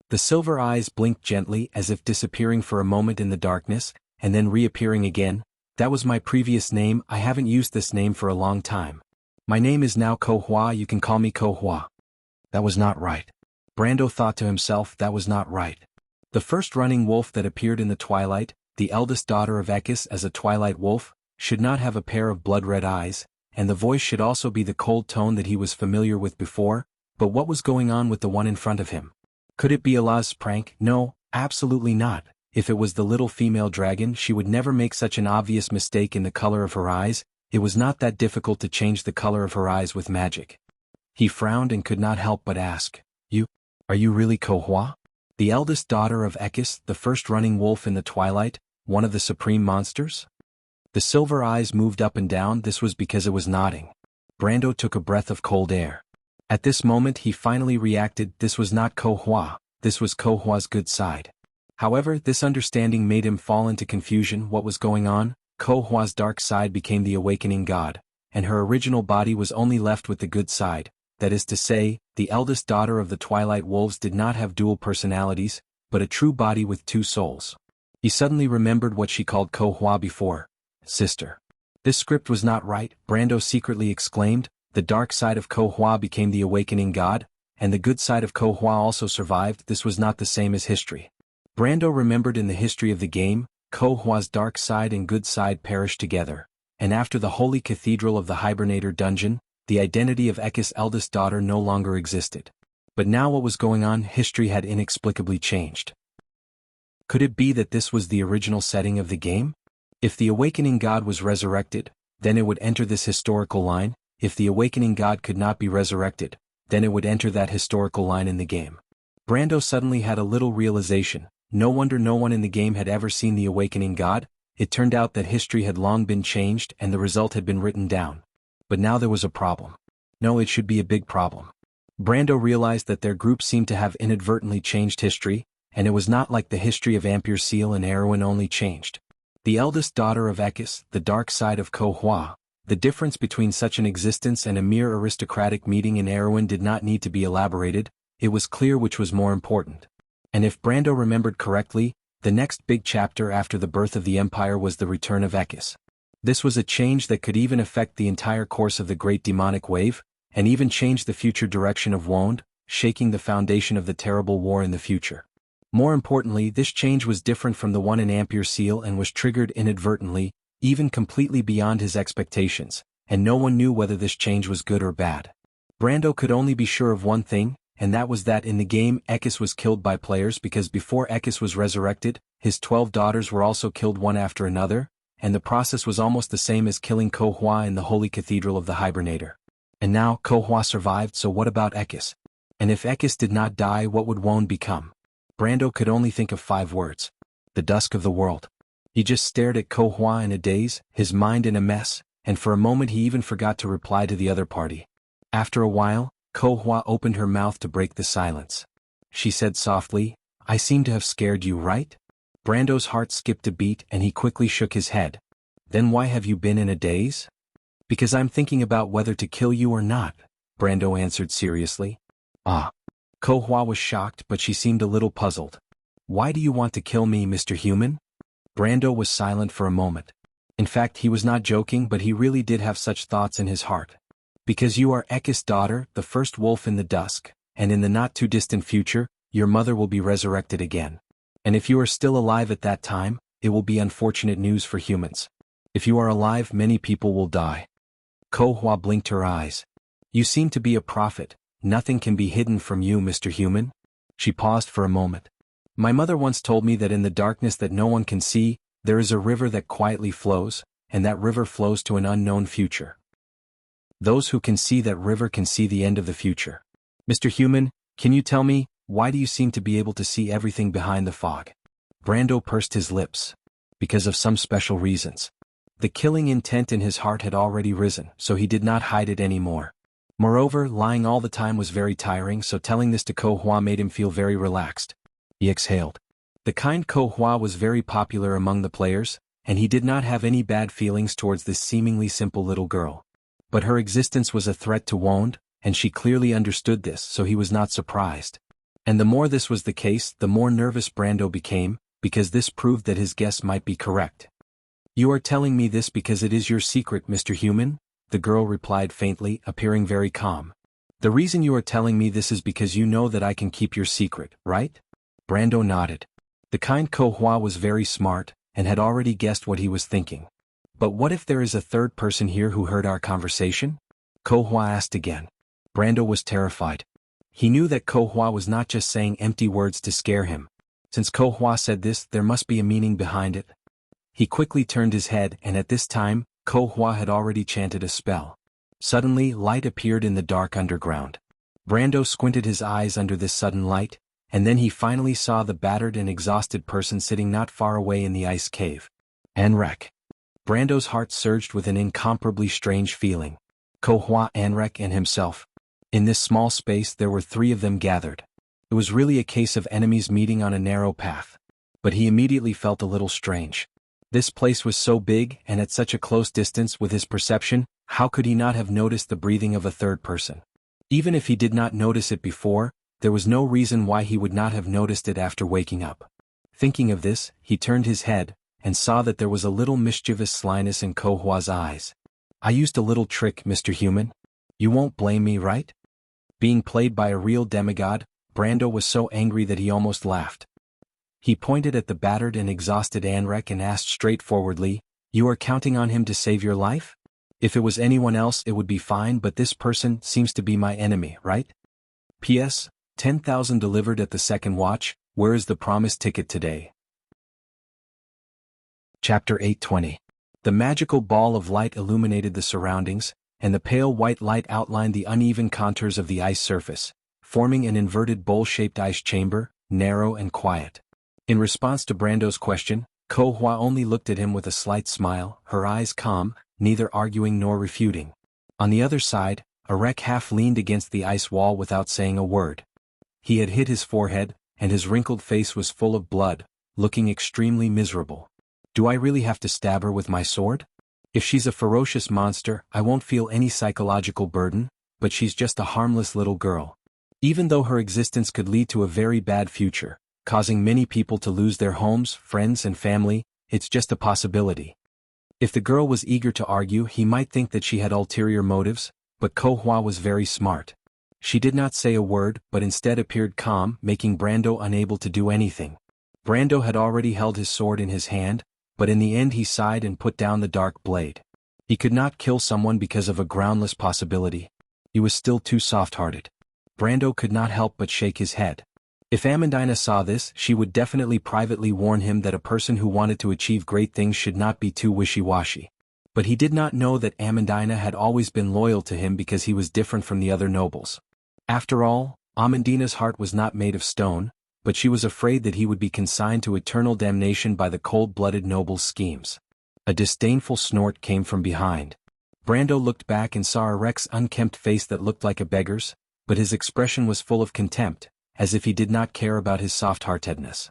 The silver eyes blinked gently as if disappearing for a moment in the darkness, and then reappearing again. That was my previous name. I haven't used this name for a long time. My name is now Ko Hua. You can call me Ko Hua. That was not right. Brando thought to himself, that was not right. The first running wolf that appeared in the twilight, the eldest daughter of Ekis as a twilight wolf, should not have a pair of blood-red eyes, and the voice should also be the cold tone that he was familiar with before. But what was going on with the one in front of him? Could it be Allah's prank? No, absolutely not. If it was the little female dragon, she would never make such an obvious mistake in the color of her eyes. It was not that difficult to change the color of her eyes with magic. He frowned and could not help but ask, Are you really Ko Hua? The eldest daughter of Ekis, the first running wolf in the twilight, one of the supreme monsters? The silver eyes moved up and down. This was because it was nodding. Brando took a breath of cold air. At this moment he finally reacted. This was not Ko Hua, this was Ko Hua's good side. However, this understanding made him fall into confusion. What was going on? Ko Hua's dark side became the awakening god, and her original body was only left with the good side. That is to say, the eldest daughter of the Twilight Wolves did not have dual personalities, but a true body with two souls. He suddenly remembered what she called Ko Hua before. Sister. This script was not right, Brando secretly exclaimed. The dark side of Ko Hua became the awakening god, and the good side of Ko Hua also survived. This was not the same as history. Brando remembered in the history of the game, Ko Hua's dark side and good side perished together, and after the Holy Cathedral of the Hibernator dungeon, the identity of Ekis' eldest daughter no longer existed. But now what was going on? History had inexplicably changed. Could it be that this was the original setting of the game? If the awakening god was resurrected, then it would enter this historical line. If the awakening god could not be resurrected, then it would enter that historical line in the game. Brando suddenly had a little realization. No wonder no one in the game had ever seen the awakening god. It turned out that history had long been changed and the result had been written down. But now there was a problem. No, it should be a big problem. Brando realized that their group seemed to have inadvertently changed history, and it was not like the history of Ampere Seal and Erwin only changed. The eldest daughter of Ekis, the dark side of Ko Hua, the difference between such an existence and a mere aristocratic meeting in Erwin did not need to be elaborated. It was clear which was more important. And if Brando remembered correctly, the next big chapter after the birth of the Empire was the return of Ekis. This was a change that could even affect the entire course of the Great Demonic Wave, and even change the future direction of Wond, shaking the foundation of the terrible war in the future. More importantly, this change was different from the one in Ampere Seal and was triggered inadvertently, even completely beyond his expectations, and no one knew whether this change was good or bad. Brando could only be sure of one thing, and that was that in the game Ekis was killed by players because before Ekis was resurrected, his 12 daughters were also killed one after another, and the process was almost the same as killing Ko Hua in the Holy Cathedral of the Hibernator. And now, Ko Hua survived, so what about Ekis? And if Ekis did not die, what would Wond become? Brando could only think of 5 words. The dusk of the world. He just stared at Ko Hua in a daze, his mind in a mess, and for a moment he even forgot to reply to the other party. After a while, Ko Hua opened her mouth to break the silence. She said softly, "I seem to have scared you, right?" Brando's heart skipped a beat and he quickly shook his head. "Then why have you been in a daze?" "Because I'm thinking about whether to kill you or not," Brando answered seriously. "Ah." Ko Hua was shocked, but she seemed a little puzzled. "Why do you want to kill me, Mr. Human?" Brando was silent for a moment. In fact, he was not joking, but he really did have such thoughts in his heart. "Because you are Ekis' daughter, the first wolf in the dusk, and in the not-too-distant future, your mother will be resurrected again. And if you are still alive at that time, it will be unfortunate news for humans. If you are alive, many people will die." Ko Hua blinked her eyes. "You seem to be a prophet. Nothing can be hidden from you, Mr. Human." She paused for a moment. "My mother once told me that in the darkness that no one can see, there is a river that quietly flows, and that river flows to an unknown future. Those who can see that river can see the end of the future. Mr. Human, can you tell me, why do you seem to be able to see everything behind the fog?" Brando pursed his lips. "Because of some special reasons." The killing intent in his heart had already risen, so he did not hide it anymore. Moreover, lying all the time was very tiring, so telling this to Ko Hua made him feel very relaxed. He exhaled. The kind Ko Hua was very popular among the players, and he did not have any bad feelings towards this seemingly simple little girl. But her existence was a threat to Wond, and she clearly understood this, so he was not surprised. And the more this was the case, the more nervous Brando became, because this proved that his guess might be correct. "You are telling me this because it is your secret, Mr. Human?" the girl replied faintly, appearing very calm. "The reason you are telling me this is because you know that I can keep your secret, right?" Brando nodded. The kind Ko Hua was very smart, and had already guessed what he was thinking. "But what if there is a third person here who heard our conversation?" Ko Hua asked again. Brando was terrified. He knew that Ko Hua was not just saying empty words to scare him. Since Ko Hua said this, there must be a meaning behind it. He quickly turned his head, and at this time, Ko Hua had already chanted a spell. Suddenly, light appeared in the dark underground. Brando squinted his eyes under this sudden light, and then he finally saw the battered and exhausted person sitting not far away in the ice cave. Enrek. Brando's heart surged with an incomparably strange feeling. Ko Hua, Anrek, and himself. In this small space there were 3 of them gathered. It was really a case of enemies meeting on a narrow path. But he immediately felt a little strange. This place was so big and at such a close distance with his perception, how could he not have noticed the breathing of a third person? Even if he did not notice it before, there was no reason why he would not have noticed it after waking up. Thinking of this, he turned his head, and saw that there was a little mischievous slyness in Ko Hua's eyes. "I used a little trick, Mr. Human. You won't blame me, right?" Being played by a real demigod, Brando was so angry that he almost laughed. He pointed at the battered and exhausted Anrek and asked straightforwardly, "You are counting on him to save your life? If it was anyone else it would be fine, but this person seems to be my enemy, right? P.S. 10,000 delivered at the second watch. Where is the promised ticket today?" Chapter 820. The magical ball of light illuminated the surroundings, and the pale white light outlined the uneven contours of the ice surface, forming an inverted bowl-shaped ice chamber, narrow and quiet. In response to Brando's question, Ko Hua only looked at him with a slight smile, her eyes calm, neither arguing nor refuting. On the other side, Arek half leaned against the ice wall without saying a word. He had hit his forehead, and his wrinkled face was full of blood, looking extremely miserable. "Do I really have to stab her with my sword? If she's a ferocious monster, I won't feel any psychological burden, but she's just a harmless little girl. Even though her existence could lead to a very bad future, causing many people to lose their homes, friends and family, it's just a possibility." If the girl was eager to argue, he might think that she had ulterior motives, but Ko Hua was very smart. She did not say a word but instead appeared calm, making Brando unable to do anything. Brando had already held his sword in his hand, but in the end he sighed and put down the dark blade. He could not kill someone because of a groundless possibility. He was still too soft-hearted. Brando could not help but shake his head. If Amandina saw this, she would definitely privately warn him that a person who wanted to achieve great things should not be too wishy-washy. But he did not know that Amandina had always been loyal to him because he was different from the other nobles. After all, Amandina's heart was not made of stone, but she was afraid that he would be consigned to eternal damnation by the cold-blooded noble's schemes. A disdainful snort came from behind. Brando looked back and saw Arek's unkempt face that looked like a beggar's, but his expression was full of contempt, as if he did not care about his soft-heartedness.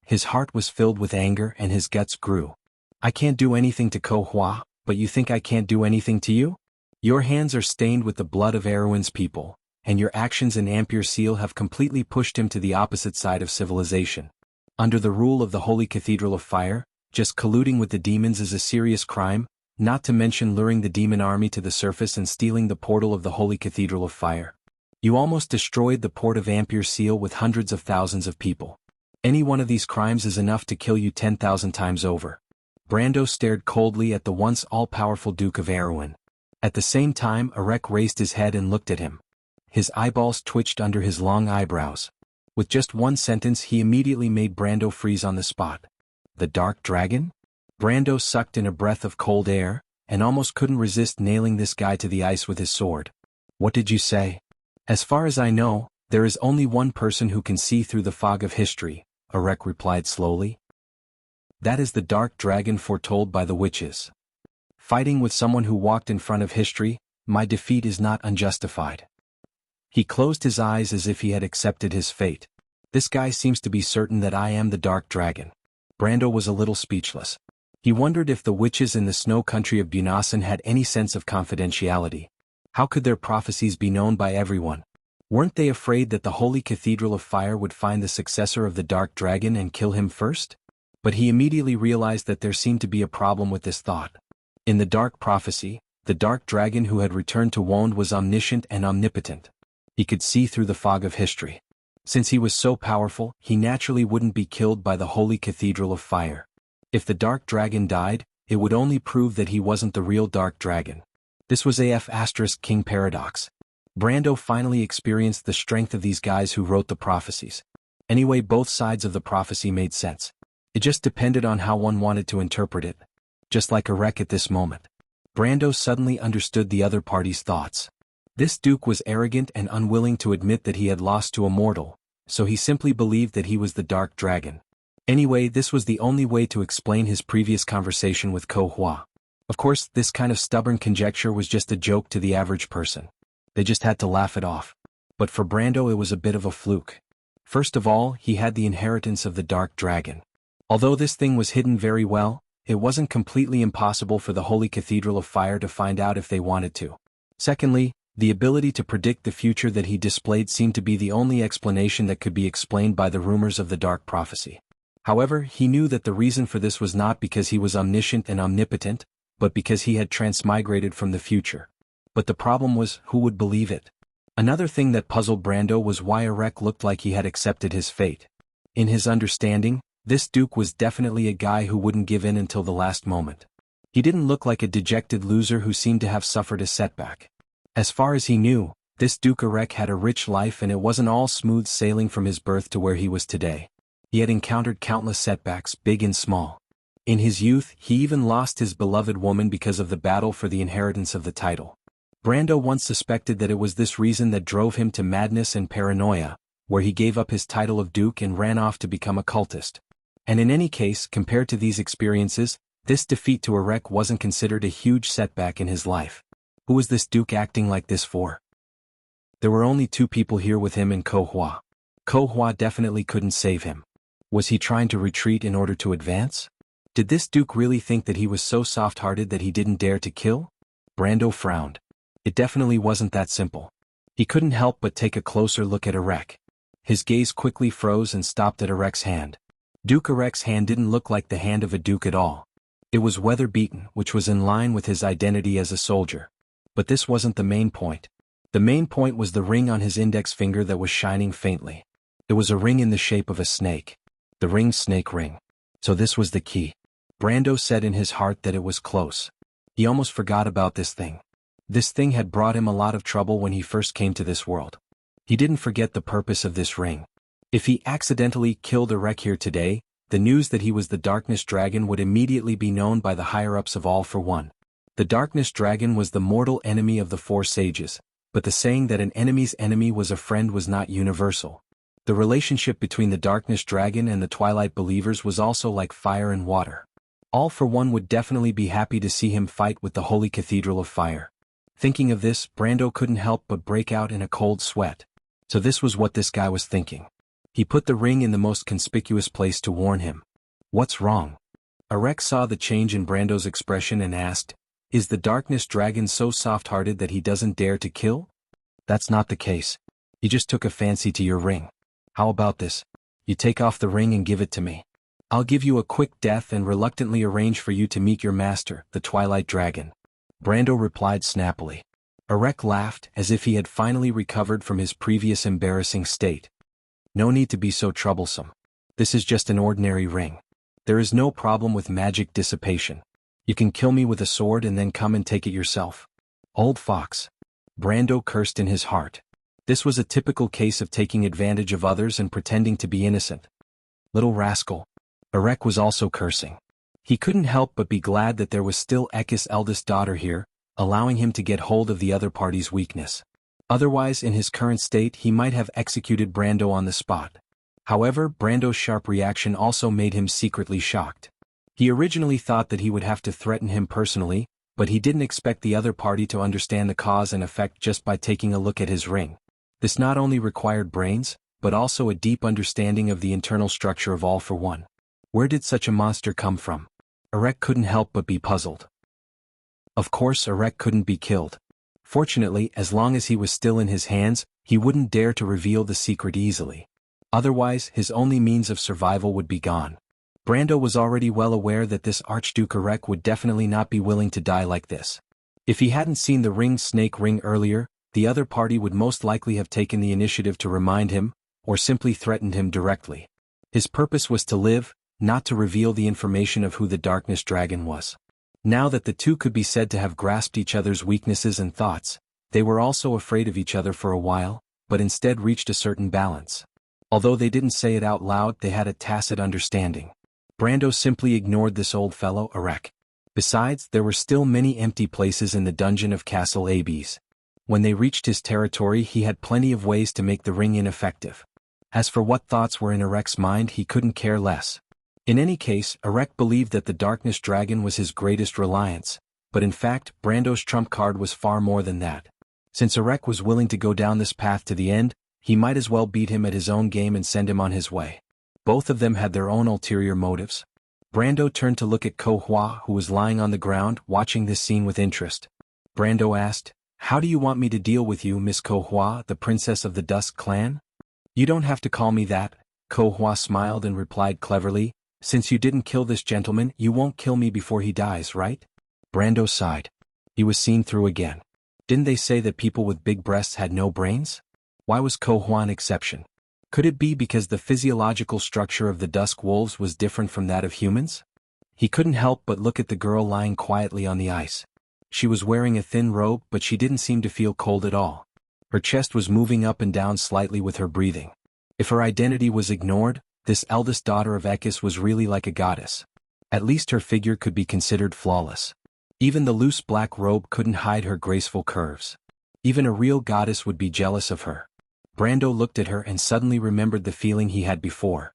His heart was filled with anger and his guts grew. "I can't do anything to Ko Hua, but you think I can't do anything to you? Your hands are stained with the blood of Erewhon's people, and your actions in Ampere Seal have completely pushed him to the opposite side of civilization. Under the rule of the Holy Cathedral of Fire, just colluding with the demons is a serious crime, not to mention luring the demon army to the surface and stealing the portal of the Holy Cathedral of Fire. You almost destroyed the port of Ampere Seal with hundreds of thousands of people. Any one of these crimes is enough to kill you 10,000 times over." Brando stared coldly at the once all-powerful Duke of Erewhon. At the same time Arek raised his head and looked at him. His eyeballs twitched under his long eyebrows. With just one sentence he immediately made Brando freeze on the spot. "The Dark Dragon?" Brando sucked in a breath of cold air, and almost couldn't resist nailing this guy to the ice with his sword. "What did you say?" "As far as I know, there is only one person who can see through the fog of history," Arek replied slowly. "That is the Dark Dragon foretold by the witches. Fighting with someone who walked in front of history, my defeat is not unjustified." He closed his eyes as if he had accepted his fate. "This guy seems to be certain that I am the Dark Dragon." Brando was a little speechless. He wondered if the witches in the snow country of Bunasan had any sense of confidentiality. How could their prophecies be known by everyone? Weren't they afraid that the Holy Cathedral of Fire would find the successor of the Dark Dragon and kill him first? But he immediately realized that there seemed to be a problem with this thought. In the Dark Prophecy, the Dark Dragon who had returned to Wond was omniscient and omnipotent. He could see through the fog of history. Since he was so powerful, he naturally wouldn't be killed by the Holy Cathedral of Fire. If the Dark Dragon died, it would only prove that he wasn't the real Dark Dragon. This was King paradox. Brando finally experienced the strength of these guys who wrote the prophecies. Anyway, both sides of the prophecy made sense. It just depended on how one wanted to interpret it. Just like Arek at this moment. Brando suddenly understood the other party's thoughts. This duke was arrogant and unwilling to admit that he had lost to a mortal, so he simply believed that he was the Dark Dragon. Anyway, this was the only way to explain his previous conversation with Ko Hua. Of course, this kind of stubborn conjecture was just a joke to the average person. They just had to laugh it off. But for Brando it was a bit of a fluke. First of all, he had the inheritance of the Dark Dragon. Although this thing was hidden very well, it wasn't completely impossible for the Holy Cathedral of Fire to find out if they wanted to. Secondly, the ability to predict the future that he displayed seemed to be the only explanation that could be explained by the rumors of the Dark Prophecy. However, he knew that the reason for this was not because he was omniscient and omnipotent, but because he had transmigrated from the future. But the problem was, who would believe it? Another thing that puzzled Brando was why Erek looked like he had accepted his fate. In his understanding, this Duke was definitely a guy who wouldn't give in until the last moment. He didn't look like a dejected loser who seemed to have suffered a setback. As far as he knew, this Duke Erek had a rich life and it wasn't all smooth sailing from his birth to where he was today. He had encountered countless setbacks, big and small. In his youth, he even lost his beloved woman because of the battle for the inheritance of the title. Brando once suspected that it was this reason that drove him to madness and paranoia, where he gave up his title of Duke and ran off to become a cultist. And in any case, compared to these experiences, this defeat to Erek wasn't considered a huge setback in his life. Who was this Duke acting like this for? There were only two people here with him in Ko Hua. Ko Hua definitely couldn't save him. Was he trying to retreat in order to advance? Did this Duke really think that he was so soft-hearted that he didn't dare to kill? Brando frowned. It definitely wasn't that simple. He couldn't help but take a closer look at Erek. His gaze quickly froze and stopped at Erek's hand. Duke Erek's hand didn't look like the hand of a duke at all. It was weather-beaten, which was in line with his identity as a soldier. But this wasn't the main point. The main point was the ring on his index finger that was shining faintly. It was a ring in the shape of a snake. The ring's snake ring. So this was the key. Brando said in his heart that it was close. He almost forgot about this thing. This thing had brought him a lot of trouble when he first came to this world. He didn't forget the purpose of this ring. If he accidentally killed Erek here today, the news that he was the Darkness Dragon would immediately be known by the higher-ups of All for One. The Darkness Dragon was the mortal enemy of the four sages, but the saying that an enemy's enemy was a friend was not universal. The relationship between the Darkness Dragon and the Twilight Believers was also like fire and water. All for One would definitely be happy to see him fight with the Holy Cathedral of Fire. Thinking of this, Brando couldn't help but break out in a cold sweat. So this was what this guy was thinking. He put the ring in the most conspicuous place to warn him. What's wrong? Erek saw the change in Brando's expression and asked, "Is the Darkness Dragon so soft-hearted that he doesn't dare to kill?" "That's not the case. He just took a fancy to your ring. How about this? You take off the ring and give it to me. I'll give you a quick death and reluctantly arrange for you to meet your master, the Twilight Dragon." Brando replied snappily. Erek laughed as if he had finally recovered from his previous embarrassing state. "No need to be so troublesome. This is just an ordinary ring. There is no problem with magic dissipation. You can kill me with a sword and then come and take it yourself." Old fox. Brando cursed in his heart. This was a typical case of taking advantage of others and pretending to be innocent. Little rascal. Erek was also cursing. He couldn't help but be glad that there was still Ekis' eldest daughter here, allowing him to get hold of the other party's weakness. Otherwise, in his current state, he might have executed Brando on the spot. However, Brando's sharp reaction also made him secretly shocked. He originally thought that he would have to threaten him personally, but he didn't expect the other party to understand the cause and effect just by taking a look at his ring. This not only required brains, but also a deep understanding of the internal structure of All for One. Where did such a monster come from? Erek couldn't help but be puzzled. Of course, Erek couldn't be killed. Fortunately, as long as he was still in his hands, he wouldn't dare to reveal the secret easily. Otherwise, his only means of survival would be gone. Brando was already well aware that this Archduke Erek would definitely not be willing to die like this. If he hadn't seen the ring snake ring earlier, the other party would most likely have taken the initiative to remind him, or simply threatened him directly. His purpose was to live, not to reveal the information of who the Darkness Dragon was. Now that the two could be said to have grasped each other's weaknesses and thoughts, they were also afraid of each other for a while, but instead reached a certain balance. Although they didn't say it out loud, they had a tacit understanding. Brando simply ignored this old fellow, Erek. Besides, there were still many empty places in the dungeon of Castle Abes. When they reached his territory, he had plenty of ways to make the ring ineffective. As for what thoughts were in Erek's mind, he couldn't care less. In any case, Erek believed that the Darkness Dragon was his greatest reliance, But in fact, Brando's trump card was far more than that. Since Erek was willing to go down this path to the end, he might as well beat him at his own game and send him on his way. Both of them had their own ulterior motives. Brando turned to look at Ko Hua, who was lying on the ground, watching this scene with interest. Brando asked, "How do you want me to deal with you, Miss Ko Hua, the princess of the Dusk clan?" "You don't have to call me that," Ko Hua smiled and replied cleverly, "since you didn't kill this gentleman, you won't kill me before he dies, right?" Brando sighed. He was seen through again. Didn't they say that people with big breasts had no brains? Why was Ko Hua an exception? Could it be because the physiological structure of the Dusk Wolves was different from that of humans? He couldn't help but look at the girl lying quietly on the ice. She was wearing a thin robe, but she didn't seem to feel cold at all. Her chest was moving up and down slightly with her breathing. If her identity was ignored, this eldest daughter of Ekis was really like a goddess. At least her figure could be considered flawless. Even the loose black robe couldn't hide her graceful curves. Even a real goddess would be jealous of her. Brando looked at her and suddenly remembered the feeling he had before.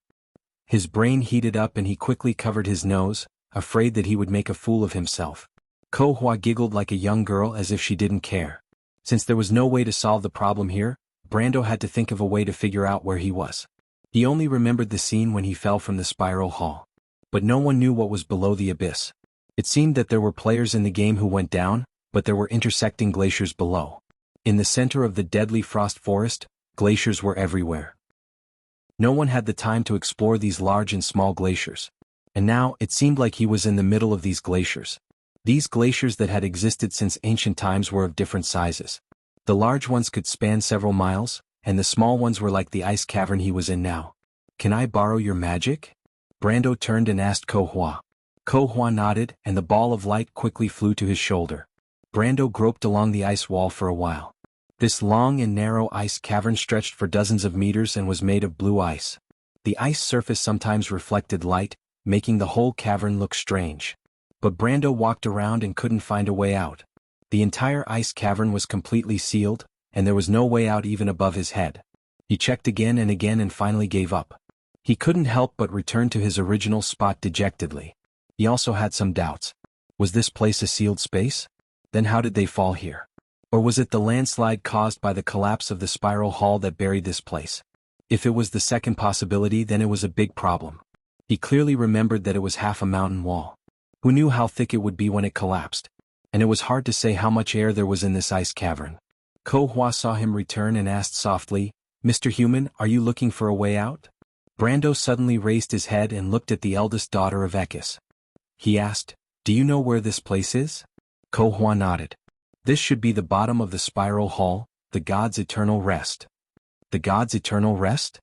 His brain heated up and he quickly covered his nose, afraid that he would make a fool of himself. Ko Hua giggled like a young girl as if she didn't care. Since there was no way to solve the problem here, Brando had to think of a way to figure out where he was. He only remembered the scene when he fell from the spiral hall. But no one knew what was below the abyss. It seemed that there were players in the game who went down, but there were intersecting glaciers below. In the center of the deadly frost forest, glaciers were everywhere. No one had the time to explore these large and small glaciers. And now, it seemed like he was in the middle of these glaciers. These glaciers that had existed since ancient times were of different sizes. The large ones could span several miles, and the small ones were like the ice cavern he was in now. "Can I borrow your magic?" Brando turned and asked Ko Hua. Ko Hua nodded, and the ball of light quickly flew to his shoulder. Brando groped along the ice wall for a while. This long and narrow ice cavern stretched for dozens of meters and was made of blue ice. The ice surface sometimes reflected light, making the whole cavern look strange. But Brando walked around and couldn't find a way out. The entire ice cavern was completely sealed, and there was no way out even above his head. He checked again and finally gave up. He couldn't help but return to his original spot dejectedly. He also had some doubts. Was this place a sealed space? Then how did they fall here? Or was it the landslide caused by the collapse of the spiral hall that buried this place? If it was the second possibility, then it was a big problem. He clearly remembered that it was half a mountain wall. Who knew how thick it would be when it collapsed? And it was hard to say how much air there was in this ice cavern. Ko Hua saw him return and asked softly, "Mr. Human, are you looking for a way out?" Brando suddenly raised his head and looked at the eldest daughter of Ekis. He asked, "Do you know where this place is?" Ko Hua nodded. "This should be the bottom of the spiral hall, the god's eternal rest." The god's eternal rest?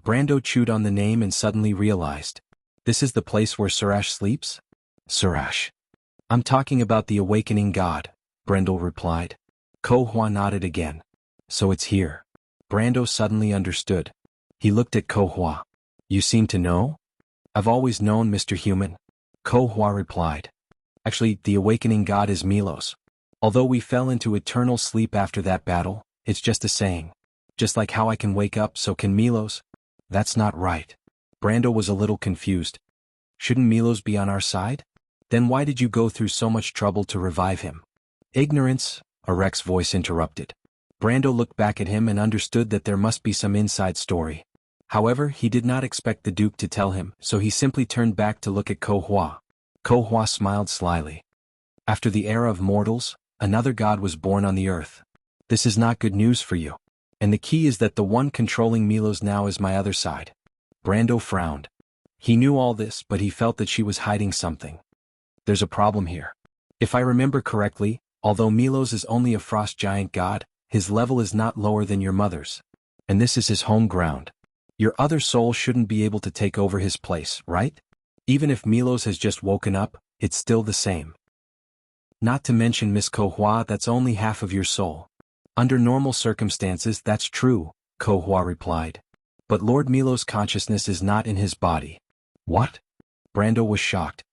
Brando chewed on the name and suddenly realized. This is the place where Surash sleeps? Surash. "I'm talking about the awakening god," Brando replied. Ko Hua nodded again. "So it's here." Brando suddenly understood. He looked at Ko Hua. "You seem to know?" "I've always known, Mr. Human." Ko Hua replied. "Actually, the awakening god is Milos. Although we fell into eternal sleep after that battle, it's just a saying. Just like how I can wake up, so can Milos." "That's not right." Brando was a little confused. "Shouldn't Milos be on our side? Then why did you go through so much trouble to revive him?" "Ignorance," Arek's voice interrupted. Brando looked back at him and understood that there must be some inside story. However, he did not expect the Duke to tell him, so he simply turned back to look at Ko Hua. Ko Hua smiled slyly. "After the era of mortals, another god was born on the earth. This is not good news for you. And the key is that the one controlling Milos now is my other side." Brando frowned. He knew all this, but he felt that she was hiding something. "There's a problem here. If I remember correctly, although Milos is only a frost giant god, his level is not lower than your mother's. And this is his home ground. Your other soul shouldn't be able to take over his place, right? Even if Milos has just woken up, it's still the same. Not to mention, Miss Ko Hua, that's only half of your soul." "Under normal circumstances, that's true," Ko Hua replied. "But Lord Milos' consciousness is not in his body." "What?" Brando was shocked.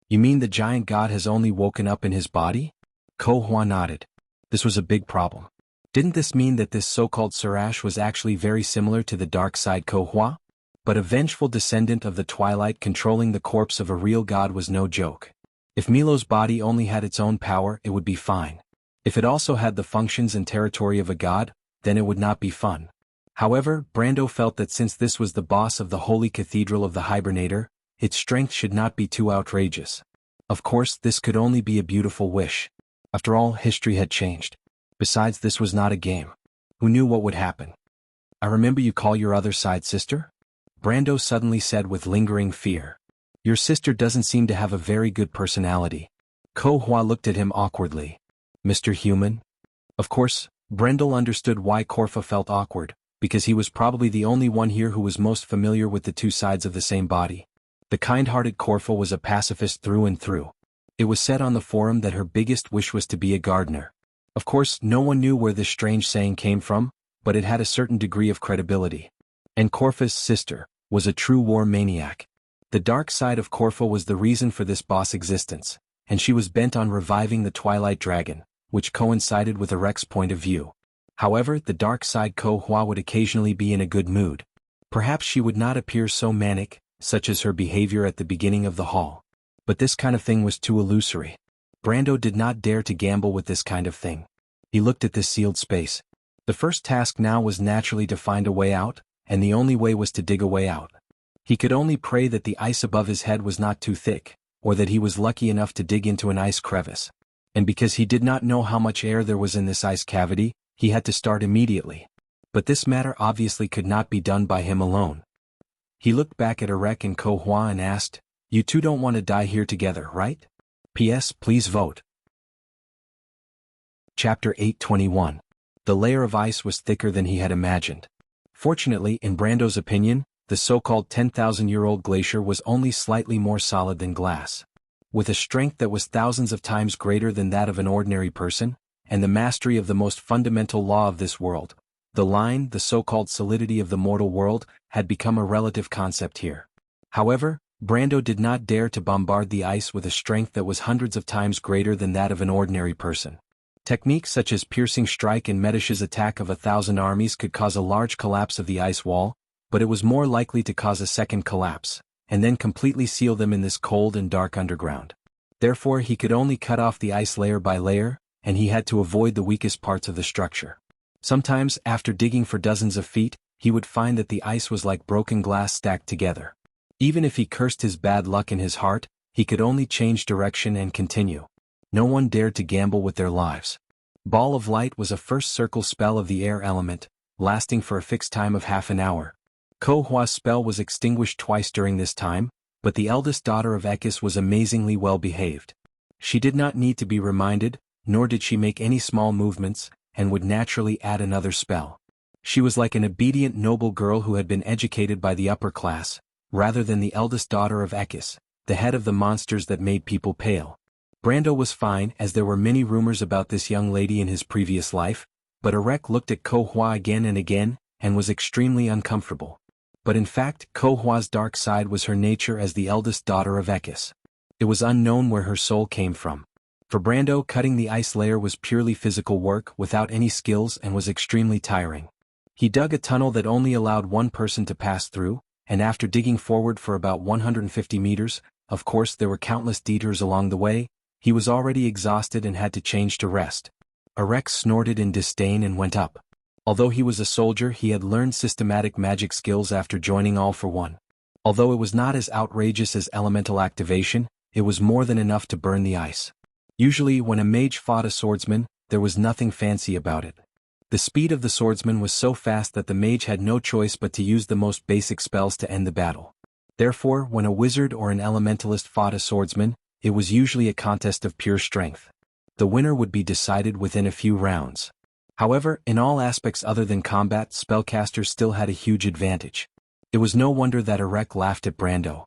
"You mean the giant god has only woken up in his body?" Ko Hua nodded. This was a big problem. Didn't this mean that this so-called Surash was actually very similar to the dark side Ko Hua? But a vengeful descendant of the twilight controlling the corpse of a real god was no joke. If Milo's body only had its own power, it would be fine. If it also had the functions and territory of a god, then it would not be fun. However, Brando felt that since this was the boss of the Holy Cathedral of the Hibernator, its strength should not be too outrageous. Of course, this could only be a beautiful wish. After all, history had changed. Besides, this was not a game. Who knew what would happen? I remember you call your other side sister? Brando suddenly said with lingering fear. Your sister doesn't seem to have a very good personality. Ko Hua looked at him awkwardly. Mr. Human? Of course, Brendel understood why Korfa felt awkward, because he was probably the only one here who was most familiar with the two sides of the same body. The kind-hearted Korfa was a pacifist through and through. It was said on the forum that her biggest wish was to be a gardener. Of course, no one knew where this strange saying came from, but it had a certain degree of credibility. And Korfa's sister was a true war maniac. The dark side of Korfa was the reason for this boss' existence, and she was bent on reviving the Twilight Dragon, which coincided with Arek's point of view. However, the dark side Ko Hua would occasionally be in a good mood. Perhaps she would not appear so manic, such as her behavior at the beginning of the hall. But this kind of thing was too illusory. Brando did not dare to gamble with this kind of thing. He looked at this sealed space. The first task now was naturally to find a way out, and the only way was to dig a way out. He could only pray that the ice above his head was not too thick, or that he was lucky enough to dig into an ice crevice. And because he did not know how much air there was in this ice cavity, he had to start immediately. But this matter obviously could not be done by him alone. He looked back at Arek and Ko Hua and asked, "You two don't want to die here together, right? P.S. Please vote." Chapter 821. The layer of ice was thicker than he had imagined. Fortunately, in Brando's opinion, the so-called 10,000-year-old glacier was only slightly more solid than glass. With a strength that was thousands of times greater than that of an ordinary person, and the mastery of the most fundamental law of this world, the so-called solidity of the mortal world, had become a relative concept here. However, Brando did not dare to bombard the ice with a strength that was hundreds of times greater than that of an ordinary person. Techniques such as piercing strike and Medish's attack of 1,000 armies could cause a large collapse of the ice wall, but it was more likely to cause a second collapse, and then completely seal them in this cold and dark underground. Therefore, he could only cut off the ice layer by layer, and he had to avoid the weakest parts of the structure. Sometimes, after digging for dozens of feet, he would find that the ice was like broken glass stacked together. Even if he cursed his bad luck in his heart, he could only change direction and continue. No one dared to gamble with their lives. Ball of Light was a first circle spell of the air element, lasting for a fixed time of half an hour. Ko Hua's spell was extinguished twice during this time, but the eldest daughter of Ekis was amazingly well behaved. She did not need to be reminded, nor did she make any small movements, and would naturally add another spell. She was like an obedient noble girl who had been educated by the upper class, rather than the eldest daughter of Ekis, the head of the monsters that made people pale. Brando was fine, as there were many rumors about this young lady in his previous life, but Arek looked at Ko Hua again and again, and was extremely uncomfortable. But in fact, Ko Hua's dark side was her nature as the eldest daughter of Ekis. It was unknown where her soul came from. For Brando, cutting the ice layer was purely physical work without any skills and was extremely tiring. He dug a tunnel that only allowed one person to pass through, and after digging forward for about 150 meters, of course there were countless detours along the way, he was already exhausted and had to change to rest. Arek snorted in disdain and went up. Although he was a soldier, he had learned systematic magic skills after joining All for One. Although it was not as outrageous as elemental activation, it was more than enough to burn the ice. Usually, when a mage fought a swordsman, there was nothing fancy about it. The speed of the swordsman was so fast that the mage had no choice but to use the most basic spells to end the battle. Therefore, when a wizard or an elementalist fought a swordsman, it was usually a contest of pure strength. The winner would be decided within a few rounds. However, in all aspects other than combat, spellcasters still had a huge advantage. It was no wonder that Arek laughed at Brando.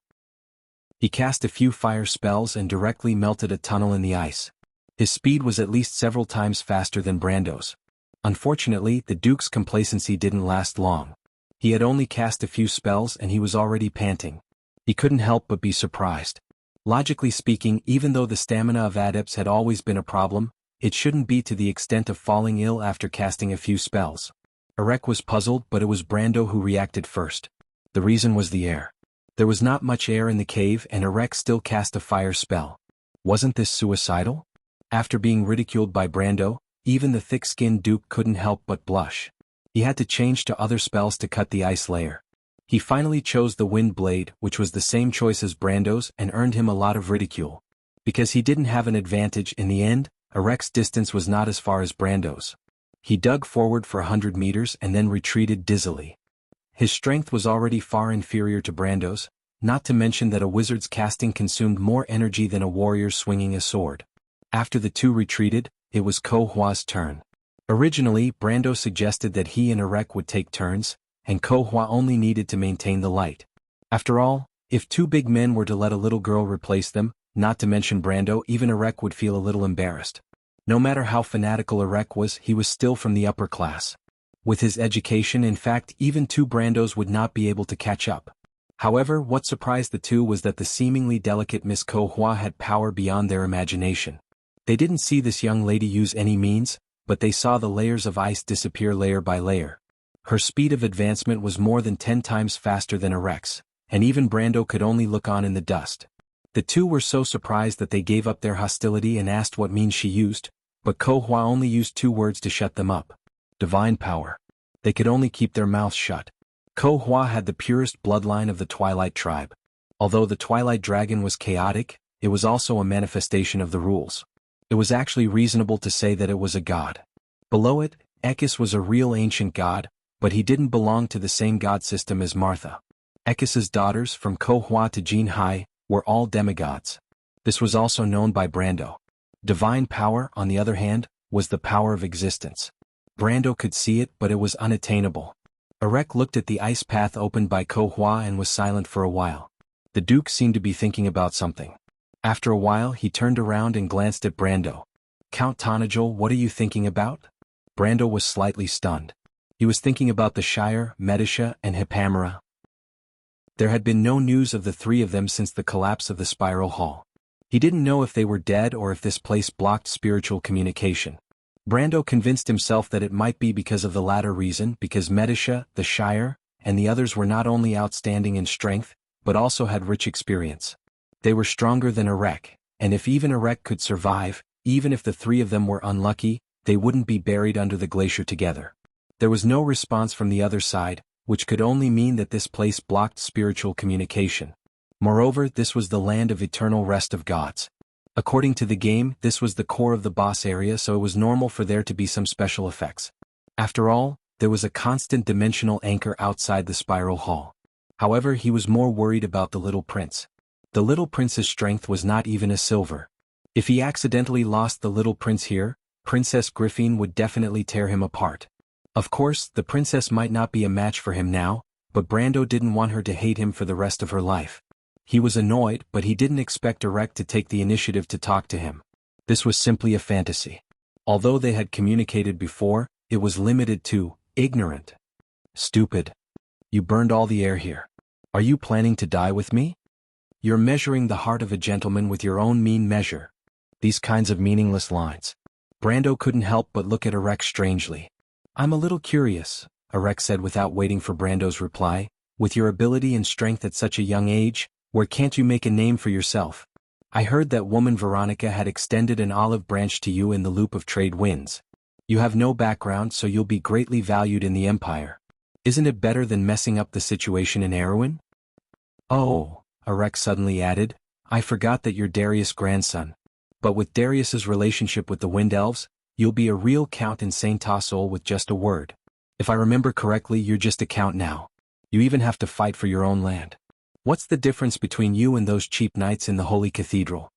He cast a few fire spells and directly melted a tunnel in the ice. His speed was at least several times faster than Brando's. Unfortunately, the Duke's complacency didn't last long. He had only cast a few spells and he was already panting. He couldn't help but be surprised. Logically speaking, even though the stamina of adepts had always been a problem, it shouldn't be to the extent of falling ill after casting a few spells. Arek was puzzled, but it was Brando who reacted first. The reason was the air. There was not much air in the cave and Arek still cast a fire spell. Wasn't this suicidal? After being ridiculed by Brando, even the thick-skinned Duke couldn't help but blush. He had to change to other spells to cut the ice layer. He finally chose the Wind Blade, which was the same choice as Brando's and earned him a lot of ridicule. Because he didn't have an advantage in the end, Arek's distance was not as far as Brando's. He dug forward for 100 meters and then retreated dizzily. His strength was already far inferior to Brando's, not to mention that a wizard's casting consumed more energy than a warrior swinging a sword. After the two retreated, it was Ko Hua's turn. Originally, Brando suggested that he and Arek would take turns, and Ko Hua only needed to maintain the light. After all, if two big men were to let a little girl replace them, not to mention Brando, even Arek would feel a little embarrassed. No matter how fanatical Arek was, he was still from the upper class. With his education, in fact, even two Brandos would not be able to catch up. However, what surprised the two was that the seemingly delicate Miss Ko Hua had power beyond their imagination. They didn't see this young lady use any means, but they saw the layers of ice disappear layer by layer. Her speed of advancement was more than 10 times faster than Arek's, and even Brando could only look on in the dust. The two were so surprised that they gave up their hostility and asked what means she used, but Ko Hua only used 2 words to shut them up. Divine power. They could only keep their mouths shut. Ko Hua had the purest bloodline of the Twilight tribe. Although the Twilight Dragon was chaotic, it was also a manifestation of the rules. It was actually reasonable to say that it was a god. Below it, Ekis was a real ancient god, but he didn't belong to the same god system as Martha. Ekis's daughters, from Ko Hua to Jin Hai, were all demigods. This was also known by Brando. Divine power, on the other hand, was the power of existence. Brando could see it, but it was unattainable. Arek looked at the ice path opened by Ko Hua and was silent for a while. The Duke seemed to be thinking about something. After a while, he turned around and glanced at Brando. Count Tonajol, what are you thinking about? Brando was slightly stunned. He was thinking about the Shire, Medisha, and Hipamera. There had been no news of the 3 of them since the collapse of the Spiral Hall. He didn't know if they were dead or if this place blocked spiritual communication. Brando convinced himself that it might be because of the latter reason, because Medisha, the Shire, and the others were not only outstanding in strength, but also had rich experience. They were stronger than Arek, and if even Arek could survive, even if the 3 of them were unlucky, they wouldn't be buried under the glacier together. There was no response from the other side, which could only mean that this place blocked spiritual communication. Moreover, this was the land of eternal rest of gods. According to the game, this was the core of the boss area, so it was normal for there to be some special effects. After all, there was a constant dimensional anchor outside the Spiral Hall. However, he was more worried about the little prince. The little prince's strength was not even a silver. If he accidentally lost the little prince here, Princess Griffin would definitely tear him apart. Of course, the princess might not be a match for him now, but Brando didn't want her to hate him for the rest of her life. He was annoyed, but he didn't expect Arek to take the initiative to talk to him. This was simply a fantasy. Although they had communicated before, it was limited to, ignorant. Stupid. You burned all the air here. Are you planning to die with me? You're measuring the heart of a gentleman with your own mean measure. These kinds of meaningless lines. Brando couldn't help but look at Arek strangely. I'm a little curious, Arek said without waiting for Brando's reply. With your ability and strength at such a young age, where can't you make a name for yourself? I heard that woman Veronica had extended an olive branch to you in the loop of trade winds. You have no background, so you'll be greatly valued in the Empire. Isn't it better than messing up the situation in Erewhon? Oh, Arek suddenly added, I forgot that you're Darius' grandson. But with Darius's relationship with the Wind Elves, you'll be a real count in Saint Tassol with just a word. If I remember correctly, you're just a count now. You even have to fight for your own land. What's the difference between you and those cheap knights in the Holy Cathedral?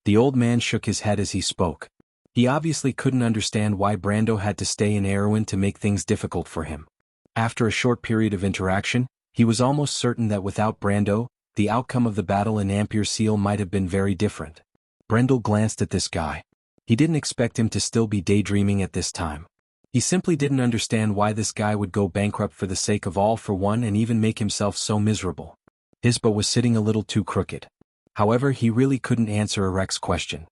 The old man shook his head as he spoke. He obviously couldn't understand why Brando had to stay in Erewhon to make things difficult for him. After a short period of interaction, he was almost certain that without Brando, the outcome of the battle in Ampere Seal might have been very different. Brendel glanced at this guy. He didn't expect him to still be daydreaming at this time. He simply didn't understand why this guy would go bankrupt for the sake of all for one and even make himself so miserable. His bow was sitting a little too crooked. However, he really couldn't answer Arek's question.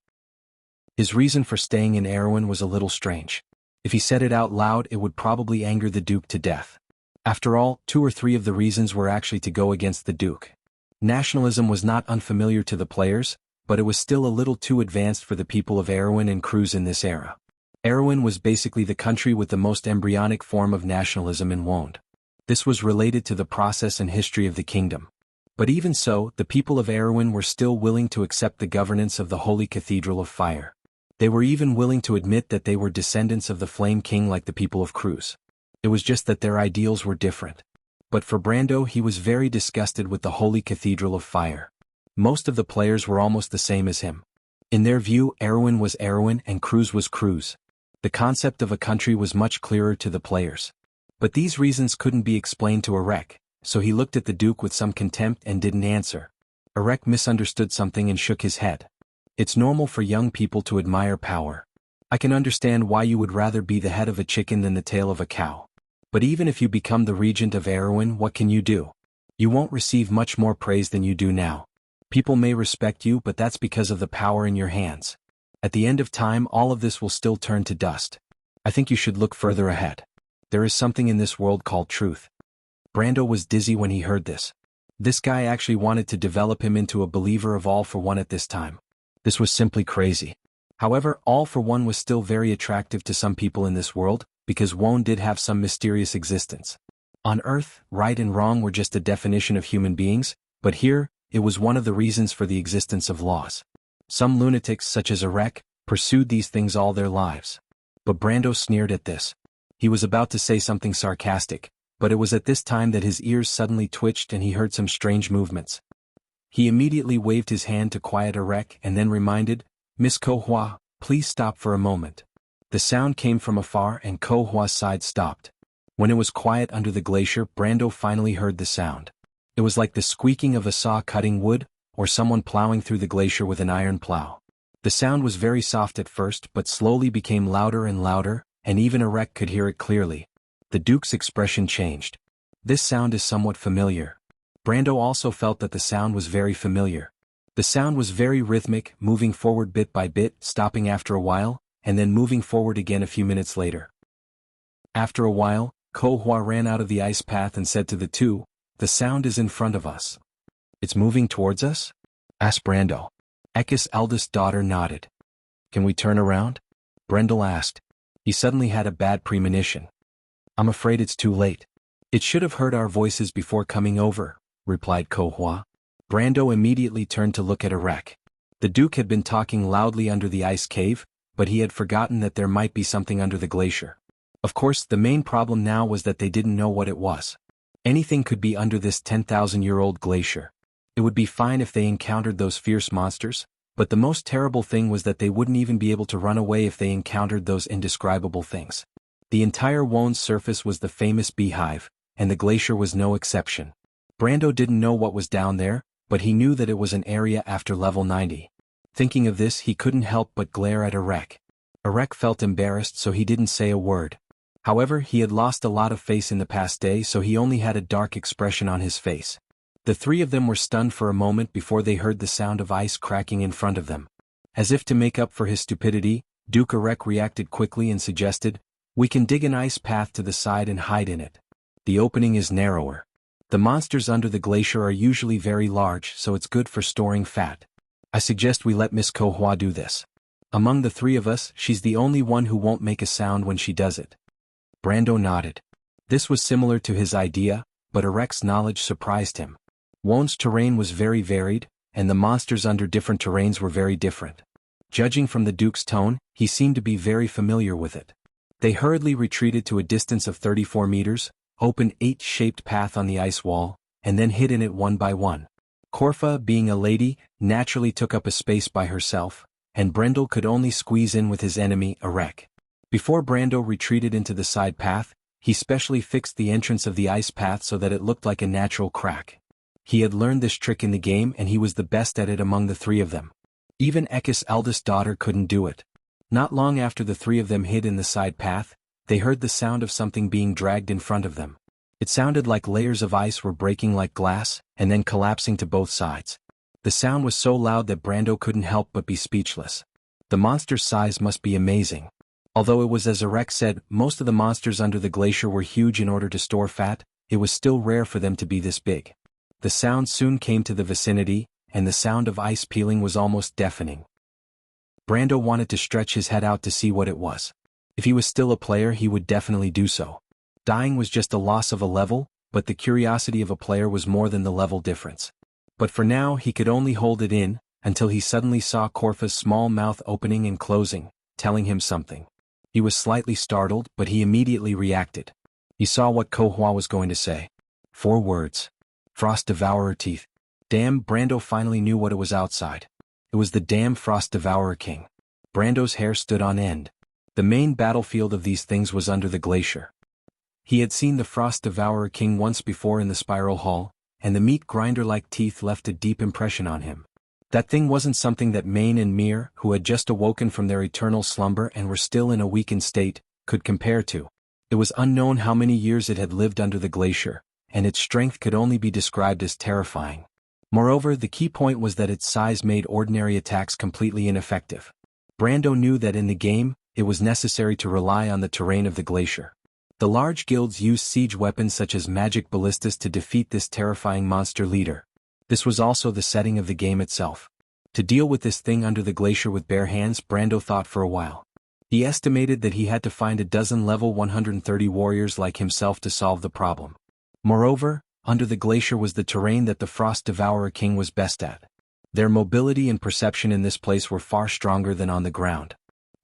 His reason for staying in Erewhon was a little strange. If he said it out loud, it would probably anger the Duke to death. After all, 2 or 3 of the reasons were actually to go against the Duke. Nationalism was not unfamiliar to the players, but it was still a little too advanced for the people of Erewhon and Cruz in this era. Erewhon was basically the country with the most embryonic form of nationalism in Wond. This was related to the process and history of the kingdom. But even so, the people of Erewhon were still willing to accept the governance of the Holy Cathedral of Fire. They were even willing to admit that they were descendants of the Flame King like the people of Cruz. It was just that their ideals were different. But for Brando, he was very disgusted with the Holy Cathedral of Fire. Most of the players were almost the same as him. In their view, Erewhon was Erewhon and Cruz was Cruz. The concept of a country was much clearer to the players. But these reasons couldn't be explained to Arek, so he looked at the Duke with some contempt and didn't answer. Arek misunderstood something and shook his head. It's normal for young people to admire power. I can understand why you would rather be the head of a chicken than the tail of a cow. But even if you become the regent of Erewhon, what can you do? You won't receive much more praise than you do now. People may respect you, but that's because of the power in your hands. At the end of time, all of this will still turn to dust. I think you should look further ahead. There is something in this world called truth. Brando was dizzy when he heard this. This guy actually wanted to develop him into a believer of All for One at this time. This was simply crazy. However, All for One was still very attractive to some people in this world, because Wond did have some mysterious existence. On Earth, right and wrong were just a definition of human beings, but here, it was one of the reasons for the existence of laws. Some lunatics such as Arek pursued these things all their lives. But Brando sneered at this. He was about to say something sarcastic, but it was at this time that his ears suddenly twitched and he heard some strange movements. He immediately waved his hand to quiet Arek and then reminded, "Miss Ko-hwa, please stop for a moment." The sound came from afar and Ko-hwa's side stopped. When it was quiet under the glacier, Brando finally heard the sound. It was like the squeaking of a saw cutting wood, or someone plowing through the glacier with an iron plow. The sound was very soft at first but slowly became louder and louder, and even Arek could hear it clearly. The Duke's expression changed. This sound is somewhat familiar. Brando also felt that the sound was very familiar. The sound was very rhythmic, moving forward bit by bit, stopping after a while, and then moving forward again a few minutes later. After a while, Ko-hwa ran out of the ice path and said to the two, "The sound is in front of us." "It's moving towards us?" asked Brando. Ekka's eldest daughter nodded. "Can we turn around?" Brendel asked. He suddenly had a bad premonition. "I'm afraid it's too late. It should have heard our voices before coming over," replied Ko-hwa. Brando immediately turned to look at Arek. The Duke had been talking loudly under the ice cave, but he had forgotten that there might be something under the glacier. Of course, the main problem now was that they didn't know what it was. Anything could be under this 10,000-year-old glacier. It would be fine if they encountered those fierce monsters, but the most terrible thing was that they wouldn't even be able to run away if they encountered those indescribable things. The entire Wond's surface was the famous beehive, and the glacier was no exception. Brando didn't know what was down there, but he knew that it was an area after level 90. Thinking of this, he couldn't help but glare at Arek. Arek felt embarrassed, so he didn't say a word. However, he had lost a lot of face in the past day, so he only had a dark expression on his face. The three of them were stunned for a moment before they heard the sound of ice cracking in front of them. As if to make up for his stupidity, Duke Arek reacted quickly and suggested, "We can dig an ice path to the side and hide in it. The opening is narrower. The monsters under the glacier are usually very large, so it's good for storing fat. I suggest we let Miss Ko-hwa do this. Among the three of us, she's the only one who won't make a sound when she does it." Brando nodded. This was similar to his idea, but Arek's knowledge surprised him. Wond's terrain was very varied, and the monsters under different terrains were very different. Judging from the Duke's tone, he seemed to be very familiar with it. They hurriedly retreated to a distance of 34 meters, opened 8-shaped path on the ice wall, and then hid in it one by one. Korfa, being a lady, naturally took up a space by herself, and Brendel could only squeeze in with his enemy, Arek. Before Brando retreated into the side path, he specially fixed the entrance of the ice path so that it looked like a natural crack. He had learned this trick in the game and he was the best at it among the three of them. Even Ekka's eldest daughter couldn't do it. Not long after the three of them hid in the side path, they heard the sound of something being dragged in front of them. It sounded like layers of ice were breaking like glass, and then collapsing to both sides. The sound was so loud that Brando couldn't help but be speechless. The monster's size must be amazing. Although it was as Arek said, most of the monsters under the glacier were huge in order to store fat, it was still rare for them to be this big. The sound soon came to the vicinity, and the sound of ice peeling was almost deafening. Brando wanted to stretch his head out to see what it was. If he was still a player, he would definitely do so. Dying was just a loss of a level, but the curiosity of a player was more than the level difference. But for now he could only hold it in, until he suddenly saw Korfa's small mouth opening and closing, telling him something. He was slightly startled, but he immediately reacted. He saw what Kohua was going to say. 4 words. Frost Devourer teeth. Damn, Brando finally knew what it was outside. It was the damn Frost Devourer King. Brando's hair stood on end. The main battlefield of these things was under the glacier. He had seen the Frost Devourer King once before in the Spiral Hall, and the meat grinder-like teeth left a deep impression on him. That thing wasn't something that Maine and Mir, who had just awoken from their eternal slumber and were still in a weakened state, could compare to. It was unknown how many years it had lived under the glacier, and its strength could only be described as terrifying. Moreover, the key point was that its size made ordinary attacks completely ineffective. Brando knew that in the game, it was necessary to rely on the terrain of the glacier. The large guilds used siege weapons such as magic ballistas to defeat this terrifying monster leader. This was also the setting of the game itself. To deal with this thing under the glacier with bare hands, Brando thought for a while. He estimated that he had to find a dozen level 130 warriors like himself to solve the problem. Moreover, under the glacier was the terrain that the Frost Devourer King was best at. Their mobility and perception in this place were far stronger than on the ground.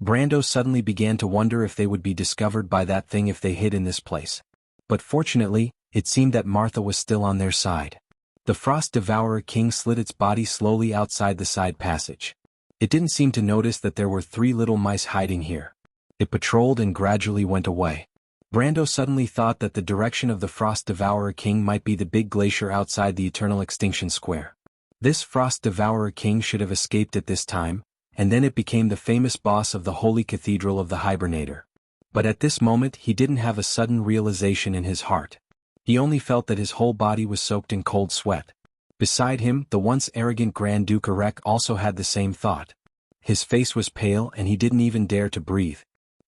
Brando suddenly began to wonder if they would be discovered by that thing if they hid in this place. But fortunately, it seemed that Martha was still on their side. The Frost Devourer King slid its body slowly outside the side passage. It didn't seem to notice that there were 3 little mice hiding here. It patrolled and gradually went away. Brando suddenly thought that the direction of the Frost Devourer King might be the big glacier outside the Eternal Extinction Square. This Frost Devourer King should have escaped at this time, and then it became the famous boss of the Holy Cathedral of the Hibernator. But at this moment he didn't have a sudden realization in his heart. He only felt that his whole body was soaked in cold sweat. Beside him, the once arrogant Grand Duke Arek also had the same thought. His face was pale and he didn't even dare to breathe.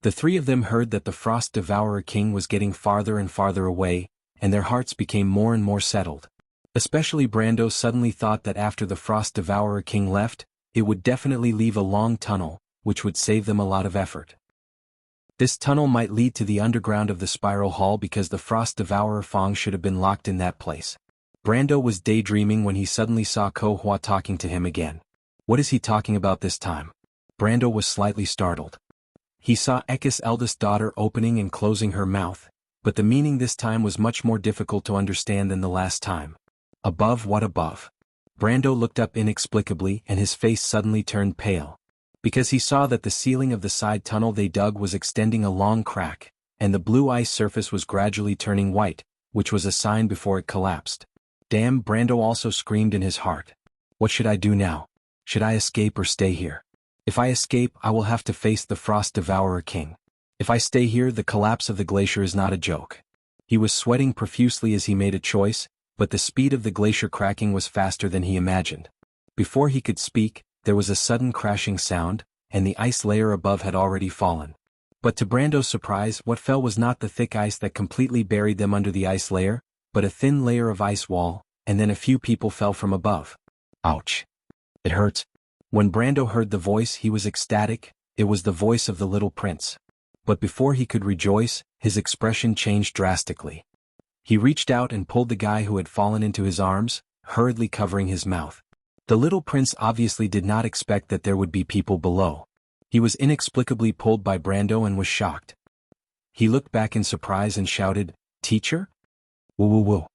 The 3 of them heard that the Frost Devourer King was getting farther and farther away, and their hearts became more and more settled. Especially Brando suddenly thought that after the Frost Devourer King left, it would definitely leave a long tunnel, which would save them a lot of effort. This tunnel might lead to the underground of the Spiral Hall because the Frost Devourer Fong should have been locked in that place. Brando was daydreaming when he suddenly saw Kohua talking to him again. What is he talking about this time? Brando was slightly startled. He saw Ekka's eldest daughter opening and closing her mouth, but the meaning this time was much more difficult to understand than the last time. Above what above? Brando looked up inexplicably and his face suddenly turned pale. Because he saw that the ceiling of the side tunnel they dug was extending a long crack, and the blue ice surface was gradually turning white, which was a sign before it collapsed. Damn, Brando also screamed in his heart. What should I do now? Should I escape or stay here? If I escape, I will have to face the Frost Devourer King. If I stay here, the collapse of the glacier is not a joke. He was sweating profusely as he made a choice, but the speed of the glacier cracking was faster than he imagined. Before he could speak, there was a sudden crashing sound, and the ice layer above had already fallen. But to Brando's surprise, what fell was not the thick ice that completely buried them under the ice layer, but a thin layer of ice wall, and then a few people fell from above. Ouch. It hurts. When Brando heard the voice, he was ecstatic. It was the voice of the little prince. But before he could rejoice, his expression changed drastically. He reached out and pulled the guy who had fallen into his arms, hurriedly covering his mouth. The little prince obviously did not expect that there would be people below. He was inexplicably pulled by Brando and was shocked. He looked back in surprise and shouted, "Teacher?" "Woo woo woo."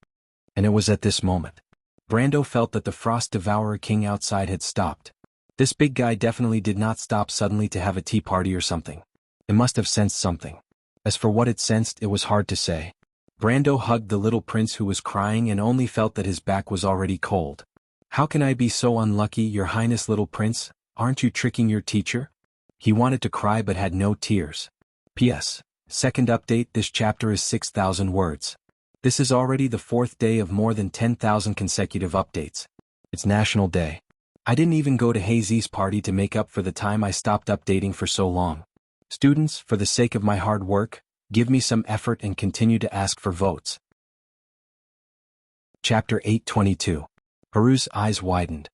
And it was at this moment Brando felt that the Frost Devourer King outside had stopped. This big guy definitely did not stop suddenly to have a tea party or something. It must have sensed something. As for what it sensed, it was hard to say. Brando hugged the little prince who was crying and only felt that his back was already cold. "How can I be so unlucky, Your Highness, little prince? Aren't you tricking your teacher?" He wanted to cry but had no tears. P.S. Second update, this chapter is 6,000 words. This is already the 4th day of more than 10,000 consecutive updates. It's National Day. I didn't even go to Hazy's party to make up for the time I stopped updating for so long. Students, for the sake of my hard work, give me some effort and continue to ask for votes. Chapter 822. Haru's eyes widened.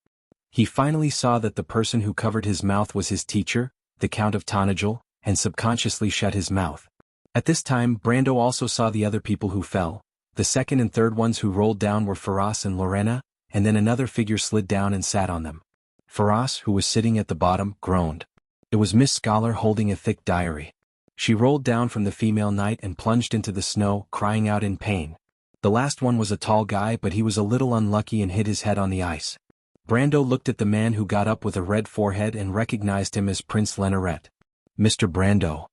He finally saw that the person who covered his mouth was his teacher, the Count of Tanajul, and subconsciously shut his mouth. At this time Brando also saw the other people who fell. The second and third ones who rolled down were Faraz and Lorena, and then another figure slid down and sat on them. Faraz, who was sitting at the bottom, groaned. It was Miss Scholar holding a thick diary. She rolled down from the female knight and plunged into the snow, crying out in pain. The last one was a tall guy, but he was a little unlucky and hit his head on the ice. Brando looked at the man who got up with a red forehead and recognized him as Prince Leneret. Mr. Brando.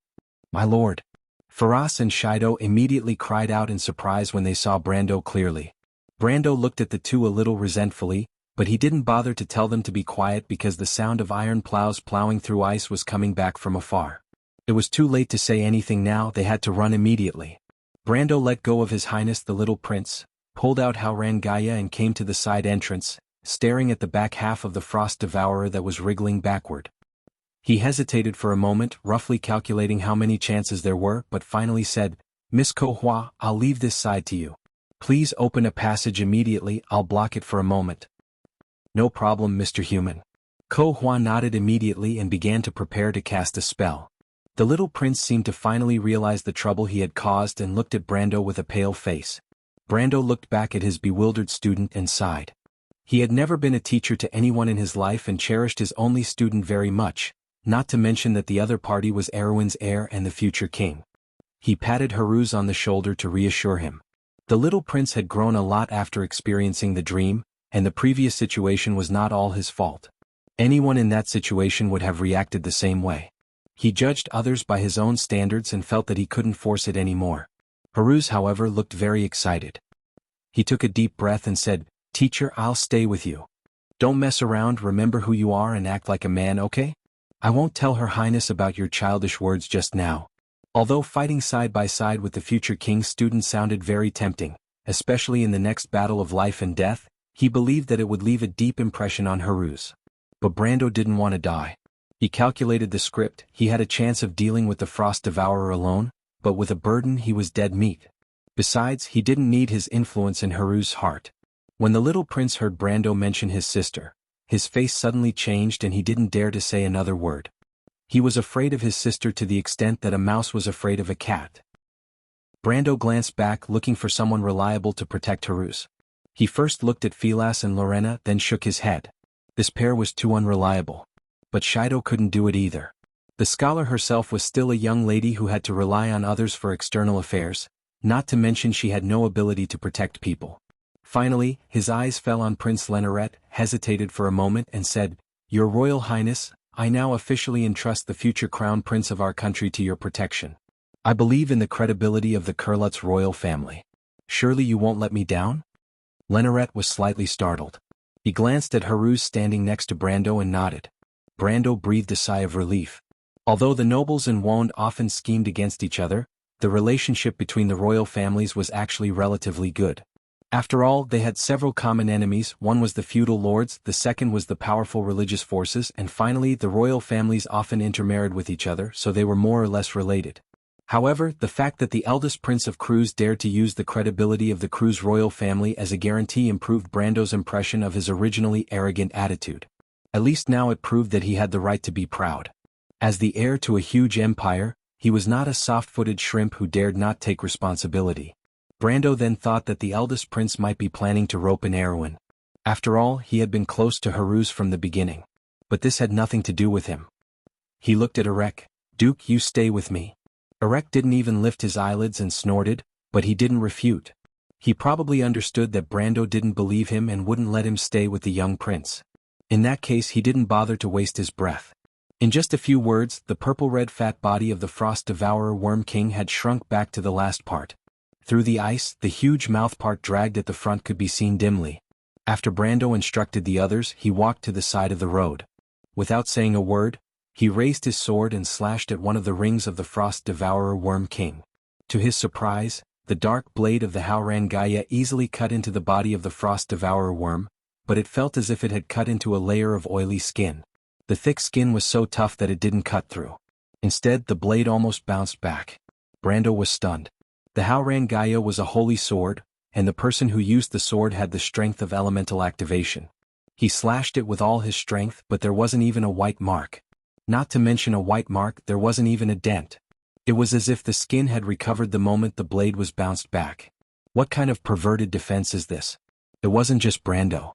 My lord. Faraz and Shido immediately cried out in surprise when they saw Brando clearly. Brando looked at the two a little resentfully, but he didn't bother to tell them to be quiet because the sound of iron plows plowing through ice was coming back from afar. It was too late to say anything now, they had to run immediately. Brando let go of His Highness the little prince, pulled out Haurangaya and came to the side entrance, staring at the back half of the frost devourer that was wriggling backward. He hesitated for a moment, roughly calculating how many chances there were, but finally said, Miss Kohua, I'll leave this side to you. Please open a passage immediately, I'll block it for a moment. No problem, Mr. Human. Kohua nodded immediately and began to prepare to cast a spell. The little prince seemed to finally realize the trouble he had caused and looked at Brando with a pale face. Brando looked back at his bewildered student and sighed. He had never been a teacher to anyone in his life and cherished his only student very much, not to mention that the other party was Erwin's heir and the future king. He patted Haruz on the shoulder to reassure him. The little prince had grown a lot after experiencing the dream, and the previous situation was not all his fault. Anyone in that situation would have reacted the same way. He judged others by his own standards and felt that he couldn't force it anymore. Haruz, however, looked very excited. He took a deep breath and said, Teacher, I'll stay with you. Don't mess around, remember who you are and act like a man, okay? I won't tell Her Highness about your childish words just now. Although fighting side by side with the future king's student sounded very tempting, especially in the next battle of life and death, he believed that it would leave a deep impression on Haruz. But Brando didn't want to die. He calculated the script, he had a chance of dealing with the Frost Devourer alone, but with a burden he was dead meat. Besides, he didn't need his influence in Haruz's heart. When the little prince heard Brando mention his sister, his face suddenly changed and he didn't dare to say another word. He was afraid of his sister to the extent that a mouse was afraid of a cat. Brando glanced back looking for someone reliable to protect Haruz. He first looked at Filas and Lorena, then shook his head. This pair was too unreliable. But Shido couldn't do it either. The scholar herself was still a young lady who had to rely on others for external affairs, not to mention she had no ability to protect people. Finally, his eyes fell on Prince Leneret, hesitated for a moment and said, Your Royal Highness, I now officially entrust the future crown prince of our country to your protection. I believe in the credibility of the Kurlutz royal family. Surely you won't let me down? Leneret was slightly startled. He glanced at Haruz standing next to Brando and nodded. Brando breathed a sigh of relief. Although the nobles and Wond often schemed against each other, the relationship between the royal families was actually relatively good. After all, they had several common enemies, one was the feudal lords, the second was the powerful religious forces, and finally the royal families often intermarried with each other, so they were more or less related. However, the fact that the eldest prince of Cruz dared to use the credibility of the Cruz royal family as a guarantee improved Brando's impression of his originally arrogant attitude. At least now it proved that he had the right to be proud. As the heir to a huge empire, he was not a soft-footed shrimp who dared not take responsibility. Brando then thought that the eldest prince might be planning to rope in Erwin. After all, he had been close to Haruz from the beginning. But this had nothing to do with him. He looked at Erek. Duke, you stay with me. Erek didn't even lift his eyelids and snorted, but he didn't refute. He probably understood that Brando didn't believe him and wouldn't let him stay with the young prince. In that case he didn't bother to waste his breath. In just a few words, the purple-red fat body of the Frost Devourer Worm King had shrunk back to the last part. Through the ice, the huge mouth part dragged at the front could be seen dimly. After Brando instructed the others, he walked to the side of the road. Without saying a word, he raised his sword and slashed at one of the rings of the Frost Devourer Worm King. To his surprise, the dark blade of the Haurangaya easily cut into the body of the Frost Devourer worm, but it felt as if it had cut into a layer of oily skin. The thick skin was so tough that it didn't cut through. Instead, the blade almost bounced back. Brando was stunned. The Haurangaya was a holy sword, and the person who used the sword had the strength of elemental activation. He slashed it with all his strength, but there wasn't even a white mark. Not to mention a white mark, there wasn't even a dent. It was as if the skin had recovered the moment the blade was bounced back. What kind of perverted defense is this? It wasn't just Brando.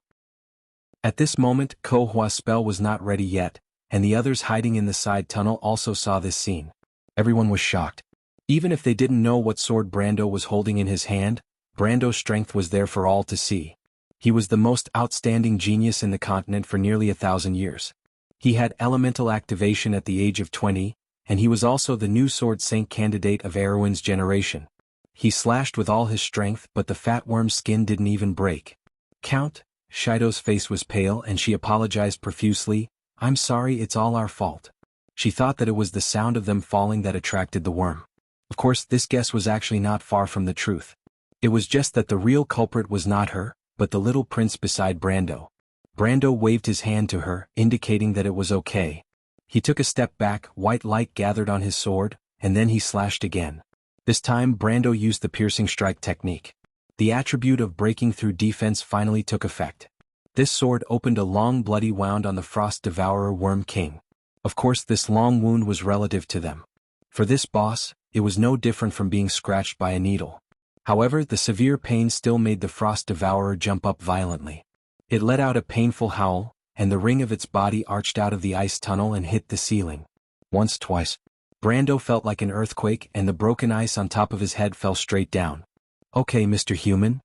At this moment, Ko Hua's spell was not ready yet, and the others hiding in the side tunnel also saw this scene. Everyone was shocked. Even if they didn't know what sword Brando was holding in his hand, Brando's strength was there for all to see. He was the most outstanding genius in the continent for nearly 1,000 years. He had elemental activation at the age of 20, and he was also the new Sword Saint candidate of Erwin's generation. He slashed with all his strength, but the fat worm's skin didn't even break. Count, Shido's face was pale and she apologized profusely. "I'm sorry, it's all our fault." She thought that it was the sound of them falling that attracted the worm. Of course, this guess was actually not far from the truth. It was just that the real culprit was not her, but the little prince beside Brando. Brando waved his hand to her, indicating that it was okay. He took a step back, white light gathered on his sword, and then he slashed again. This time Brando used the piercing strike technique. The attribute of breaking through defense finally took effect. This sword opened a long bloody wound on the Frost Devourer Worm King. Of course, this long wound was relative to them. For this boss, it was no different from being scratched by a needle. However, the severe pain still made the Frost Devourer jump up violently. It let out a painful howl, and the ring of its body arched out of the ice tunnel and hit the ceiling. Once, twice. Brando felt like an earthquake and the broken ice on top of his head fell straight down. "Okay, Mr. Human?"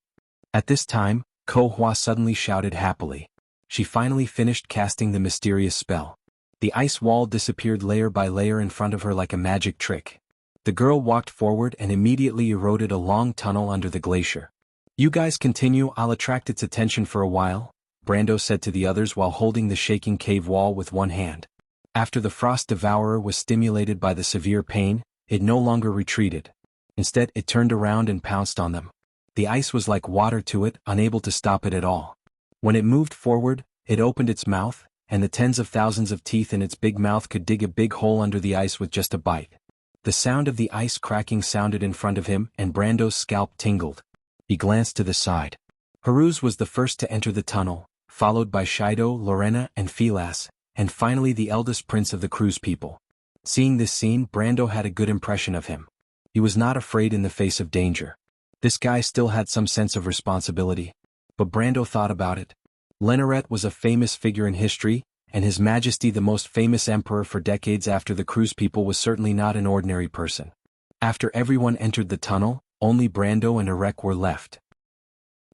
At this time, Ko Hua suddenly shouted happily. She finally finished casting the mysterious spell. The ice wall disappeared layer by layer in front of her like a magic trick. The girl walked forward and immediately eroded a long tunnel under the glacier. "You guys continue, I'll attract its attention for a while," Brando said to the others while holding the shaking cave wall with one hand. After the Frost Devourer was stimulated by the severe pain, it no longer retreated. Instead, it turned around and pounced on them. The ice was like water to it, unable to stop it at all. When it moved forward, it opened its mouth, and the tens of thousands of teeth in its big mouth could dig a big hole under the ice with just a bite. The sound of the ice cracking sounded in front of him, and Brando's scalp tingled. He glanced to the side. Haruz was the first to enter the tunnel, followed by Shido, Lorena, and Filas, and finally the eldest prince of the Cruz people. Seeing this scene, Brando had a good impression of him. He was not afraid in the face of danger. This guy still had some sense of responsibility. But Brando thought about it. Lenoret was a famous figure in history, and His Majesty the most famous emperor for decades after the Cruz people was certainly not an ordinary person. After everyone entered the tunnel, only Brando and Erek were left.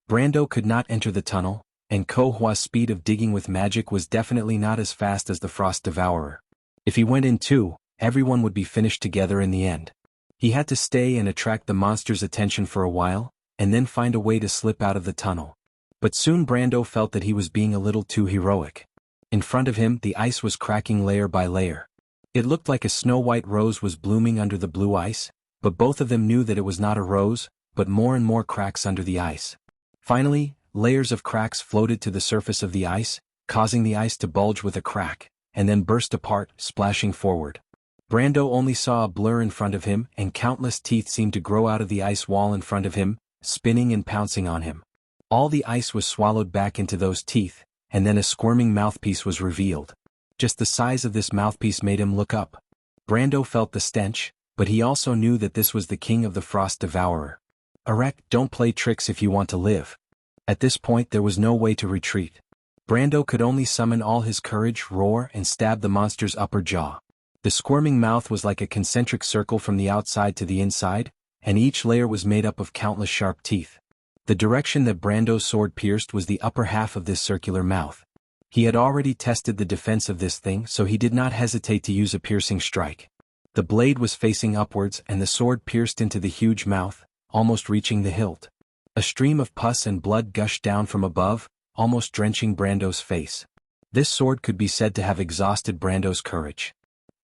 Brando could not enter the tunnel, and Ko Hua's speed of digging with magic was definitely not as fast as the Frost Devourer. If he went in too, everyone would be finished together in the end. He had to stay and attract the monster's attention for a while, and then find a way to slip out of the tunnel. But soon Brando felt that he was being a little too heroic. In front of him, the ice was cracking layer by layer. It looked like a snow-white rose was blooming under the blue ice, but both of them knew that it was not a rose, but more and more cracks under the ice. Finally, layers of cracks floated to the surface of the ice, causing the ice to bulge with a crack, and then burst apart, splashing forward. Brando only saw a blur in front of him, and countless teeth seemed to grow out of the ice wall in front of him, spinning and pouncing on him. All the ice was swallowed back into those teeth, and then a squirming mouthpiece was revealed. Just the size of this mouthpiece made him look up. Brando felt the stench, but he also knew that this was the king of the Frost Devourer. "Erek, don't play tricks if you want to live." At this point there was no way to retreat. Brando could only summon all his courage, roar, and stab the monster's upper jaw. The squirming mouth was like a concentric circle from the outside to the inside, and each layer was made up of countless sharp teeth. The direction that Brando's sword pierced was the upper half of this circular mouth. He had already tested the defense of this thing, so he did not hesitate to use a piercing strike. The blade was facing upwards and the sword pierced into the huge mouth, almost reaching the hilt. A stream of pus and blood gushed down from above, almost drenching Brando's face. This sword could be said to have exhausted Brando's courage.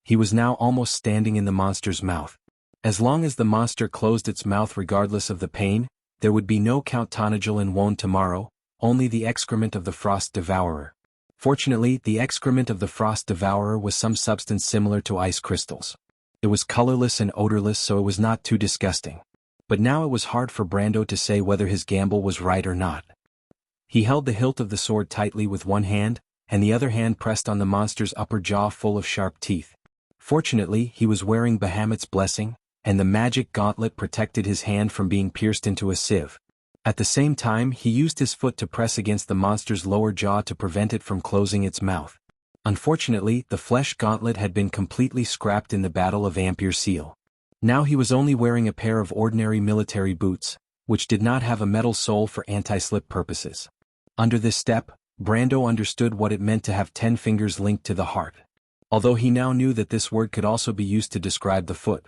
He was now almost standing in the monster's mouth. As long as the monster closed its mouth regardless of the pain, there would be no Count Tonagel in Wone tomorrow, only the excrement of the Frost Devourer. Fortunately, the excrement of the Frost Devourer was some substance similar to ice crystals. It was colorless and odorless, so it was not too disgusting. But now it was hard for Brando to say whether his gamble was right or not. He held the hilt of the sword tightly with one hand, and the other hand pressed on the monster's upper jaw full of sharp teeth. Fortunately, he was wearing Bahamut's blessing, and the magic gauntlet protected his hand from being pierced into a sieve. At the same time, he used his foot to press against the monster's lower jaw to prevent it from closing its mouth. Unfortunately, the flesh gauntlet had been completely scrapped in the Battle of Ampere Seal. Now he was only wearing a pair of ordinary military boots, which did not have a metal sole for anti-slip purposes. Under this step, Brando understood what it meant to have 10 fingers linked to the heart. Although he now knew that this word could also be used to describe the foot.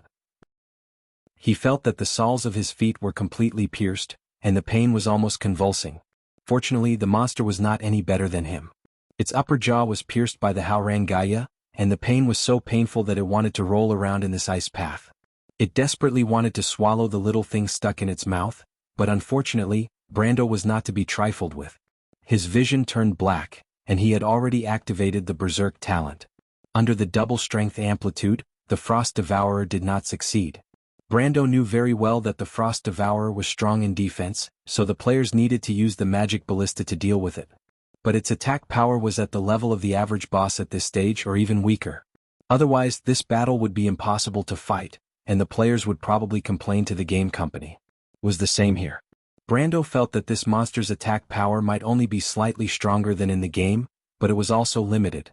He felt that the soles of his feet were completely pierced, and the pain was almost convulsing. Fortunately, the monster was not any better than him. Its upper jaw was pierced by the Haurangaya, and the pain was so painful that it wanted to roll around in this ice path. It desperately wanted to swallow the little thing stuck in its mouth, but unfortunately, Brando was not to be trifled with. His vision turned black, and he had already activated the Berserk talent. Under the double strength amplitude, the Frost Devourer did not succeed. Brando knew very well that the Frost Devourer was strong in defense, so the players needed to use the magic ballista to deal with it. But its attack power was at the level of the average boss at this stage or even weaker. Otherwise, this battle would be impossible to fight, and the players would probably complain to the game company. It was the same here. Brando felt that this monster's attack power might only be slightly stronger than in the game, but it was also limited.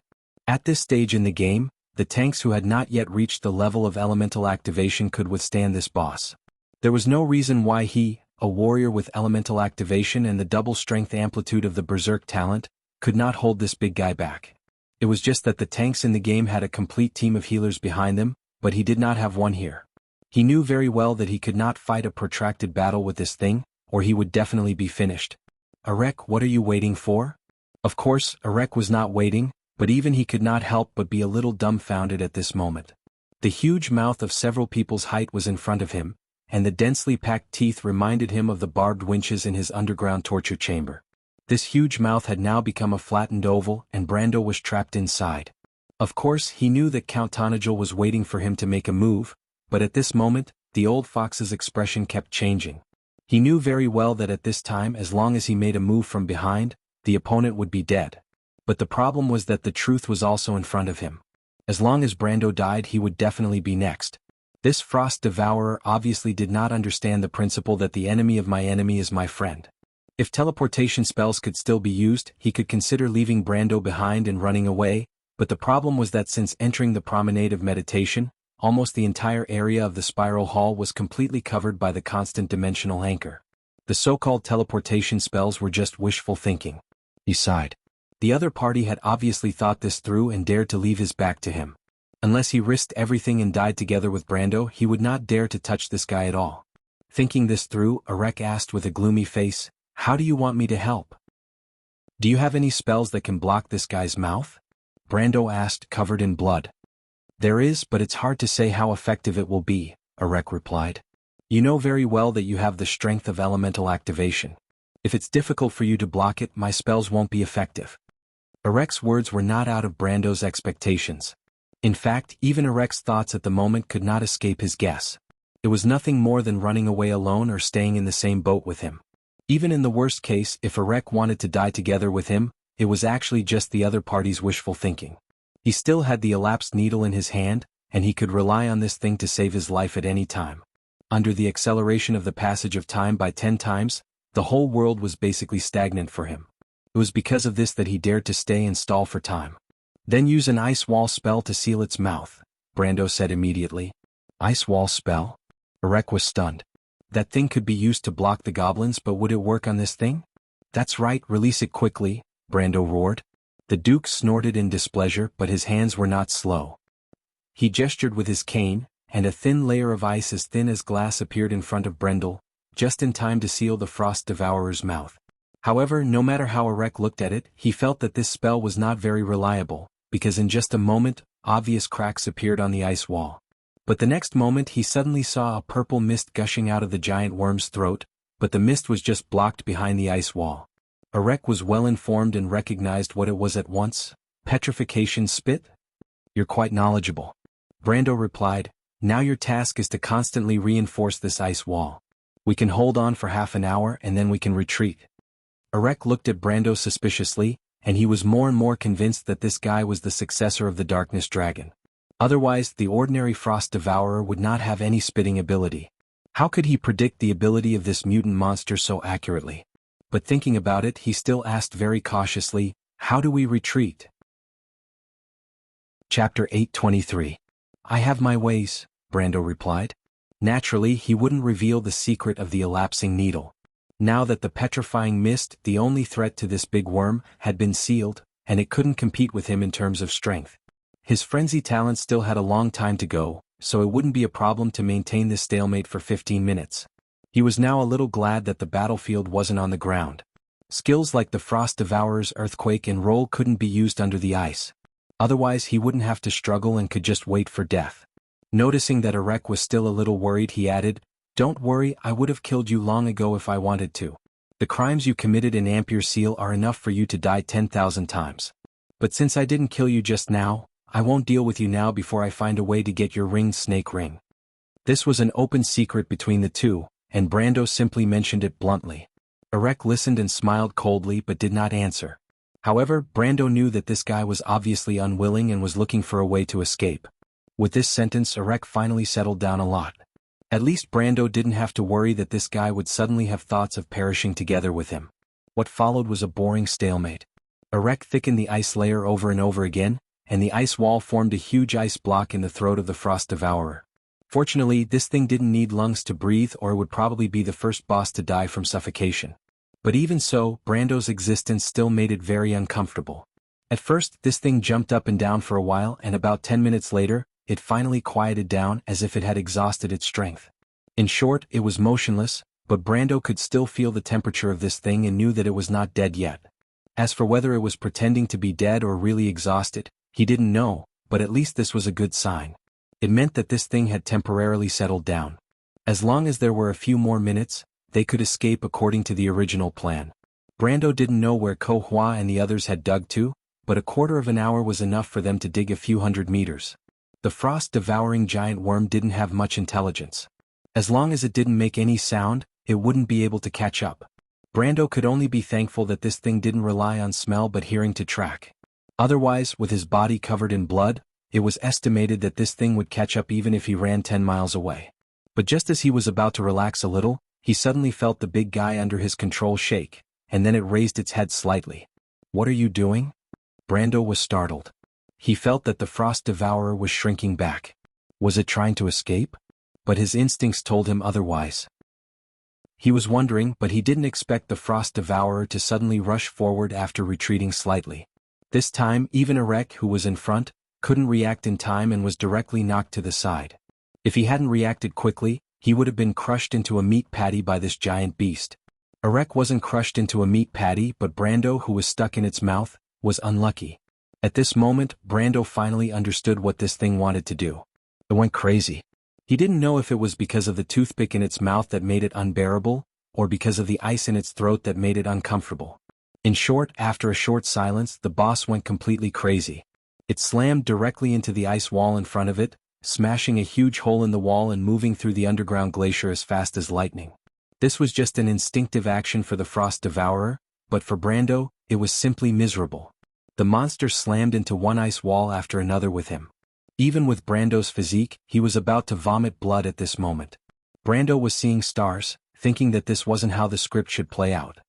At this stage in the game, the tanks who had not yet reached the level of elemental activation could withstand this boss. There was no reason why he, a warrior with elemental activation and the double strength amplitude of the Berserk talent, could not hold this big guy back. It was just that the tanks in the game had a complete team of healers behind them, but he did not have one here. He knew very well that he could not fight a protracted battle with this thing, or he would definitely be finished. Arek, what are you waiting for? Of course, Arek was not waiting, but even he could not help but be a little dumbfounded at this moment. The huge mouth of several people's height was in front of him, and the densely packed teeth reminded him of the barbed winches in his underground torture chamber. This huge mouth had now become a flattened oval, and Brando was trapped inside. Of course, he knew that Count Tonajul was waiting for him to make a move, but at this moment, the old fox's expression kept changing. He knew very well that at this time, as long as he made a move from behind, the opponent would be dead. But the problem was that the truth was also in front of him. As long as Brando died, he would definitely be next. This Frost Devourer obviously did not understand the principle that the enemy of my enemy is my friend. If teleportation spells could still be used, he could consider leaving Brando behind and running away, but the problem was that since entering the promenade of meditation, almost the entire area of the spiral hall was completely covered by the constant dimensional anchor. The so-called teleportation spells were just wishful thinking. He sighed. The other party had obviously thought this through and dared to leave his back to him. Unless he risked everything and died together with Brando, he would not dare to touch this guy at all. Thinking this through, Arek asked with a gloomy face, "How do you want me to help? Do you have any spells that can block this guy's mouth?" Brando asked, covered in blood. "There is, but it's hard to say how effective it will be," Arek replied. "You know very well that you have the strength of elemental activation. If it's difficult for you to block it, my spells won't be effective." Arek's words were not out of Brando's expectations. In fact, even Arek's thoughts at the moment could not escape his guess. It was nothing more than running away alone or staying in the same boat with him. Even in the worst case, if Arek wanted to die together with him, it was actually just the other party's wishful thinking. He still had the elapsed needle in his hand, and he could rely on this thing to save his life at any time. Under the acceleration of the passage of time by 10 times, the whole world was basically stagnant for him. It was because of this that he dared to stay and stall for time. "Then use an ice wall spell to seal its mouth," Brando said immediately. "Ice wall spell?" Arek was stunned. That thing could be used to block the goblins, but would it work on this thing? "That's right, release it quickly," Brando roared. The Duke snorted in displeasure, but his hands were not slow. He gestured with his cane, and a thin layer of ice as thin as glass appeared in front of Brendel, just in time to seal the Frost Devourer's mouth. However, no matter how Arek looked at it, he felt that this spell was not very reliable, because in just a moment, obvious cracks appeared on the ice wall. But the next moment he suddenly saw a purple mist gushing out of the giant worm's throat, but the mist was just blocked behind the ice wall. Arek was well informed and recognized what it was at once. "Petrification spit? You're quite knowledgeable." Brando replied, "Now your task is to constantly reinforce this ice wall. We can hold on for half an hour and then we can retreat." Erek looked at Brando suspiciously, and he was more and more convinced that this guy was the successor of the Darkness Dragon. Otherwise, the ordinary Frost Devourer would not have any spitting ability. How could he predict the ability of this mutant monster so accurately? But thinking about it, he still asked very cautiously, "How do we retreat?" Chapter 823. "I have my ways," Brando replied. Naturally, he wouldn't reveal the secret of the elapsing needle. Now that the petrifying mist, the only threat to this big worm, had been sealed, and it couldn't compete with him in terms of strength. His frenzy talent still had a long time to go, so it wouldn't be a problem to maintain this stalemate for 15 minutes. He was now a little glad that the battlefield wasn't on the ground. Skills like the Frost Devourer's Earthquake and Roll couldn't be used under the ice. Otherwise he wouldn't have to struggle and could just wait for death. Noticing that Erek was still a little worried, he added, "Don't worry, I would have killed you long ago if I wanted to. The crimes you committed in Ampere Seal are enough for you to die 10,000 times. But since I didn't kill you just now, I won't deal with you now before I find a way to get your ringed snake ring." This was an open secret between the two, and Brando simply mentioned it bluntly. Erek listened and smiled coldly but did not answer. However, Brando knew that this guy was obviously unwilling and was looking for a way to escape. With this sentence, Erek finally settled down a lot. At least Brando didn't have to worry that this guy would suddenly have thoughts of perishing together with him. What followed was a boring stalemate. Erek thickened the ice layer over and over again, and the ice wall formed a huge ice block in the throat of the Frost Devourer. Fortunately, this thing didn't need lungs to breathe, or it would probably be the first boss to die from suffocation. But even so, Brando's existence still made it very uncomfortable. At first, this thing jumped up and down for a while, and about 10 minutes later, it finally quieted down as if it had exhausted its strength. In short, it was motionless, but Brando could still feel the temperature of this thing and knew that it was not dead yet. As for whether it was pretending to be dead or really exhausted, he didn't know, but at least this was a good sign. It meant that this thing had temporarily settled down. As long as there were a few more minutes, they could escape according to the original plan. Brando didn't know where Ko Hua and the others had dug to, but a quarter of an hour was enough for them to dig a few hundred meters. The frost-devouring giant worm didn't have much intelligence. As long as it didn't make any sound, it wouldn't be able to catch up. Brando could only be thankful that this thing didn't rely on smell but hearing to track. Otherwise, with his body covered in blood, it was estimated that this thing would catch up even if he ran 10 miles away. But just as he was about to relax a little, he suddenly felt the big guy under his control shake, and then it raised its head slightly. "What are you doing?" Brando was startled. He felt that the Frost Devourer was shrinking back. Was it trying to escape? But his instincts told him otherwise. He was wondering, but he didn't expect the Frost Devourer to suddenly rush forward after retreating slightly. This time, even Erek, who was in front, couldn't react in time and was directly knocked to the side. If he hadn't reacted quickly, he would have been crushed into a meat patty by this giant beast. Erek wasn't crushed into a meat patty, but Brando, who was stuck in its mouth, was unlucky. At this moment, Brando finally understood what this thing wanted to do. It went crazy. He didn't know if it was because of the toothpick in its mouth that made it unbearable, or because of the ice in its throat that made it uncomfortable. In short, after a short silence, the boss went completely crazy. It slammed directly into the ice wall in front of it, smashing a huge hole in the wall and moving through the underground glacier as fast as lightning. This was just an instinctive action for the Frost Devourer, but for Brando, it was simply miserable. The monster slammed into one ice wall after another with him. Even with Brando's physique, he was about to vomit blood at this moment. Brando was seeing stars, thinking that this wasn't how the script should play out.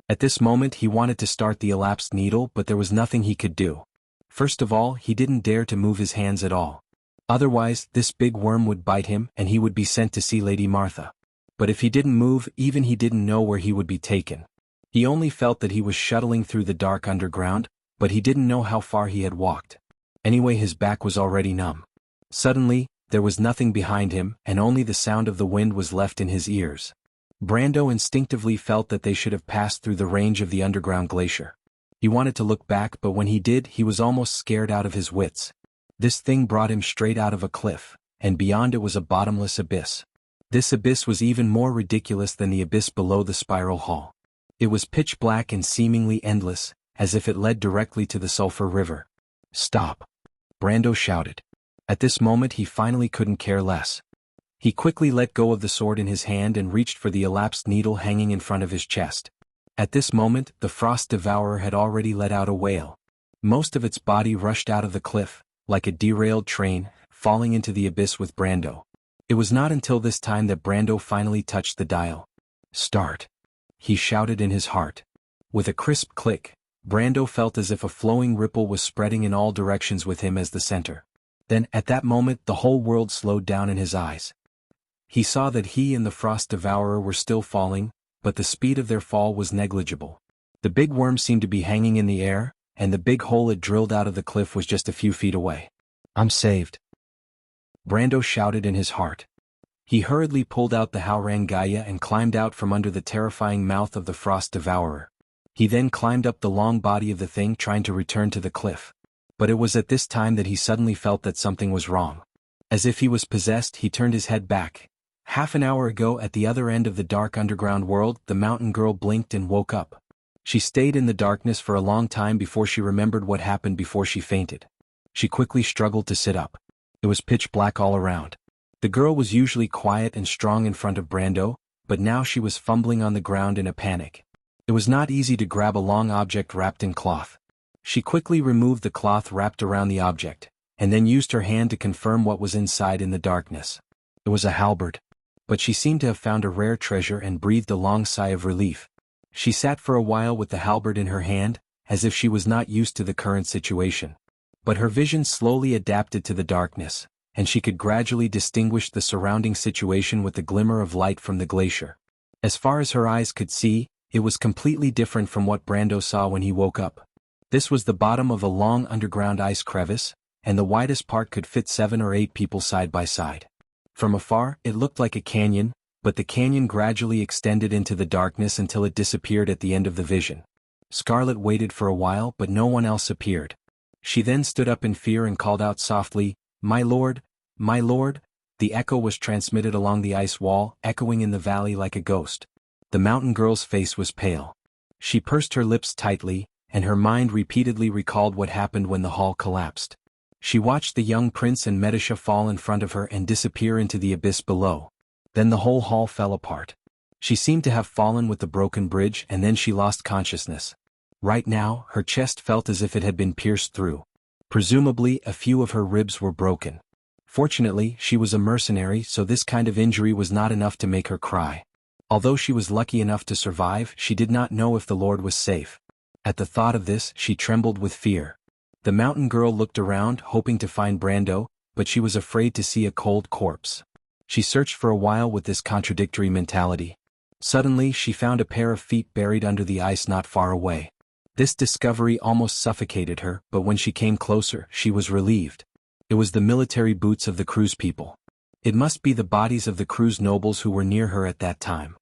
At this moment he wanted to start the elapsed needle, but there was nothing he could do. First of all, he didn't dare to move his hands at all. Otherwise, this big worm would bite him and he would be sent to see Lady Martha. But if he didn't move, even he didn't know where he would be taken. He only felt that he was shuttling through the dark underground, but he didn't know how far he had walked. Anyway, his back was already numb. Suddenly, there was nothing behind him, and only the sound of the wind was left in his ears. Brando instinctively felt that they should have passed through the range of the underground glacier. He wanted to look back, but when he did, he was almost scared out of his wits. This thing brought him straight out of a cliff, and beyond it was a bottomless abyss. This abyss was even more ridiculous than the abyss below the spiral hall. It was pitch black and seemingly endless, as if it led directly to the Sulphur River. "Stop!" Brando shouted. At this moment he finally couldn't care less. He quickly let go of the sword in his hand and reached for the elapsed needle hanging in front of his chest. At this moment, the Frost Devourer had already let out a wail. Most of its body rushed out of the cliff, like a derailed train, falling into the abyss with Brando. It was not until this time that Brando finally touched the dial. "Start," he shouted in his heart. With a crisp click, Brando felt as if a flowing ripple was spreading in all directions with him as the center. Then, at that moment, the whole world slowed down in his eyes. He saw that he and the Frost Devourer were still falling, but the speed of their fall was negligible. The big worm seemed to be hanging in the air, and the big hole it drilled out of the cliff was just a few feet away. "I'm saved," Brando shouted in his heart. He hurriedly pulled out the Haurangaya and climbed out from under the terrifying mouth of the Frost Devourer. He then climbed up the long body of the thing, trying to return to the cliff. But it was at this time that he suddenly felt that something was wrong. As if he was possessed, he turned his head back. Half an hour ago, at the other end of the dark underground world, the mountain girl blinked and woke up. She stayed in the darkness for a long time before she remembered what happened before she fainted. She quickly struggled to sit up. It was pitch black all around. The girl was usually quiet and strong in front of Brando, but now she was fumbling on the ground in a panic. It was not easy to grab a long object wrapped in cloth. She quickly removed the cloth wrapped around the object, and then used her hand to confirm what was inside in the darkness. It was a halberd. But she seemed to have found a rare treasure and breathed a long sigh of relief. She sat for a while with the halberd in her hand, as if she was not used to the current situation. But her vision slowly adapted to the darkness, and she could gradually distinguish the surrounding situation with the glimmer of light from the glacier. As far as her eyes could see, it was completely different from what Brando saw when he woke up. This was the bottom of a long underground ice crevice, and the widest part could fit 7 or 8 people side by side. From afar, it looked like a canyon, but the canyon gradually extended into the darkness until it disappeared at the end of the vision. Scarlet waited for a while, but no one else appeared. She then stood up in fear and called out softly, "My lord, my lord." The echo was transmitted along the ice wall, echoing in the valley like a ghost. The mountain girl's face was pale. She pursed her lips tightly, and her mind repeatedly recalled what happened when the hall collapsed. She watched the young prince and Medisha fall in front of her and disappear into the abyss below. Then the whole hall fell apart. She seemed to have fallen with the broken bridge, and then she lost consciousness. Right now, her chest felt as if it had been pierced through. Presumably, a few of her ribs were broken. Fortunately, she was a mercenary, so this kind of injury was not enough to make her cry. Although she was lucky enough to survive, she did not know if the Lord was safe. At the thought of this, she trembled with fear. The mountain girl looked around, hoping to find Brando, but she was afraid to see a cold corpse. She searched for a while with this contradictory mentality. Suddenly, she found a pair of feet buried under the ice not far away. This discovery almost suffocated her, but when she came closer, she was relieved. It was the military boots of the Cruz people. It must be the bodies of the Cruz nobles who were near her at that time.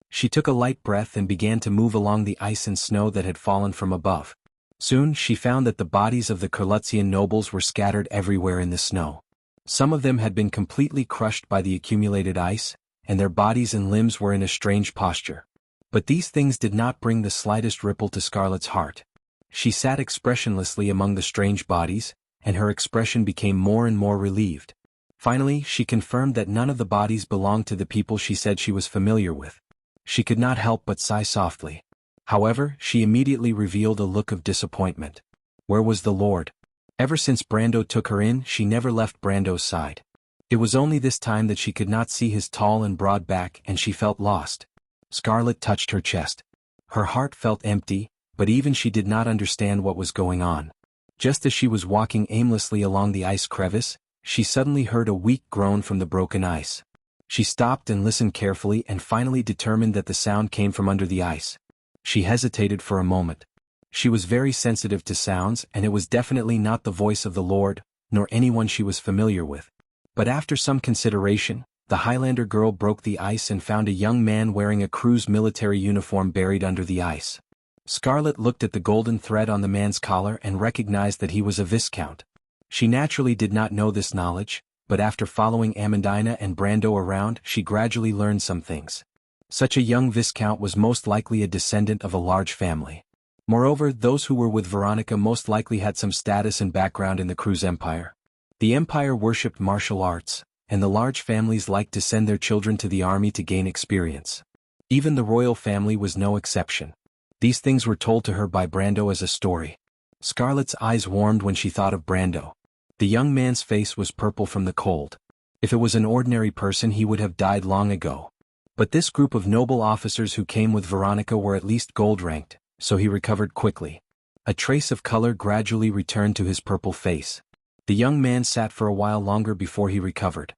She took a light breath and began to move along the ice and snow that had fallen from above. Soon she found that the bodies of the Kurlutzian nobles were scattered everywhere in the snow. Some of them had been completely crushed by the accumulated ice, and their bodies and limbs were in a strange posture. But these things did not bring the slightest ripple to Scarlet's heart. She sat expressionlessly among the strange bodies, and her expression became more and more relieved. Finally, she confirmed that none of the bodies belonged to the people she said she was familiar with. She could not help but sigh softly. However, she immediately revealed a look of disappointment. Where was the Lord? Ever since Brando took her in, she never left Brando's side. It was only this time that she could not see his tall and broad back, and she felt lost. Scarlet touched her chest. Her heart felt empty, but even she did not understand what was going on. Just as she was walking aimlessly along the ice crevice, she suddenly heard a weak groan from the broken ice. She stopped and listened carefully and finally determined that the sound came from under the ice. She hesitated for a moment. She was very sensitive to sounds, and it was definitely not the voice of the Lord, nor anyone she was familiar with. But after some consideration, the Highlander girl broke the ice and found a young man wearing a Cruz military uniform buried under the ice. Scarlet looked at the golden thread on the man's collar and recognized that he was a viscount. She naturally did not know this knowledge, but after following Amandina and Brando around, she gradually learned some things. Such a young viscount was most likely a descendant of a large family. Moreover, those who were with Veronica most likely had some status and background in the Cruz Empire. The empire worshipped martial arts, and the large families liked to send their children to the army to gain experience. Even the royal family was no exception. These things were told to her by Brando as a story. Scarlett's eyes warmed when she thought of Brando. The young man's face was purple from the cold. If it was an ordinary person he would have died long ago. But this group of noble officers who came with Veronica were at least gold-ranked, so he recovered quickly. A trace of color gradually returned to his purple face. The young man sat for a while longer before he recovered.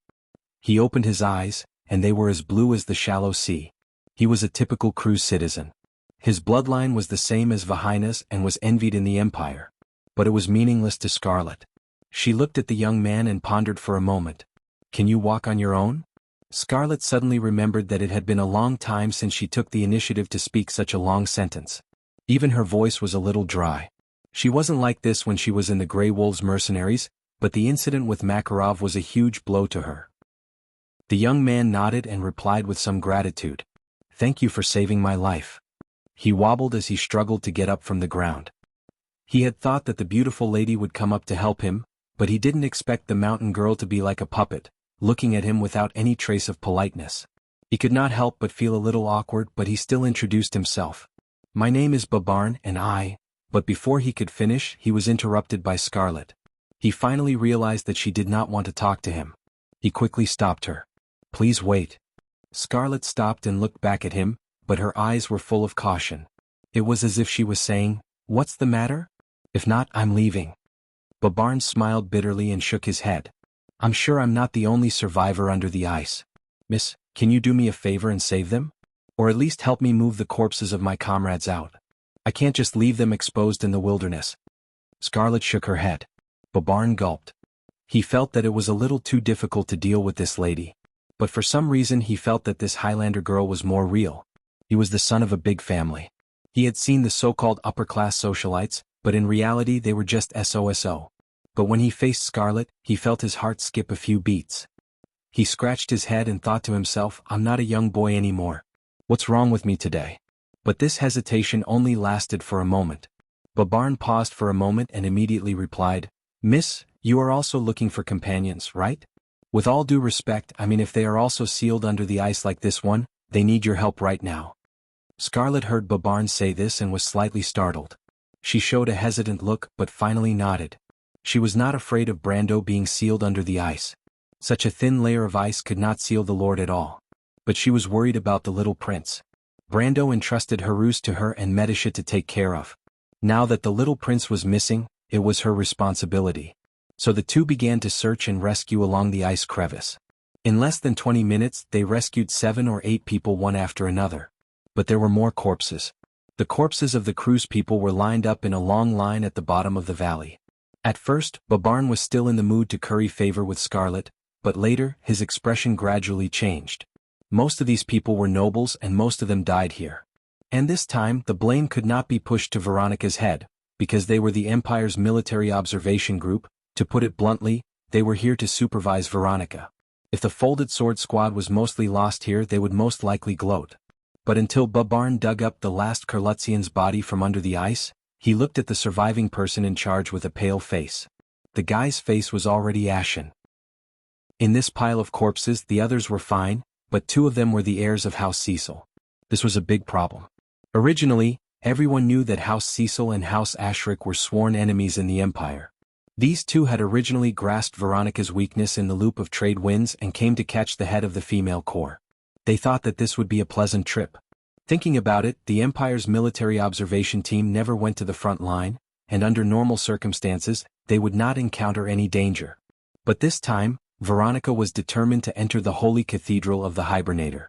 He opened his eyes, and they were as blue as the shallow sea. He was a typical Cruz citizen. His bloodline was the same as Vahina's and was envied in the Empire. But it was meaningless to Scarlett. She looked at the young man and pondered for a moment. "Can you walk on your own?" Scarlett suddenly remembered that it had been a long time since she took the initiative to speak such a long sentence. Even her voice was a little dry. She wasn't like this when she was in the Grey Wolves mercenaries, but the incident with Makarov was a huge blow to her. The young man nodded and replied with some gratitude. "Thank you for saving my life." He wobbled as he struggled to get up from the ground. He had thought that the beautiful lady would come up to help him, but he didn't expect the mountain girl to be like a puppet, looking at him without any trace of politeness. He could not help but feel a little awkward, but he still introduced himself. "My name is Babarn and I," but before he could finish he was interrupted by Scarlett. He finally realized that she did not want to talk to him. He quickly stopped her. "Please wait." Scarlett stopped and looked back at him, but her eyes were full of caution. It was as if she was saying, "What's the matter? If not, I'm leaving." Babarn smiled bitterly and shook his head. "I'm sure I'm not the only survivor under the ice. Miss, can you do me a favor and save them? Or at least help me move the corpses of my comrades out. I can't just leave them exposed in the wilderness." Scarlett shook her head. Babarn gulped. He felt that it was a little too difficult to deal with this lady. But for some reason he felt that this Highlander girl was more real. He was the son of a big family. He had seen the so-called upper-class socialites, but in reality they were just SOSO. But when he faced Scarlett, he felt his heart skip a few beats. He scratched his head and thought to himself, "I'm not a young boy anymore. What's wrong with me today?" But this hesitation only lasted for a moment. Babarn paused for a moment and immediately replied, "Miss, you are also looking for companions, right? With all due respect, I mean if they are also sealed under the ice like this one, they need your help right now." Scarlett heard Babarn say this and was slightly startled. She showed a hesitant look but finally nodded. She was not afraid of Brando being sealed under the ice. Such a thin layer of ice could not seal the Lord at all. But she was worried about the little prince. Brando entrusted Harus to her and Medisha to take care of. Now that the little prince was missing, it was her responsibility. So the two began to search and rescue along the ice crevice. In less than 20 minutes they rescued 7 or 8 people one after another. But there were more corpses. The corpses of the Cruz people were lined up in a long line at the bottom of the valley. At first, Babarn was still in the mood to curry favor with Scarlett, but later, his expression gradually changed. Most of these people were nobles and most of them died here. And this time, the blame could not be pushed to Veronica's head, because they were the Empire's military observation group. To put it bluntly, they were here to supervise Veronica. If the Folded Sword Squad was mostly lost here they would most likely gloat. But until Babarn dug up the last Kurlutzian's body from under the ice, he looked at the surviving person in charge with a pale face. The guy's face was already ashen. In this pile of corpses the others were fine, but 2 of them were the heirs of House Cecil. This was a big problem. Originally, everyone knew that House Cecil and House Ashric were sworn enemies in the Empire. These 2 had originally grasped Veronica's weakness in the loop of trade winds and came to catch the head of the female corps. They thought that this would be a pleasant trip. Thinking about it, the Empire's military observation team never went to the front line, and under normal circumstances, they would not encounter any danger. But this time, Veronica was determined to enter the holy cathedral of the Hibernator.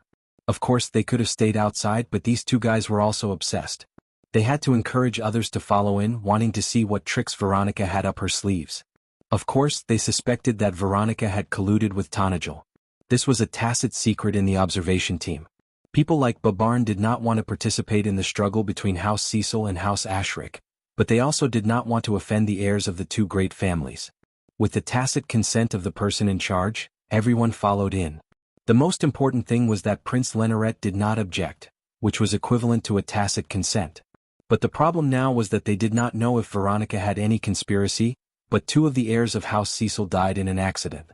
Of course they could have stayed outside, but these 2 guys were also obsessed. They had to encourage others to follow in, wanting to see what tricks Veronica had up her sleeves. Of course, they suspected that Veronica had colluded with Tanajal. This was a tacit secret in the observation team. People like Babarn did not want to participate in the struggle between House Cecil and House Ashric, but they also did not want to offend the heirs of the 2 great families. With the tacit consent of the person in charge, everyone followed in. The most important thing was that Prince Leneret did not object, which was equivalent to a tacit consent. But the problem now was that they did not know if Veronica had any conspiracy, but 2 of the heirs of House Cecil died in an accident.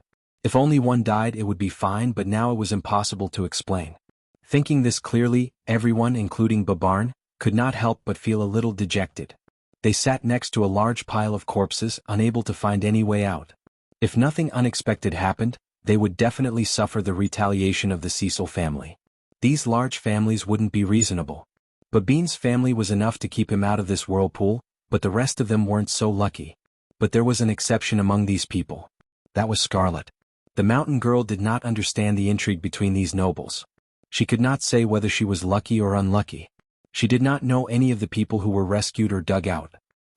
If only one died it would be fine, but now it was impossible to explain. Thinking this clearly, everyone, including Babarn, could not help but feel a little dejected. They sat next to a large pile of corpses, unable to find any way out. If nothing unexpected happened, they would definitely suffer the retaliation of the Cecil family. These large families wouldn't be reasonable. Babin's family was enough to keep him out of this whirlpool, but the rest of them weren't so lucky. But there was an exception among these people. That was Scarlet. The mountain girl did not understand the intrigue between these nobles. She could not say whether she was lucky or unlucky. She did not know any of the people who were rescued or dug out.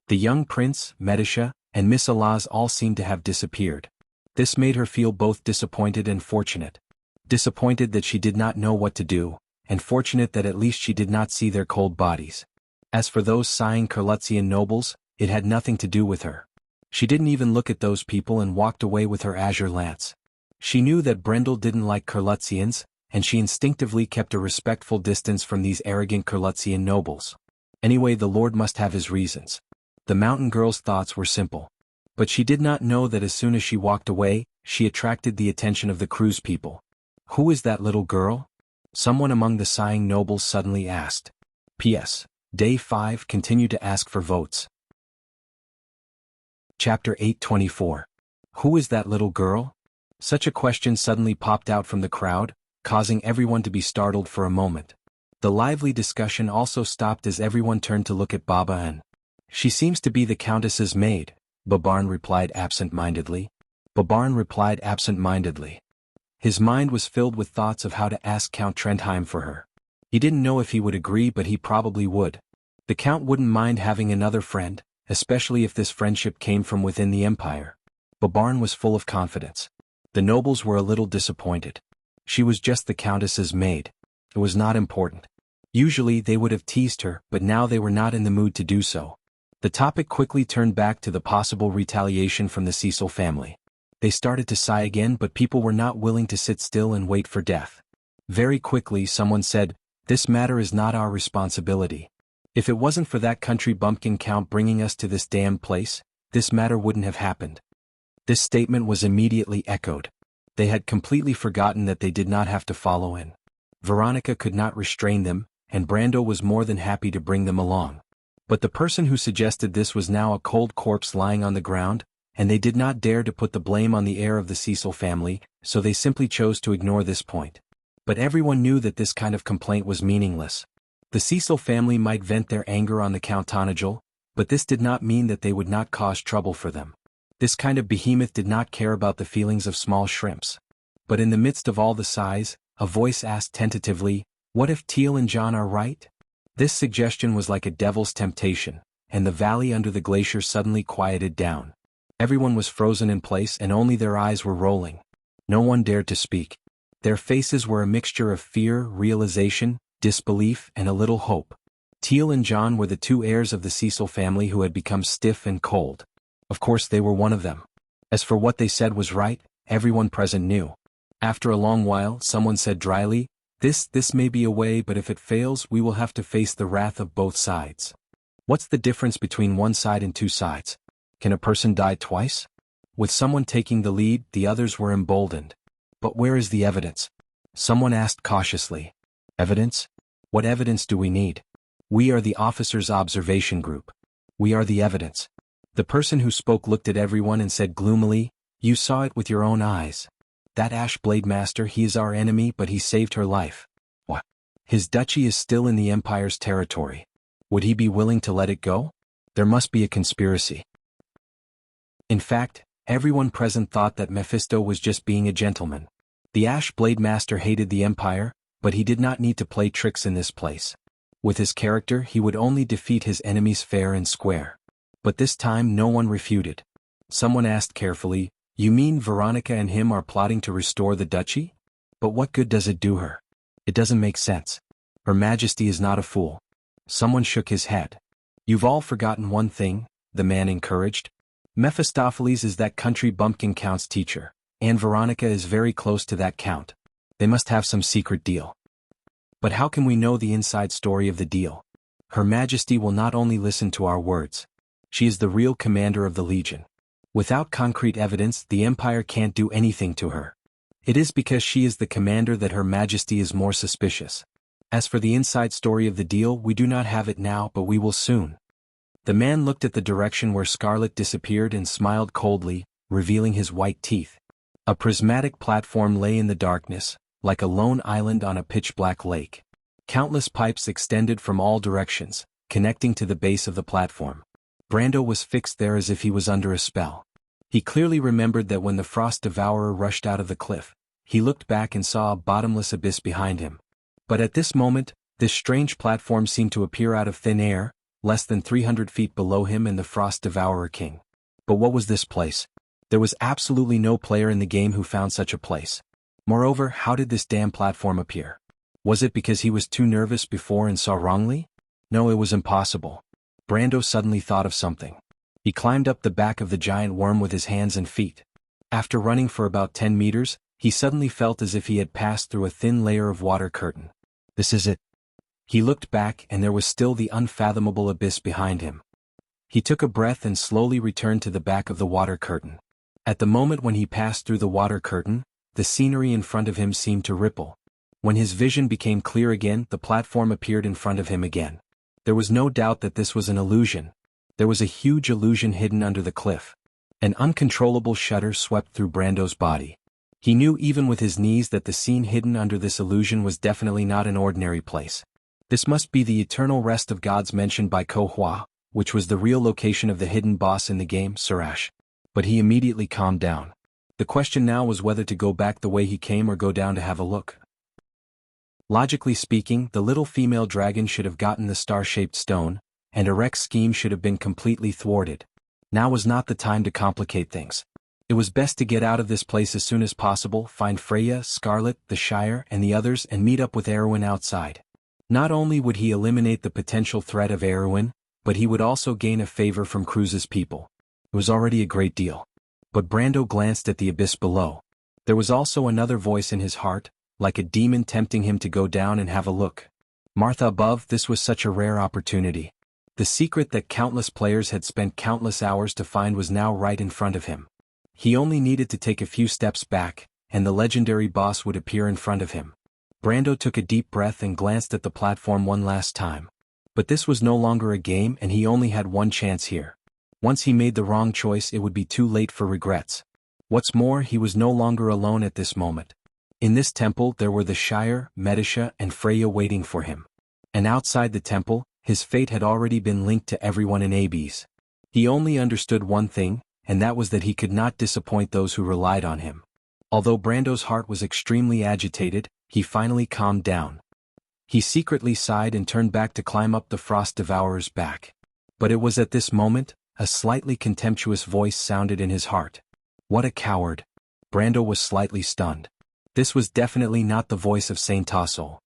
The young prince, Medisha, and Miss Alaz all seemed to have disappeared. This made her feel both disappointed and fortunate. Disappointed that she did not know what to do, and fortunate that at least she did not see their cold bodies. As for those sighing Kurlutzian nobles, it had nothing to do with her. She didn't even look at those people and walked away with her azure lance. She knew that Brendel didn't like Kurlutzians, and she instinctively kept a respectful distance from these arrogant Kurlutzian nobles. Anyway, the Lord must have his reasons. The mountain girl's thoughts were simple. But she did not know that as soon as she walked away, she attracted the attention of the cruise people. "Who is that little girl?" someone among the sighing nobles suddenly asked. P.S. Day 5 continue to ask for votes. Chapter 824. Who is that little girl? Such a question suddenly popped out from the crowd, causing everyone to be startled for a moment. The lively discussion also stopped as everyone turned to look at Baba An. "She seems to be the Countess's maid," Babarn replied absent-mindedly. His mind was filled with thoughts of how to ask Count Trendheim for her. He didn't know if he would agree, but he probably would. The Count wouldn't mind having another friend, especially if this friendship came from within the empire. Babarn was full of confidence. The nobles were a little disappointed. She was just the Countess's maid. It was not important. Usually they would have teased her, but now they were not in the mood to do so. The topic quickly turned back to the possible retaliation from the Cecil family. They started to sigh again, but people were not willing to sit still and wait for death. Very quickly someone said, "This matter is not our responsibility. If it wasn't for that country bumpkin Count bringing us to this damned place, this matter wouldn't have happened." This statement was immediately echoed. They had completely forgotten that they did not have to follow in. Veronica could not restrain them, and Brando was more than happy to bring them along. But the person who suggested this was now a cold corpse lying on the ground, and they did not dare to put the blame on the heir of the Cecil family, so they simply chose to ignore this point. But everyone knew that this kind of complaint was meaningless. The Cecil family might vent their anger on the Count Tonagel, but this did not mean that they would not cause trouble for them. This kind of behemoth did not care about the feelings of small shrimps. But in the midst of all the sighs, a voice asked tentatively, "What if Teal and John are right?" This suggestion was like a devil's temptation, and the valley under the glacier suddenly quieted down. Everyone was frozen in place and only their eyes were rolling. No one dared to speak. Their faces were a mixture of fear, realization, disbelief, and a little hope. Teal and John were the two heirs of the Cecil family who had become stiff and cold. Of course they were one of them. As for what they said was right, everyone present knew. After a long while, someone said dryly, This may be a way, but if it fails we will have to face the wrath of both sides." What's the difference between one side and two sides? Can a person die twice? With someone taking the lead, the others were emboldened. "But where is the evidence?" someone asked cautiously. "Evidence? What evidence do we need? We are the officers' observation group. We are the evidence." The person who spoke looked at everyone and said gloomily, "You saw it with your own eyes. That Ash Blade Master, he is our enemy, but he saved her life. What? His duchy is still in the Empire's territory. Would he be willing to let it go? There must be a conspiracy." In fact, everyone present thought that Mephisto was just being a gentleman. The Ash Blade Master hated the Empire, but he did not need to play tricks in this place. With his character, he would only defeat his enemies fair and square. But this time no one refuted. Someone asked carefully, "You mean Veronica and him are plotting to restore the duchy? But what good does it do her? It doesn't make sense. Her Majesty is not a fool." Someone shook his head. "You've all forgotten one thing," the man encouraged. "Mephistopheles is that country bumpkin Count's teacher, and Veronica is very close to that Count. They must have some secret deal. But how can we know the inside story of the deal? Her Majesty will not only listen to our words. She is the real commander of the Legion. Without concrete evidence, the Empire can't do anything to her. It is because she is the commander that Her Majesty is more suspicious. As for the inside story of the deal, we do not have it now, but we will soon. The man looked at the direction where Scarlet disappeared and smiled coldly, revealing his white teeth. A prismatic platform lay in the darkness, like a lone island on a pitch-black lake. Countless pipes extended from all directions, connecting to the base of the platform. Brando was fixed there as if he was under a spell. He clearly remembered that when the Frost Devourer rushed out of the cliff, he looked back and saw a bottomless abyss behind him. But at this moment, this strange platform seemed to appear out of thin air, less than 300 feet below him and the Frost Devourer King. But what was this place? There was absolutely no player in the game who found such a place. Moreover, how did this damn platform appear? Was it because he was too nervous before and saw wrongly? No, it was impossible. Brando suddenly thought of something. He climbed up the back of the giant worm with his hands and feet. After running for about 10 meters, he suddenly felt as if he had passed through a thin layer of water curtain. This is it. He looked back and there was still the unfathomable abyss behind him. He took a breath and slowly returned to the back of the water curtain. At the moment when he passed through the water curtain, the scenery in front of him seemed to ripple. When his vision became clear again, the platform appeared in front of him again. There was no doubt that this was an illusion. There was a huge illusion hidden under the cliff. An uncontrollable shudder swept through Brando's body. He knew even with his knees that the scene hidden under this illusion was definitely not an ordinary place. This must be the eternal rest of gods mentioned by Ko Hua, which was the real location of the hidden boss in the game, Surash. But he immediately calmed down. The question now was whether to go back the way he came or go down to have a look. Logically speaking, the little female dragon should have gotten the star-shaped stone, and Arek's scheme should have been completely thwarted. Now was not the time to complicate things. It was best to get out of this place as soon as possible, find Freya, Scarlet, the Shire, and the others and meet up with Erwin outside. Not only would he eliminate the potential threat of Erwin, but he would also gain a favor from Cruz's people. It was already a great deal. But Brando glanced at the abyss below. There was also another voice in his heart, like a demon tempting him to go down and have a look. Martha above, this was such a rare opportunity. The secret that countless players had spent countless hours to find was now right in front of him. He only needed to take a few steps back, and the legendary boss would appear in front of him. Brando took a deep breath and glanced at the platform one last time. But this was no longer a game and he only had one chance here. Once he made the wrong choice, it would be too late for regrets. What's more, he was no longer alone at this moment. In this temple there were the Shire, Medisha, and Freya waiting for him. And outside the temple, his fate had already been linked to everyone in Abes. He only understood one thing, and that was that he could not disappoint those who relied on him. Although Brando's heart was extremely agitated, he finally calmed down. He secretly sighed and turned back to climb up the Frost Devourer's back. But it was at this moment, a slightly contemptuous voice sounded in his heart. What a coward! Brando was slightly stunned. This was definitely not the voice of Saint Tassel.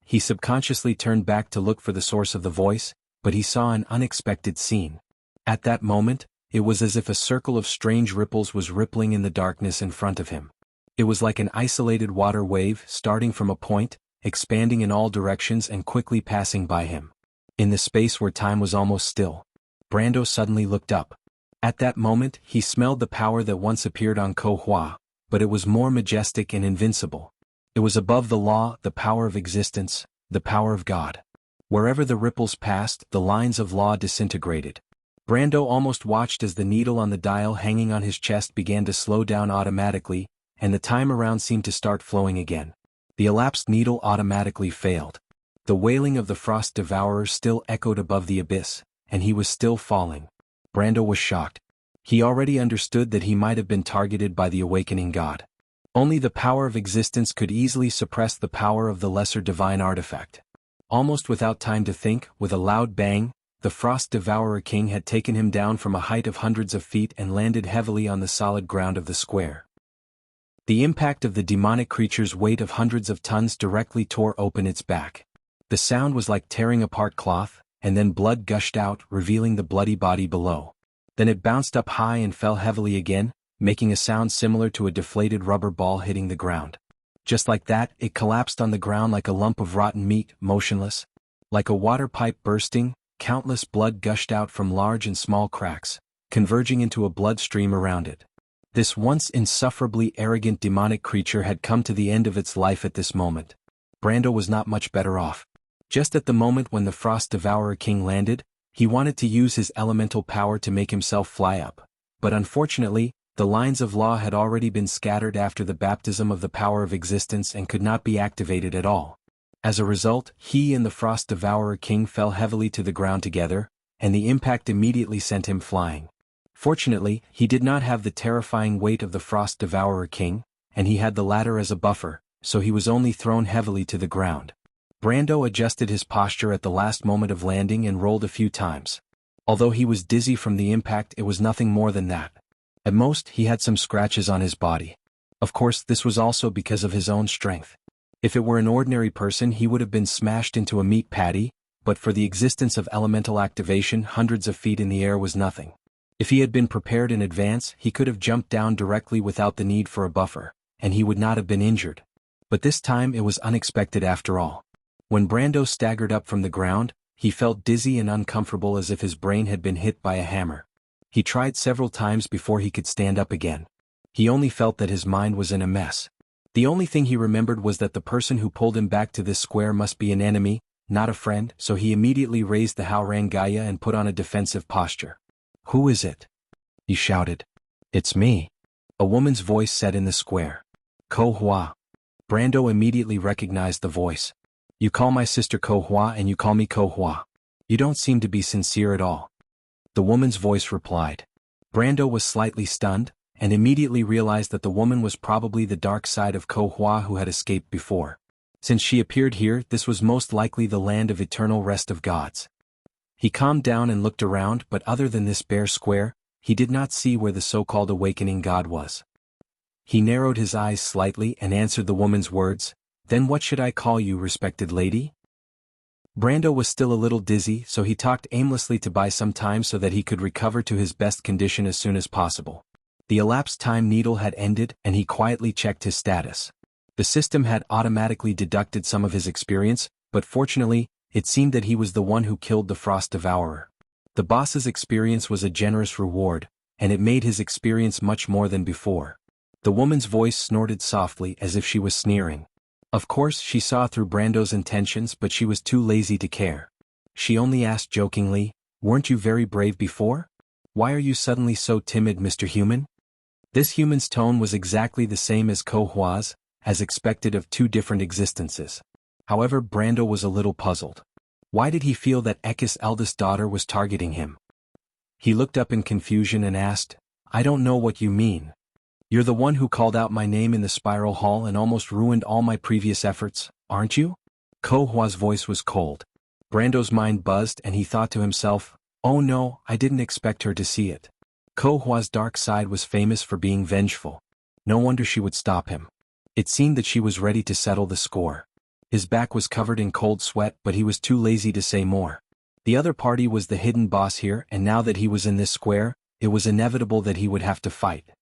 He subconsciously turned back to look for the source of the voice, but he saw an unexpected scene. At that moment, it was as if a circle of strange ripples was rippling in the darkness in front of him. It was like an isolated water wave starting from a point, expanding in all directions and quickly passing by him. In the space where time was almost still, Brando suddenly looked up. At that moment, he smelled the power that once appeared on Ko Hua, but it was more majestic and invincible. It was above the law, the power of existence, the power of God. Wherever the ripples passed, the lines of law disintegrated. Brando almost watched as the needle on the dial hanging on his chest began to slow down automatically, and the time around seemed to start flowing again. The elapsed needle automatically failed. The wailing of the Frost Devourer still echoed above the abyss, and he was still falling. Brando was shocked. He already understood that he might have been targeted by the awakening god. Only the power of existence could easily suppress the power of the lesser divine artifact. Almost without time to think, with a loud bang, the Frost Devourer King had taken him down from a height of hundreds of feet and landed heavily on the solid ground of the square. The impact of the demonic creature's weight of hundreds of tons directly tore open its back. The sound was like tearing apart cloth, and then blood gushed out, revealing the bloody body below. Then it bounced up high and fell heavily again, making a sound similar to a deflated rubber ball hitting the ground. Just like that, it collapsed on the ground like a lump of rotten meat, motionless. Like a water pipe bursting, countless blood gushed out from large and small cracks, converging into a bloodstream around it. This once insufferably arrogant demonic creature had come to the end of its life at this moment. Brando was not much better off. Just at the moment when the Frost Devourer King landed, he wanted to use his elemental power to make himself fly up. But unfortunately, the lines of law had already been scattered after the baptism of the power of existence and could not be activated at all. As a result, he and the Frost Devourer King fell heavily to the ground together, and the impact immediately sent him flying. Fortunately, he did not have the terrifying weight of the Frost Devourer King, and he had the ladder as a buffer, so he was only thrown heavily to the ground. Brando adjusted his posture at the last moment of landing and rolled a few times. Although he was dizzy from the impact, it was nothing more than that. At most, he had some scratches on his body. Of course, this was also because of his own strength. If it were an ordinary person, he would have been smashed into a meat patty, but for the existence of elemental activation, hundreds of feet in the air was nothing. If he had been prepared in advance, he could have jumped down directly without the need for a buffer, and he would not have been injured. But this time it was unexpected after all. When Brando staggered up from the ground, he felt dizzy and uncomfortable as if his brain had been hit by a hammer. He tried several times before he could stand up again. He only felt that his mind was in a mess. The only thing he remembered was that the person who pulled him back to this square must be an enemy, not a friend, so he immediately raised the Haurangaya and put on a defensive posture. "Who is it?" he shouted. "It's me," a woman's voice said in the square. "Ko Hua." Brando immediately recognized the voice. "You call my sister Ko Hua and you call me Ko Hua. You don't seem to be sincere at all," the woman's voice replied. Brando was slightly stunned, and immediately realized that the woman was probably the dark side of Ko Hua who had escaped before. Since she appeared here, this was most likely the land of eternal rest of gods. He calmed down and looked around, but other than this bare square, he did not see where the so-called awakening god was. He narrowed his eyes slightly and answered the woman's words, "Then what should I call you, respected lady?" Brando was still a little dizzy, so he talked aimlessly to buy some time so that he could recover to his best condition as soon as possible. The elapsed time needle had ended, and he quietly checked his status. The system had automatically deducted some of his experience, but fortunately, it seemed that he was the one who killed the Frost Devourer. The boss's experience was a generous reward, and it made his experience much more than before. The woman's voice snorted softly as if she was sneering. Of course, she saw through Brando's intentions, but she was too lazy to care. She only asked jokingly, "Weren't you very brave before? Why are you suddenly so timid, Mr. Human?" This human's tone was exactly the same as Ko Hua's, as expected of two different existences. However, Brando was a little puzzled. Why did he feel that Ekis' eldest daughter was targeting him? He looked up in confusion and asked, "I don't know what you mean. You're the one who called out my name in the spiral hall and almost ruined all my previous efforts, aren't you?" Ko Hua's voice was cold. Brando's mind buzzed and he thought to himself, "Oh no, I didn't expect her to see it." Ko Hua's dark side was famous for being vengeful. No wonder she would stop him. It seemed that she was ready to settle the score. His back was covered in cold sweat, but he was too lazy to say more. The other party was the hidden boss here, and now that he was in this square, it was inevitable that he would have to fight.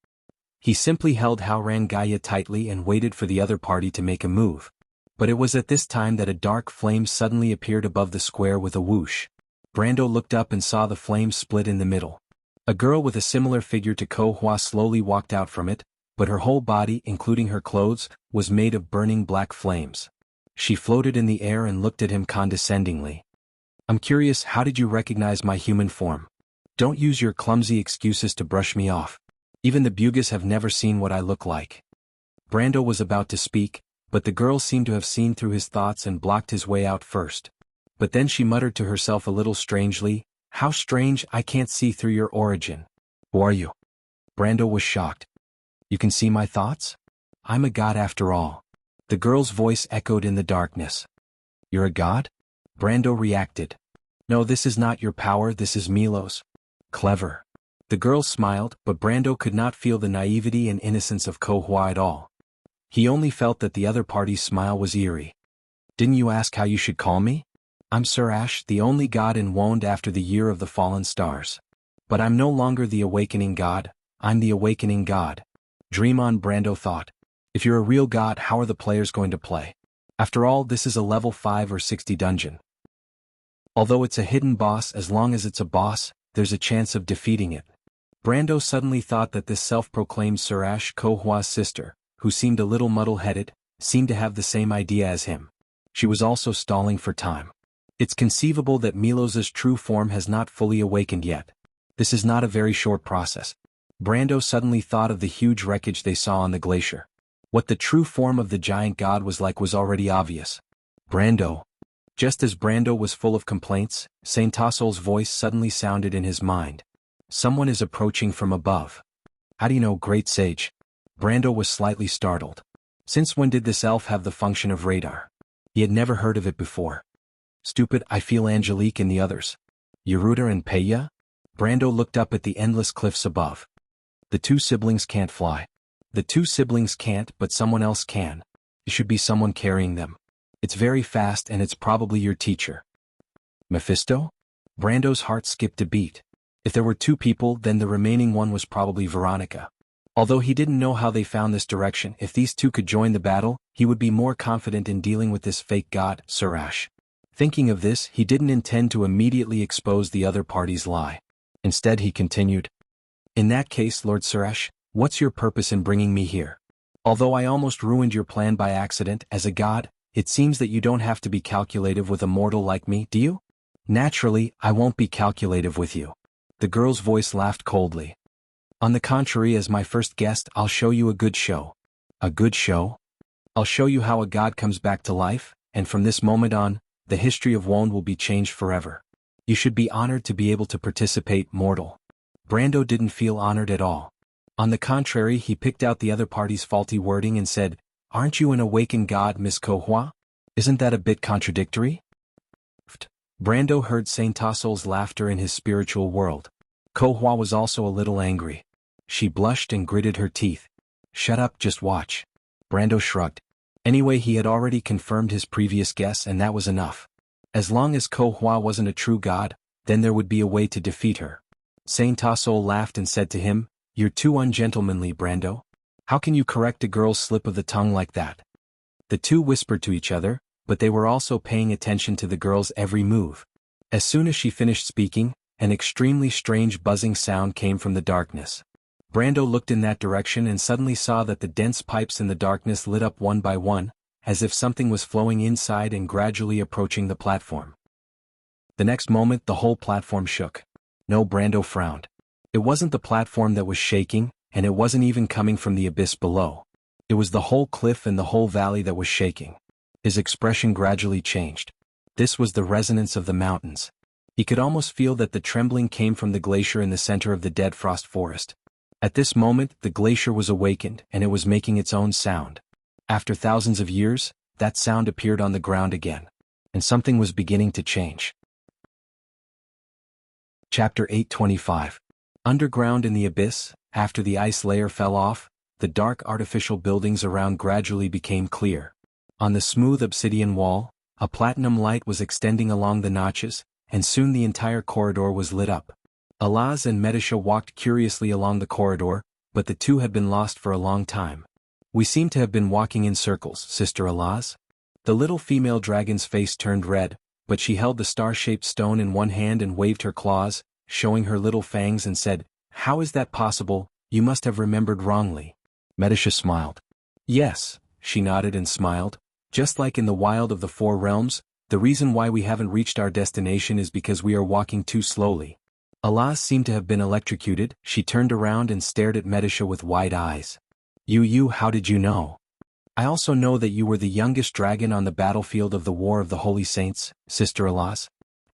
He simply held Haurangaya tightly and waited for the other party to make a move. But it was at this time that a dark flame suddenly appeared above the square with a whoosh. Brando looked up and saw the flame split in the middle. A girl with a similar figure to Ko Hua slowly walked out from it, but her whole body, including her clothes, was made of burning black flames. She floated in the air and looked at him condescendingly. "I'm curious, how did you recognize my human form? Don't use your clumsy excuses to brush me off. Even the Bugis have never seen what I look like." Brando was about to speak, but the girl seemed to have seen through his thoughts and blocked his way out first. But then she muttered to herself a little strangely, "How strange, I can't see through your origin." "Who are you?" Brando was shocked. "You can see my thoughts? I'm a god after all." The girl's voice echoed in the darkness. "You're a god?" Brando reacted. "No, this is not your power, this is Milo's." "Clever." The girl smiled, but Brando could not feel the naivety and innocence of Ko Hua at all. He only felt that the other party's smile was eerie. "Didn't you ask how you should call me? I'm Sir Ash, the only god in Wonde after the Year of the Fallen Stars. But I'm no longer the awakening god, I'm the awakening god." Dream on, Brando thought. If you're a real god, how are the players going to play? After all, this is a level 5 or 60 dungeon. Although it's a hidden boss, as long as it's a boss, there's a chance of defeating it. Brando suddenly thought that this self-proclaimed Surash Kohua's sister, who seemed a little muddle-headed, seemed to have the same idea as him. She was also stalling for time. It's conceivable that Milos's true form has not fully awakened yet. This is not a very short process. Brando suddenly thought of the huge wreckage they saw on the glacier. What the true form of the giant god was like was already obvious. Brando. Just as Brando was full of complaints, Saint Tassol's voice suddenly sounded in his mind. Someone is approaching from above. How do you know, great sage? Brando was slightly startled. Since when did this elf have the function of radar? He had never heard of it before. Stupid, I feel Angelique and the others. Yeruda and Peya? Brando looked up at the endless cliffs above. The two siblings can't fly. The two siblings can't, but someone else can. It should be someone carrying them. It's very fast and it's probably your teacher. Mephisto? Brando's heart skipped a beat. If there were two people, then the remaining one was probably Veronica. Although he didn't know how they found this direction, if these two could join the battle, he would be more confident in dealing with this fake god, Surash. Thinking of this, he didn't intend to immediately expose the other party's lie. Instead he continued. In that case, Lord Surash, what's your purpose in bringing me here? Although I almost ruined your plan by accident, as a god, it seems that you don't have to be calculative with a mortal like me, do you? Naturally, I won't be calculative with you. The girl's voice laughed coldly. On the contrary, as my first guest, I'll show you a good show. A good show? I'll show you how a god comes back to life, and from this moment on, the history of Wone will be changed forever. You should be honored to be able to participate, mortal. Brando didn't feel honored at all. On the contrary, he picked out the other party's faulty wording and said, Aren't you an awakened god, Miss Kohua? Isn't that a bit contradictory? Brando heard Saint Tassol's laughter in his spiritual world. Kohua was also a little angry. She blushed and gritted her teeth. Shut up, just watch. Brando shrugged. Anyway, he had already confirmed his previous guess and that was enough. As long as Kohua wasn't a true god, then there would be a way to defeat her. Saint Tassol laughed and said to him, You're too ungentlemanly, Brando. How can you correct a girl's slip of the tongue like that? The two whispered to each other, but they were also paying attention to the girl's every move. As soon as she finished speaking, an extremely strange buzzing sound came from the darkness. Brando looked in that direction and suddenly saw that the dense pipes in the darkness lit up one by one, as if something was flowing inside and gradually approaching the platform. The next moment the whole platform shook. No, Brando frowned. It wasn't the platform that was shaking, and it wasn't even coming from the abyss below. It was the whole cliff and the whole valley that was shaking. His expression gradually changed. This was the resonance of the mountains. He could almost feel that the trembling came from the glacier in the center of the dead frost forest. At this moment, the glacier was awakened, and it was making its own sound. After thousands of years, that sound appeared on the ground again. And something was beginning to change. Chapter 825. Underground in the abyss, after the ice layer fell off, the dark artificial buildings around gradually became clear. On the smooth obsidian wall, a platinum light was extending along the notches, and soon the entire corridor was lit up. Alaz and Medisha walked curiously along the corridor, but the two had been lost for a long time. We seem to have been walking in circles, Sister Alaz. The little female dragon's face turned red, but she held the star-shaped stone in one hand and waved her claws, showing her little fangs and said, How is that possible? You must have remembered wrongly. Medisha smiled. Yes, she nodded and smiled. Just like in the wild of the Four Realms, the reason why we haven't reached our destination is because we are walking too slowly. Alaz seemed to have been electrocuted. She turned around and stared at Medisha with wide eyes. You, how did you know? I also know that you were the youngest dragon on the battlefield of the War of the Holy Saints, Sister Alaz.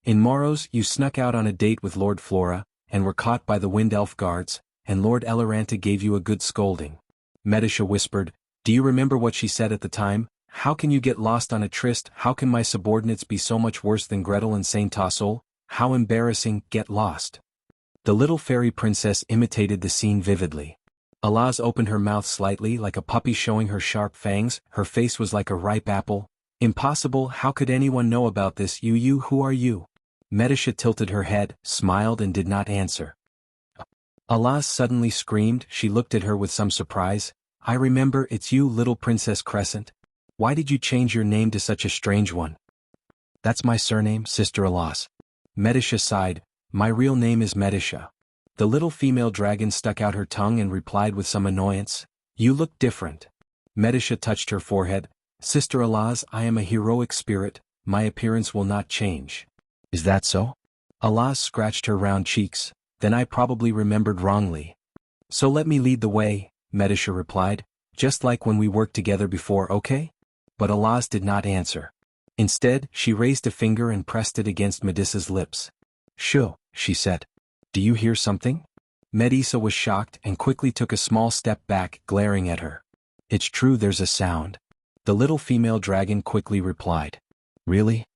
In Moros, you snuck out on a date with Lord Flora, and were caught by the Wind Elf guards, and Lord Eloranta gave you a good scolding. Medisha whispered, Do you remember what she said at the time? How can you get lost on a tryst? How can my subordinates be so much worse than Gretel and Saint Tassol? How embarrassing, get lost. The little fairy princess imitated the scene vividly. Alaz opened her mouth slightly like a puppy showing her sharp fangs. Her face was like a ripe apple. Impossible, how could anyone know about this? You, who are you? Medisha tilted her head, smiled and did not answer. Alaz suddenly screamed. She looked at her with some surprise. I remember, it's you, little Princess Crescent. Why did you change your name to such a strange one? That's my surname, Sister Alaz. Medisha sighed. My real name is Medisha. The little female dragon stuck out her tongue and replied with some annoyance, "You look different." Medisha touched her forehead. "Sister Alaz, I am a heroic spirit, my appearance will not change." "Is that so?" Alaz scratched her round cheeks. "Then I probably remembered wrongly." "So let me lead the way," Medisha replied, "just like when we worked together before, okay?" But Alaz did not answer. Instead, she raised a finger and pressed it against Medissa's lips. "Shoo," she said. "Do you hear something?" Medissa was shocked and quickly took a small step back, glaring at her. "It's true, there's a sound." The little female dragon quickly replied. "Really?"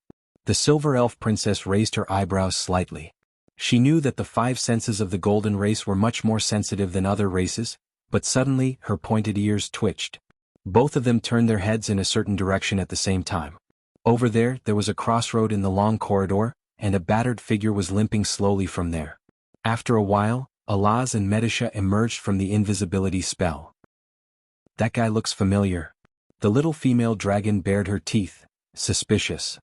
The silver elf princess raised her eyebrows slightly. She knew that the five senses of the golden race were much more sensitive than other races, but suddenly her pointed ears twitched. Both of them turned their heads in a certain direction at the same time. Over there was a crossroad in the long corridor, and a battered figure was limping slowly from there. After a while, Alaz and Medisha emerged from the invisibility spell. "That guy looks familiar." The little female dragon bared her teeth, suspicious.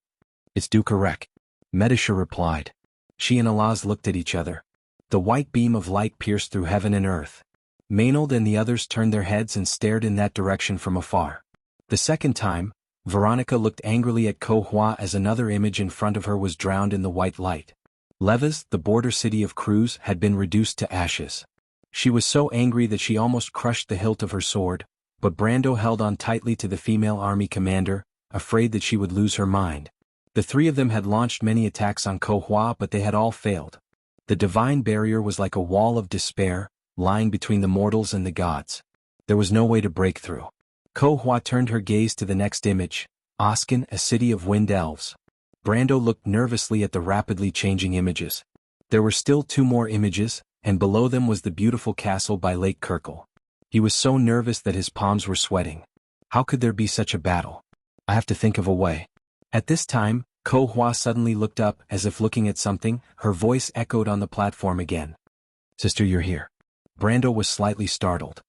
"It's Dukarek," Medisha replied. She and Alaz looked at each other. The white beam of light pierced through heaven and earth. Maynard and the others turned their heads and stared in that direction from afar. The second time, Veronica looked angrily at Ko Hua as another image in front of her was drowned in the white light. Levas, the border city of Cruz, had been reduced to ashes. She was so angry that she almost crushed the hilt of her sword, but Brando held on tightly to the female army commander, afraid that she would lose her mind. The three of them had launched many attacks on Ko Hua, but they had all failed. The divine barrier was like a wall of despair, lying between the mortals and the gods. There was no way to break through. Ko Hua turned her gaze to the next image, Oskin, a city of wind elves. Brando looked nervously at the rapidly changing images. There were still two more images, and below them was the beautiful castle by Lake Kirkle. He was so nervous that his palms were sweating. How could there be such a battle? I have to think of a way. At this time, Ko Hua suddenly looked up as if looking at something. Her voice echoed on the platform again. "Sister, you're here." Brando was slightly startled.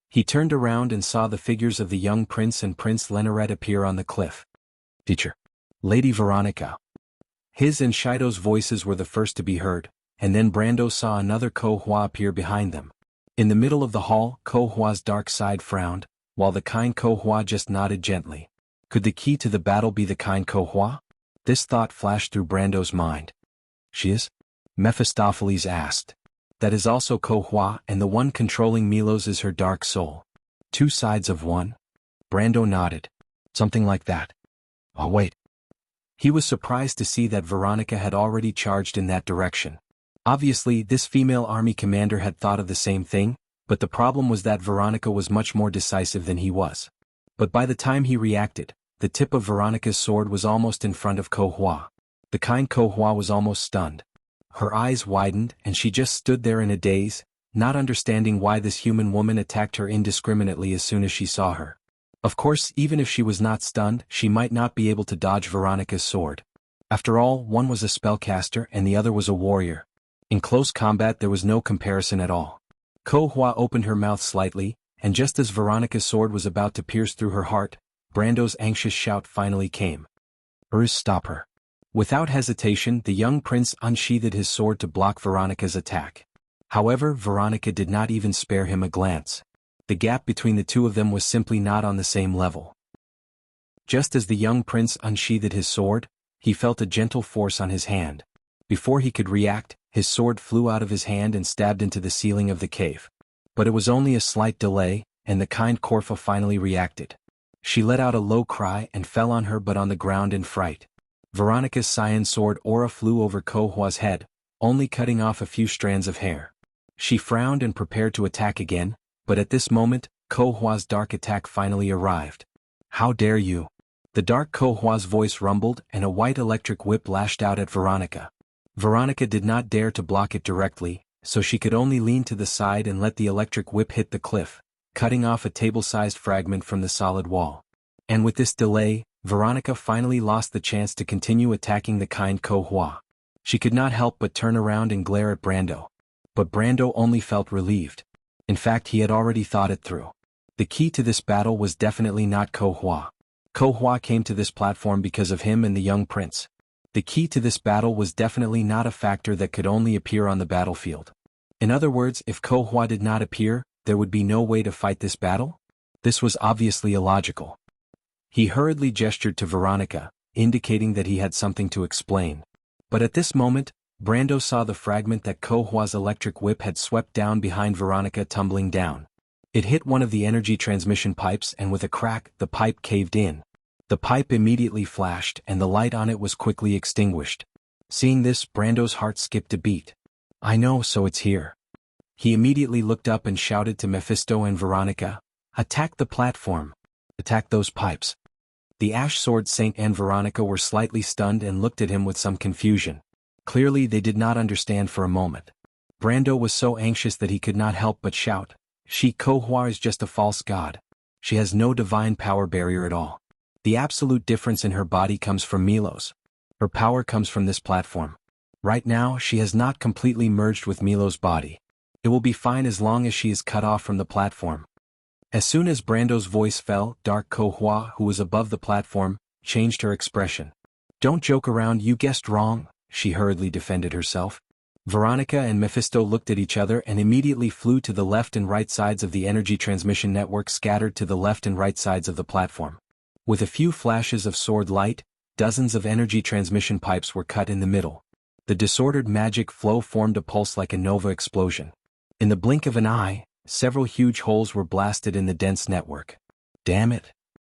He turned around and saw the figures of the young prince and Prince Leneret appear on the cliff. "Teacher." "Lady Veronica." His and Shido's voices were the first to be heard, and then Brando saw another Ko Hua appear behind them. In the middle of the hall, Ko Hua's dark side frowned, while the kind Ko Hua just nodded gently. Could the key to the battle be the kind Ko Hua? This thought flashed through Brando's mind. "She is?" Mephistopheles asked. "That is also Ko Hua, and the one controlling Milos is her dark soul." "Two sides of one?" Brando nodded. "Something like that." "Oh wait." He was surprised to see that Veronica had already charged in that direction. Obviously, this female army commander had thought of the same thing, but the problem was that Veronica was much more decisive than he was. But by the time he reacted, the tip of Veronica's sword was almost in front of Ko Hua. The kind Ko Hua was almost stunned. Her eyes widened and she just stood there in a daze, not understanding why this human woman attacked her indiscriminately as soon as she saw her. Of course, even if she was not stunned, she might not be able to dodge Veronica's sword. After all, one was a spellcaster and the other was a warrior. In close combat there was no comparison at all. Ko Hua opened her mouth slightly, and just as Veronica's sword was about to pierce through her heart, Brando's anxious shout finally came. "Uruz, stop her." Without hesitation, the young prince unsheathed his sword to block Veronica's attack. However, Veronica did not even spare him a glance. The gap between the two of them was simply not on the same level. Just as the young prince unsheathed his sword, he felt a gentle force on his hand. Before he could react, his sword flew out of his hand and stabbed into the ceiling of the cave. But it was only a slight delay, and the kind Korfa finally reacted. She let out a low cry and fell on her but on the ground in fright. Veronica's cyan sword aura flew over Ko Hua's head, only cutting off a few strands of hair. She frowned and prepared to attack again, but at this moment, Ko Hua's dark attack finally arrived. "How dare you!" The dark Ko Hua's voice rumbled and a white electric whip lashed out at Veronica. Veronica did not dare to block it directly, so she could only lean to the side and let the electric whip hit the cliff, cutting off a table-sized fragment from the solid wall. And with this delay, Veronica finally lost the chance to continue attacking the kind Ko Hua. She could not help but turn around and glare at Brando. But Brando only felt relieved. In fact, he had already thought it through. The key to this battle was definitely not Ko Hua. Ko Hua came to this platform because of him and the young prince. The key to this battle was definitely not a factor that could only appear on the battlefield. In other words, if Ko Hua did not appear, there would be no way to fight this battle? This was obviously illogical. He hurriedly gestured to Veronica, indicating that he had something to explain. But at this moment, Brando saw the fragment that Ko Hua's electric whip had swept down behind Veronica tumbling down. It hit one of the energy transmission pipes and with a crack, the pipe caved in. The pipe immediately flashed and the light on it was quickly extinguished. Seeing this, Brando's heart skipped a beat. I know, so it's here. He immediately looked up and shouted to Mephisto and Veronica, "Attack the platform! Attack those pipes!" The Ash Sword Saint and Veronica were slightly stunned and looked at him with some confusion. Clearly they did not understand for a moment. Brando was so anxious that he could not help but shout, Ko Hua is just a false god. She has no divine power barrier at all. The absolute difference in her body comes from Milo's. Her power comes from this platform. Right now, she has not completely merged with Milo's body. It will be fine as long as she is cut off from the platform. As soon as Brando's voice fell, Dark Ko Hua, who was above the platform, changed her expression. Don't joke around, you guessed wrong, she hurriedly defended herself. Veronica and Mephisto looked at each other and immediately flew to the left and right sides of the energy transmission network scattered to the left and right sides of the platform. With a few flashes of sword light, dozens of energy transmission pipes were cut in the middle. The disordered magic flow formed a pulse like a nova explosion. In the blink of an eye, several huge holes were blasted in the dense network. Damn it!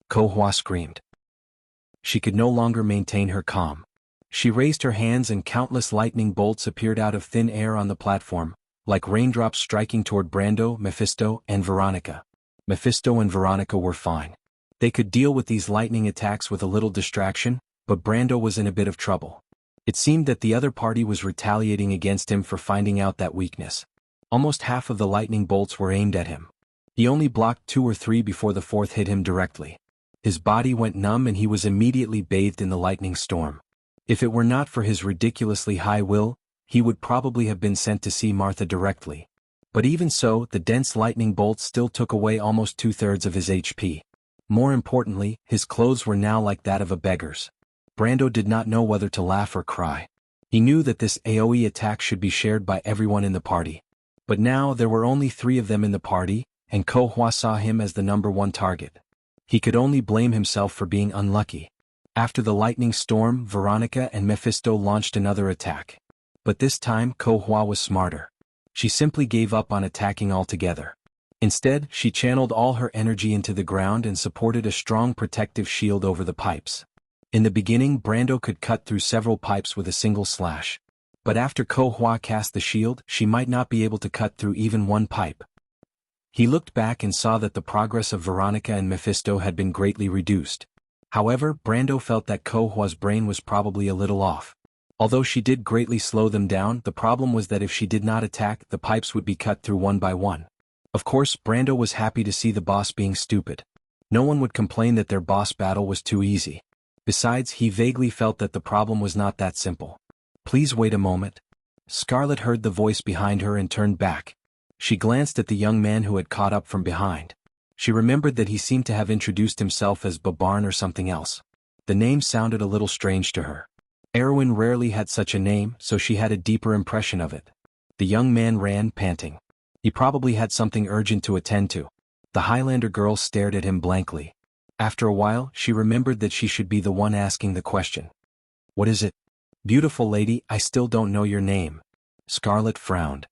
Ko Hua screamed. She could no longer maintain her calm. She raised her hands and countless lightning bolts appeared out of thin air on the platform, like raindrops striking toward Brando, Mephisto, and Veronica. Mephisto and Veronica were fine. They could deal with these lightning attacks with a little distraction, but Brando was in a bit of trouble. It seemed that the other party was retaliating against him for finding out that weakness. Almost half of the lightning bolts were aimed at him. He only blocked 2 or 3 before the fourth hit him directly. His body went numb and he was immediately bathed in the lightning storm. If it were not for his ridiculously high will, he would probably have been sent to see Martha directly. But even so, the dense lightning bolts still took away almost 2/3 of his HP. More importantly, his clothes were now like that of a beggar's. Brando did not know whether to laugh or cry. He knew that this AoE attack should be shared by everyone in the party. But now there were only 3 of them in the party, and Ko Hua saw him as the number 1 target. He could only blame himself for being unlucky. After the lightning storm, Veronica and Mephisto launched another attack. But this time Ko Hua was smarter. She simply gave up on attacking altogether. Instead, she channeled all her energy into the ground and supported a strong protective shield over the pipes. In the beginning, Brando could cut through several pipes with a single slash. But after Ko Hua cast the shield, she might not be able to cut through even one pipe. He looked back and saw that the progress of Veronica and Mephisto had been greatly reduced. However, Brando felt that Ko Hua's brain was probably a little off. Although she did greatly slow them down, the problem was that if she did not attack, the pipes would be cut through one by one. Of course, Brando was happy to see the boss being stupid. No one would complain that their boss battle was too easy. Besides, he vaguely felt that the problem was not that simple. Please wait a moment. Scarlet heard the voice behind her and turned back. She glanced at the young man who had caught up from behind. She remembered that he seemed to have introduced himself as Babarn or something else. The name sounded a little strange to her. Erwin rarely had such a name, so she had a deeper impression of it. The young man ran, panting. He probably had something urgent to attend to. The Highlander girl stared at him blankly. After a while, she remembered that she should be the one asking the question. What is it? Beautiful lady, I still don't know your name. Scarlet frowned.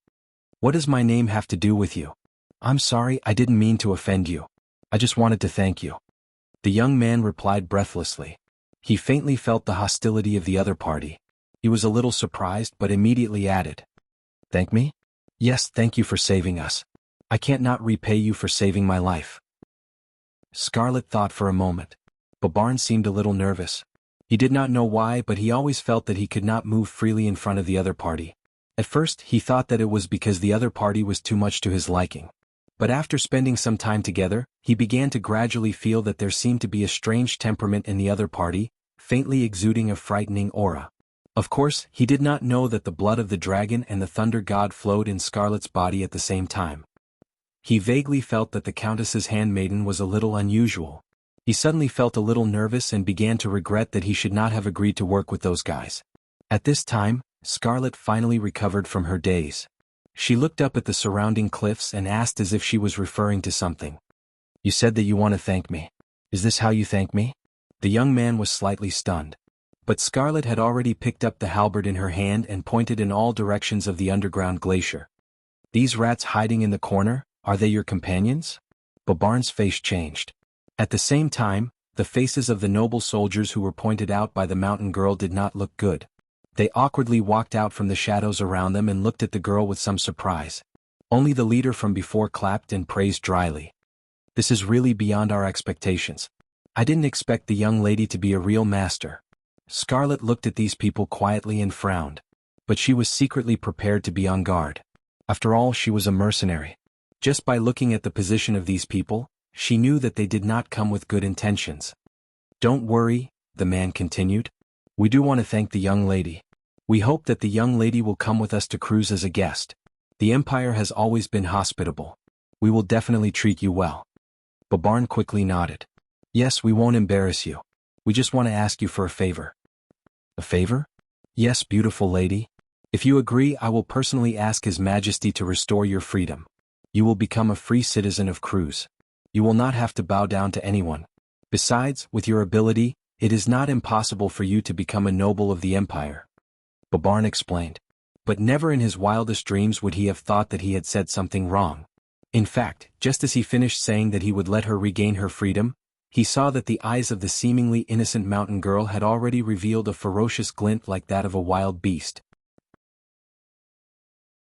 What does my name have to do with you? I'm sorry, I didn't mean to offend you. I just wanted to thank you. The young man replied breathlessly. He faintly felt the hostility of the other party. He was a little surprised but immediately added. Thank me? Yes, thank you for saving us. I can't not repay you for saving my life. Scarlet thought for a moment. Babarn seemed a little nervous. He did not know why, but he always felt that he could not move freely in front of the other party. At first, he thought that it was because the other party was too much to his liking. But after spending some time together, he began to gradually feel that there seemed to be a strange temperament in the other party, faintly exuding a frightening aura. Of course, he did not know that the blood of the dragon and the thunder god flowed in Scarlet's body at the same time. He vaguely felt that the Countess's handmaiden was a little unusual. He suddenly felt a little nervous and began to regret that he should not have agreed to work with those guys. At this time, Scarlet finally recovered from her daze. She looked up at the surrounding cliffs and asked as if she was referring to something. You said that you want to thank me. Is this how you thank me? The young man was slightly stunned. But Scarlet had already picked up the halberd in her hand and pointed in all directions of the underground glacier. These rats hiding in the corner, are they your companions? Babarn's face changed. At the same time, the faces of the noble soldiers who were pointed out by the mountain girl did not look good. They awkwardly walked out from the shadows around them and looked at the girl with some surprise. Only the leader from before clapped and praised dryly. This is really beyond our expectations. I didn't expect the young lady to be a real master. Scarlet looked at these people quietly and frowned. But she was secretly prepared to be on guard. After all, she was a mercenary. Just by looking at the position of these people, she knew that they did not come with good intentions. Don't worry, the man continued. We do want to thank the young lady. We hope that the young lady will come with us to cruise as a guest. The Empire has always been hospitable. We will definitely treat you well. Babarn quickly nodded. Yes, we won't embarrass you. We just want to ask you for a favor. A favor? Yes, beautiful lady. If you agree, I will personally ask His Majesty to restore your freedom. You will become a free citizen of Cruz. You will not have to bow down to anyone. Besides, with your ability, it is not impossible for you to become a noble of the Empire. Babarn explained. But never in his wildest dreams would he have thought that he had said something wrong. In fact, just as he finished saying that he would let her regain her freedom, he saw that the eyes of the seemingly innocent mountain girl had already revealed a ferocious glint like that of a wild beast.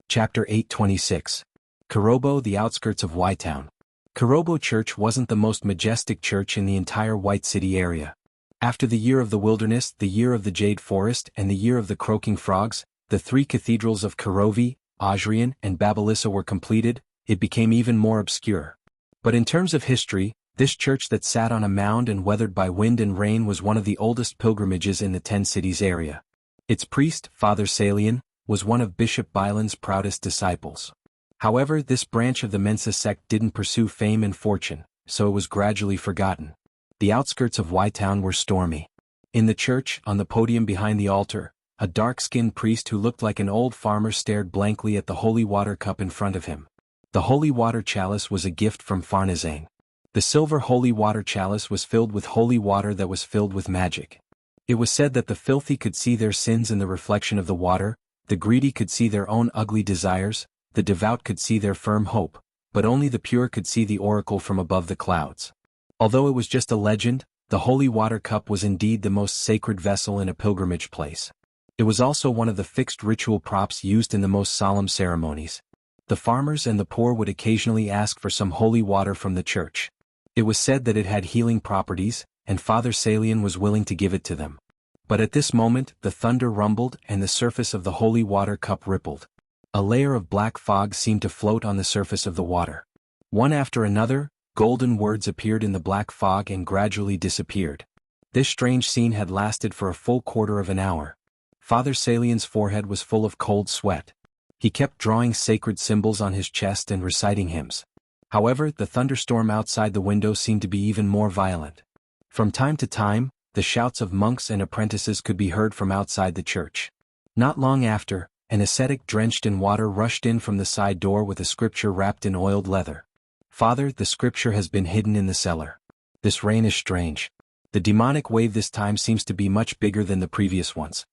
Chapter 826. Kurobo, the outskirts of Y-Town. Kurobo Church wasn't the most majestic church in the entire White City area. After the Year of the Wilderness, the Year of the Jade Forest, and the Year of the Croaking Frogs, the three cathedrals of Kurovi, Ajrian, and Babalissa were completed. It became even more obscure. But in terms of history, this church that sat on a mound and weathered by wind and rain was one of the oldest pilgrimages in the 10 cities area. Its priest, Father Salian, was one of Bishop Bylan's proudest disciples. However, this branch of the Mensa sect didn't pursue fame and fortune, so it was gradually forgotten. The outskirts of Y-Town were stormy. In the church, on the podium behind the altar, a dark-skinned priest who looked like an old farmer stared blankly at the holy water cup in front of him. The holy water chalice was a gift from Farnazane. The silver holy water chalice was filled with holy water that was filled with magic. It was said that the filthy could see their sins in the reflection of the water, the greedy could see their own ugly desires, the devout could see their firm hope, but only the pure could see the oracle from above the clouds. Although it was just a legend, the holy water cup was indeed the most sacred vessel in a pilgrimage place. It was also one of the fixed ritual props used in the most solemn ceremonies. The farmers and the poor would occasionally ask for some holy water from the church. It was said that it had healing properties, and Father Salian was willing to give it to them. But at this moment, the thunder rumbled and the surface of the holy water cup rippled. A layer of black fog seemed to float on the surface of the water. One after another, golden words appeared in the black fog and gradually disappeared. This strange scene had lasted for a full quarter of an hour. Father Salian's forehead was full of cold sweat. He kept drawing sacred symbols on his chest and reciting hymns. However, the thunderstorm outside the window seemed to be even more violent. From time to time, the shouts of monks and apprentices could be heard from outside the church. Not long after, an ascetic drenched in water rushed in from the side door with a scripture wrapped in oiled leather. Father, the scripture has been hidden in the cellar. This rain is strange. The demonic wave this time seems to be much bigger than the previous ones.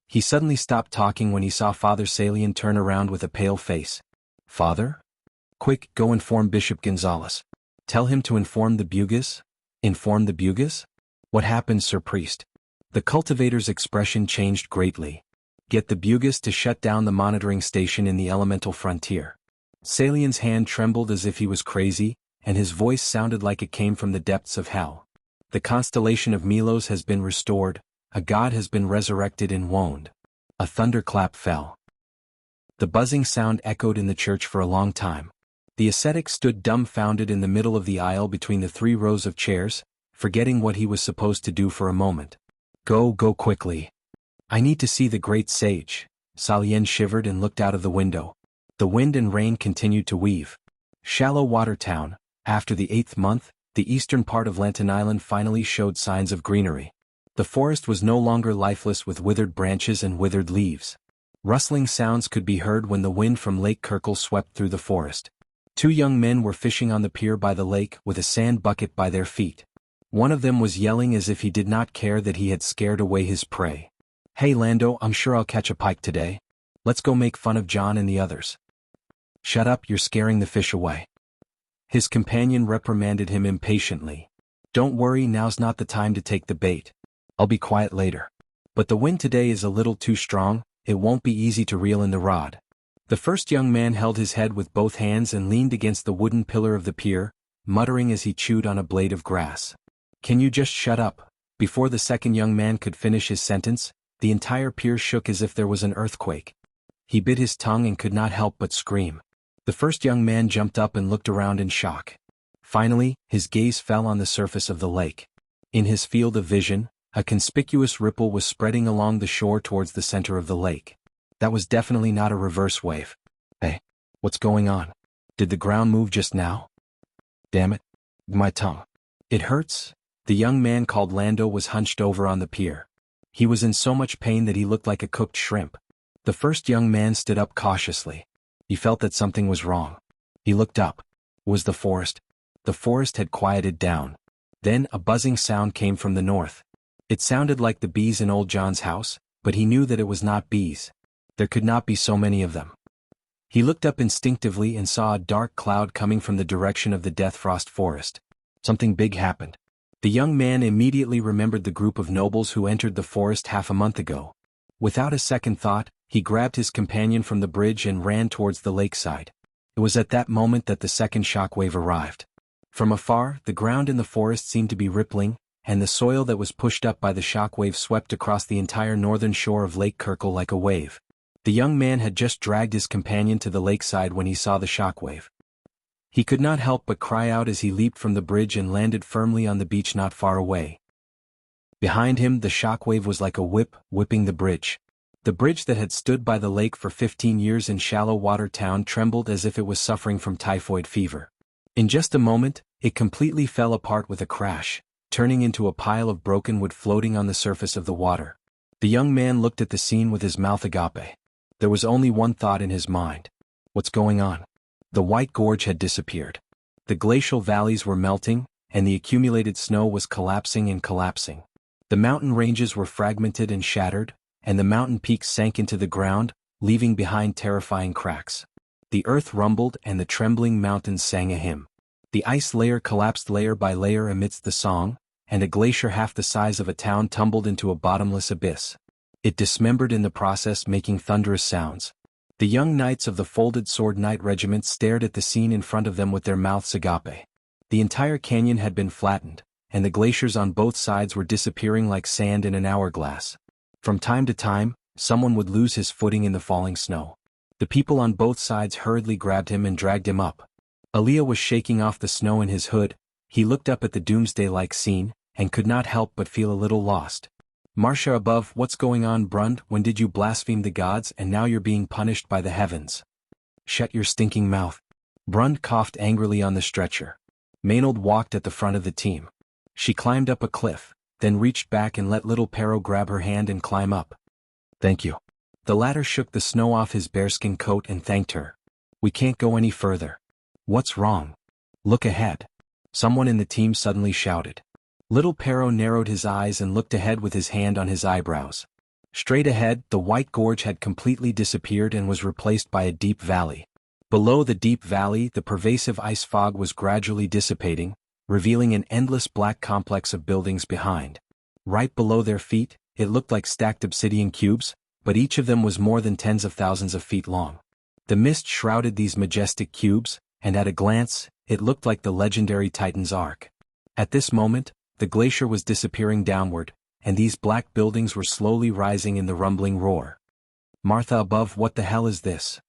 He suddenly stopped talking when he saw Father Salian turn around with a pale face. Father? Quick, go inform Bishop Gonzalez. Tell him to inform the Bugas? Inform the Bugas? What happened, Sir Priest? The cultivator's expression changed greatly. Get the Bugas to shut down the monitoring station in the elemental frontier. Salian's hand trembled as if he was crazy, and his voice sounded like it came from the depths of hell. The constellation of Milos has been restored, a god has been resurrected in Wound. A thunderclap fell. The buzzing sound echoed in the church for a long time. The ascetic stood dumbfounded in the middle of the aisle between the 3 rows of chairs, forgetting what he was supposed to do for a moment. Go quickly. I need to see the great sage. Salien shivered and looked out of the window. The wind and rain continued to weave. Shallow Water Town. After the 8th month, the eastern part of Lantan Island finally showed signs of greenery. The forest was no longer lifeless with withered branches and withered leaves. Rustling sounds could be heard when the wind from Lake Kirkle swept through the forest. Two young men were fishing on the pier by the lake with a sand bucket by their feet. One of them was yelling as if he did not care that he had scared away his prey. "Hey Lando, I'm sure I'll catch a pike today. Let's go make fun of John and the others." "Shut up, you're scaring the fish away." His companion reprimanded him impatiently. "Don't worry, now's not the time to take the bait. I'll be quiet later. But the wind today is a little too strong, it won't be easy to reel in the rod." The first young man held his head with both hands and leaned against the wooden pillar of the pier, muttering as he chewed on a blade of grass. "Can you just shut up?" Before the second young man could finish his sentence, the entire pier shook as if there was an earthquake. He bit his tongue and could not help but scream. The first young man jumped up and looked around in shock. Finally, his gaze fell on the surface of the lake. In his field of vision, a conspicuous ripple was spreading along the shore towards the center of the lake. That was definitely not a reverse wave. "Hey, what's going on? Did the ground move just now? Damn it, my tongue. It hurts." The young man called Lando was hunched over on the pier. He was in so much pain that he looked like a cooked shrimp. The first young man stood up cautiously. He felt that something was wrong. He looked up. It was the forest. The forest had quieted down. Then a buzzing sound came from the north. It sounded like the bees in old John's house, but he knew that it was not bees. There could not be so many of them. He looked up instinctively and saw a dark cloud coming from the direction of the Deathfrost forest. Something big happened. The young man immediately remembered the group of nobles who entered the forest half a month ago. Without a second thought, he grabbed his companion from the bridge and ran towards the lakeside. It was at that moment that the second shockwave arrived. From afar, the ground in the forest seemed to be rippling, and the soil that was pushed up by the shockwave swept across the entire northern shore of Lake Kirkle like a wave. The young man had just dragged his companion to the lakeside when he saw the shockwave. He could not help but cry out as he leaped from the bridge and landed firmly on the beach not far away. Behind him, the shockwave was like a whip, whipping the bridge. The bridge that had stood by the lake for 15 years in shallow water town trembled as if it was suffering from typhoid fever. In just a moment, it completely fell apart with a crash, turning into a pile of broken wood floating on the surface of the water. The young man looked at the scene with his mouth agape. There was only one thought in his mind. What's going on? The White Gorge had disappeared. The glacial valleys were melting, and the accumulated snow was collapsing and collapsing. The mountain ranges were fragmented and shattered, and the mountain peaks sank into the ground, leaving behind terrifying cracks. The earth rumbled and the trembling mountains sang a hymn. The ice layer collapsed layer by layer amidst the song, and a glacier half the size of a town tumbled into a bottomless abyss. It dismembered in the process, making thunderous sounds. The young knights of the Folded Sword Knight Regiment stared at the scene in front of them with their mouths agape. The entire canyon had been flattened, and the glaciers on both sides were disappearing like sand in an hourglass. From time to time, someone would lose his footing in the falling snow. The people on both sides hurriedly grabbed him and dragged him up. Aaliyah was shaking off the snow in his hood. He looked up at the doomsday-like scene, and could not help but feel a little lost. "Marcia above, what's going on, Brund? When did you blaspheme the gods and now you're being punished by the heavens?" "Shut your stinking mouth." Brund coughed angrily on the stretcher. Maynold walked at the front of the team. She climbed up a cliff, then reached back and let little Pero grab her hand and climb up. "Thank you." The latter shook the snow off his bearskin coat and thanked her. "We can't go any further." "What's wrong?" "Look ahead." Someone in the team suddenly shouted. Little Pero narrowed his eyes and looked ahead with his hand on his eyebrows. Straight ahead, the White Gorge had completely disappeared and was replaced by a deep valley. Below the deep valley, the pervasive ice fog was gradually dissipating, revealing an endless black complex of buildings behind. Right below their feet, it looked like stacked obsidian cubes, but each of them was more than tens of thousands of feet long. The mist shrouded these majestic cubes, and at a glance, it looked like the legendary Titan's Ark. At this moment, the glacier was disappearing downward, and these black buildings were slowly rising in the rumbling roar. "Martha above, what the hell is this?"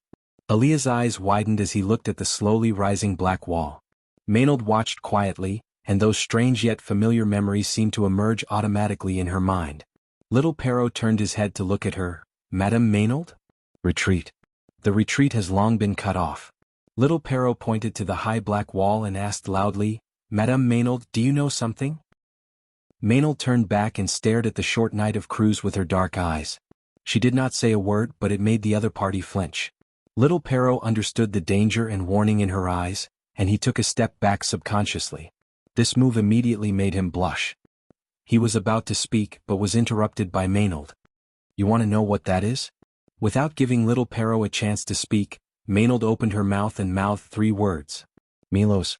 Aaliyah's eyes widened as he looked at the slowly rising black wall. Maynold watched quietly, and those strange yet familiar memories seemed to emerge automatically in her mind. Little Pero turned his head to look at her. "Madame Maynold?" "Retreat." "The retreat has long been cut off." Little Pero pointed to the high black wall and asked loudly, "Madame Maynold, do you know something?" Maynold turned back and stared at the short knight of Cruz with her dark eyes. She did not say a word, but it made the other party flinch. Little Pero understood the danger and warning in her eyes, and he took a step back subconsciously. This move immediately made him blush. He was about to speak, but was interrupted by Maynard. You want to know what that is? Without giving little Pero a chance to speak, Maynard opened her mouth and mouthed 3 words. Milos.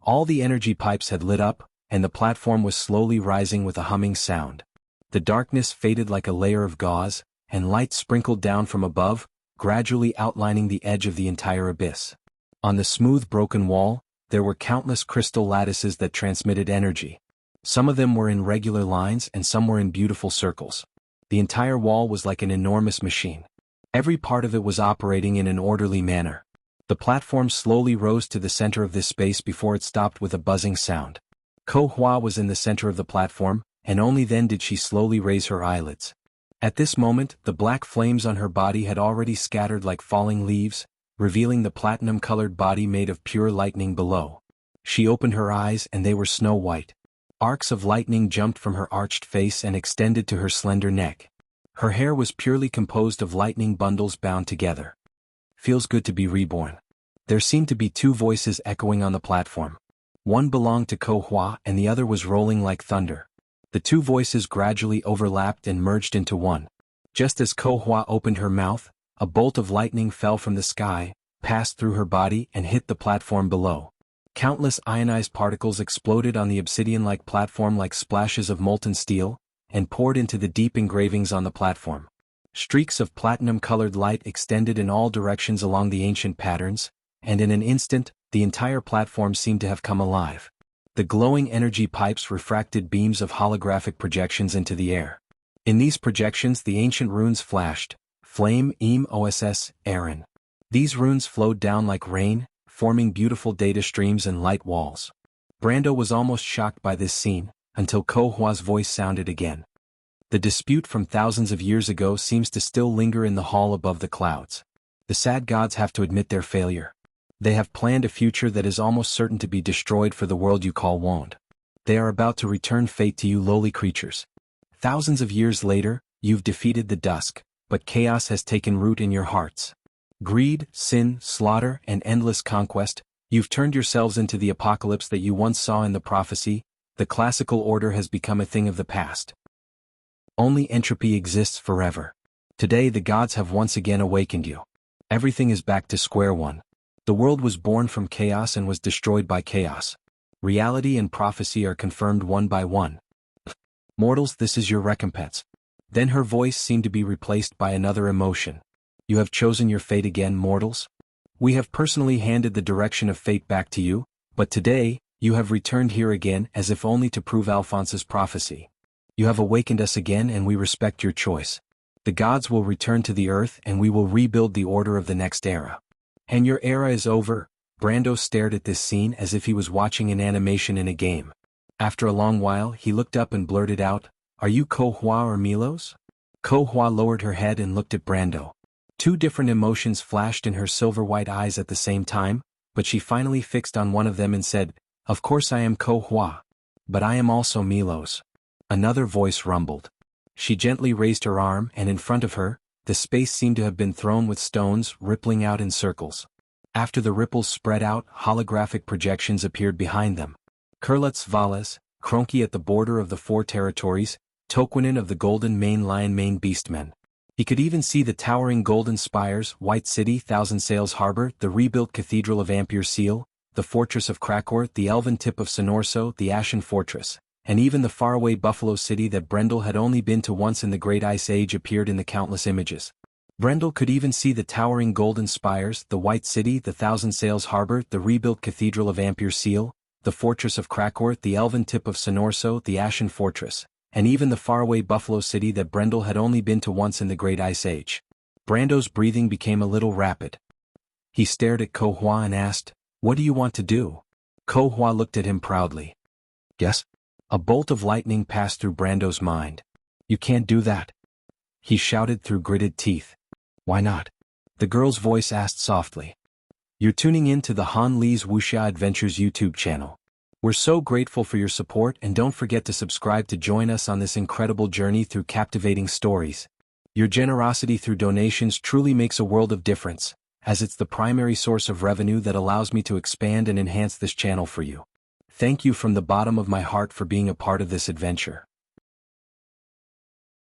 All the energy pipes had lit up, and the platform was slowly rising with a humming sound. The darkness faded like a layer of gauze, and light sprinkled down from above, gradually outlining the edge of the entire abyss. On the smooth broken wall, there were countless crystal lattices that transmitted energy. Some of them were in regular lines and some were in beautiful circles. The entire wall was like an enormous machine. Every part of it was operating in an orderly manner. The platform slowly rose to the center of this space before it stopped with a buzzing sound. Ko Hua was in the center of the platform, and only then did she slowly raise her eyelids. At this moment, the black flames on her body had already scattered like falling leaves, revealing the platinum-colored body made of pure lightning below. She opened her eyes and they were snow-white. Arcs of lightning jumped from her arched face and extended to her slender neck. Her hair was purely composed of lightning bundles bound together. Feels good to be reborn. There seemed to be 2 voices echoing on the platform. One belonged to Ko Hua and the other was rolling like thunder. The 2 voices gradually overlapped and merged into one. Just as Ko Hua opened her mouth, a bolt of lightning fell from the sky, passed through her body and hit the platform below. Countless ionized particles exploded on the obsidian-like platform like splashes of molten steel, and poured into the deep engravings on the platform. Streaks of platinum-colored light extended in all directions along the ancient patterns, and in an instant, the entire platform seemed to have come alive. The glowing energy pipes refracted beams of holographic projections into the air. In these projections the ancient runes flashed, Flame Im Oss Aaron. These runes flowed down like rain, forming beautiful data streams and light walls. Brando was almost shocked by this scene, until Ko Hua's voice sounded again. The dispute from thousands of years ago seems to still linger in the hall above the clouds. The sad gods have to admit their failure. They have planned a future that is almost certain to be destroyed for the world you call Wand. They are about to return fate to you lowly creatures. Thousands of years later, you've defeated the dusk, but chaos has taken root in your hearts. Greed, sin, slaughter, and endless conquest, you've turned yourselves into the apocalypse that you once saw in the prophecy. The classical order has become a thing of the past. Only entropy exists forever. Today the gods have once again awakened you. Everything is back to square one. The world was born from chaos and was destroyed by chaos. Reality and prophecy are confirmed one by one. Mortals, this is your recompense. Then her voice seemed to be replaced by another emotion. You have chosen your fate again, mortals? We have personally handed the direction of fate back to you, but today, you have returned here again as if only to prove Alphonse's prophecy. You have awakened us again and we respect your choice. The gods will return to the earth and we will rebuild the order of the next era. And your era is over. Brando stared at this scene as if he was watching an animation in a game. After a long while he looked up and blurted out, "Are you Ko Hua or Milos?" Ko Hua lowered her head and looked at Brando. 2 different emotions flashed in her silver-white eyes at the same time, but she finally fixed on one of them and said, "Of course I am Ko Hua. But I am also Milos." Another voice rumbled. She gently raised her arm and in front of her, the space seemed to have been thrown with stones rippling out in circles. After the ripples spread out, holographic projections appeared behind them. Kurlutz Valas, Kronki at the border of the 4 territories, Toquinen of the Golden Mane Lion Mane Beastmen. He could even see the towering golden spires, White City, Thousand Sails Harbor, the rebuilt Cathedral of Ampere Seal, the Fortress of Krakor, the Elven Tip of Sonorso, the Ashen Fortress, and even the faraway Buffalo City that Brendel had only been to once in the Great Ice Age appeared in the countless images. Brendel could even see the towering golden spires, the White City, the Thousand Sails Harbor, the rebuilt Cathedral of Ampere Seal, the Fortress of Krakor, the Elven Tip of Sonorso, the Ashen Fortress, and even the faraway Buffalo City that Brendel had only been to once in the Great Ice Age. Brando's breathing became a little rapid. He stared at Ko Hua and asked, "What do you want to do?" Ko Hua looked at him proudly. "Yes?" A bolt of lightning passed through Brando's mind. "You can't do that," he shouted through gritted teeth. "Why not?" the girl's voice asked softly. "You're tuning in to the Han Li's Wuxia Adventures YouTube channel. We're so grateful for your support and don't forget to subscribe to join us on this incredible journey through captivating stories. Your generosity through donations truly makes a world of difference, as it's the primary source of revenue that allows me to expand and enhance this channel for you. Thank you from the bottom of my heart for being a part of this adventure.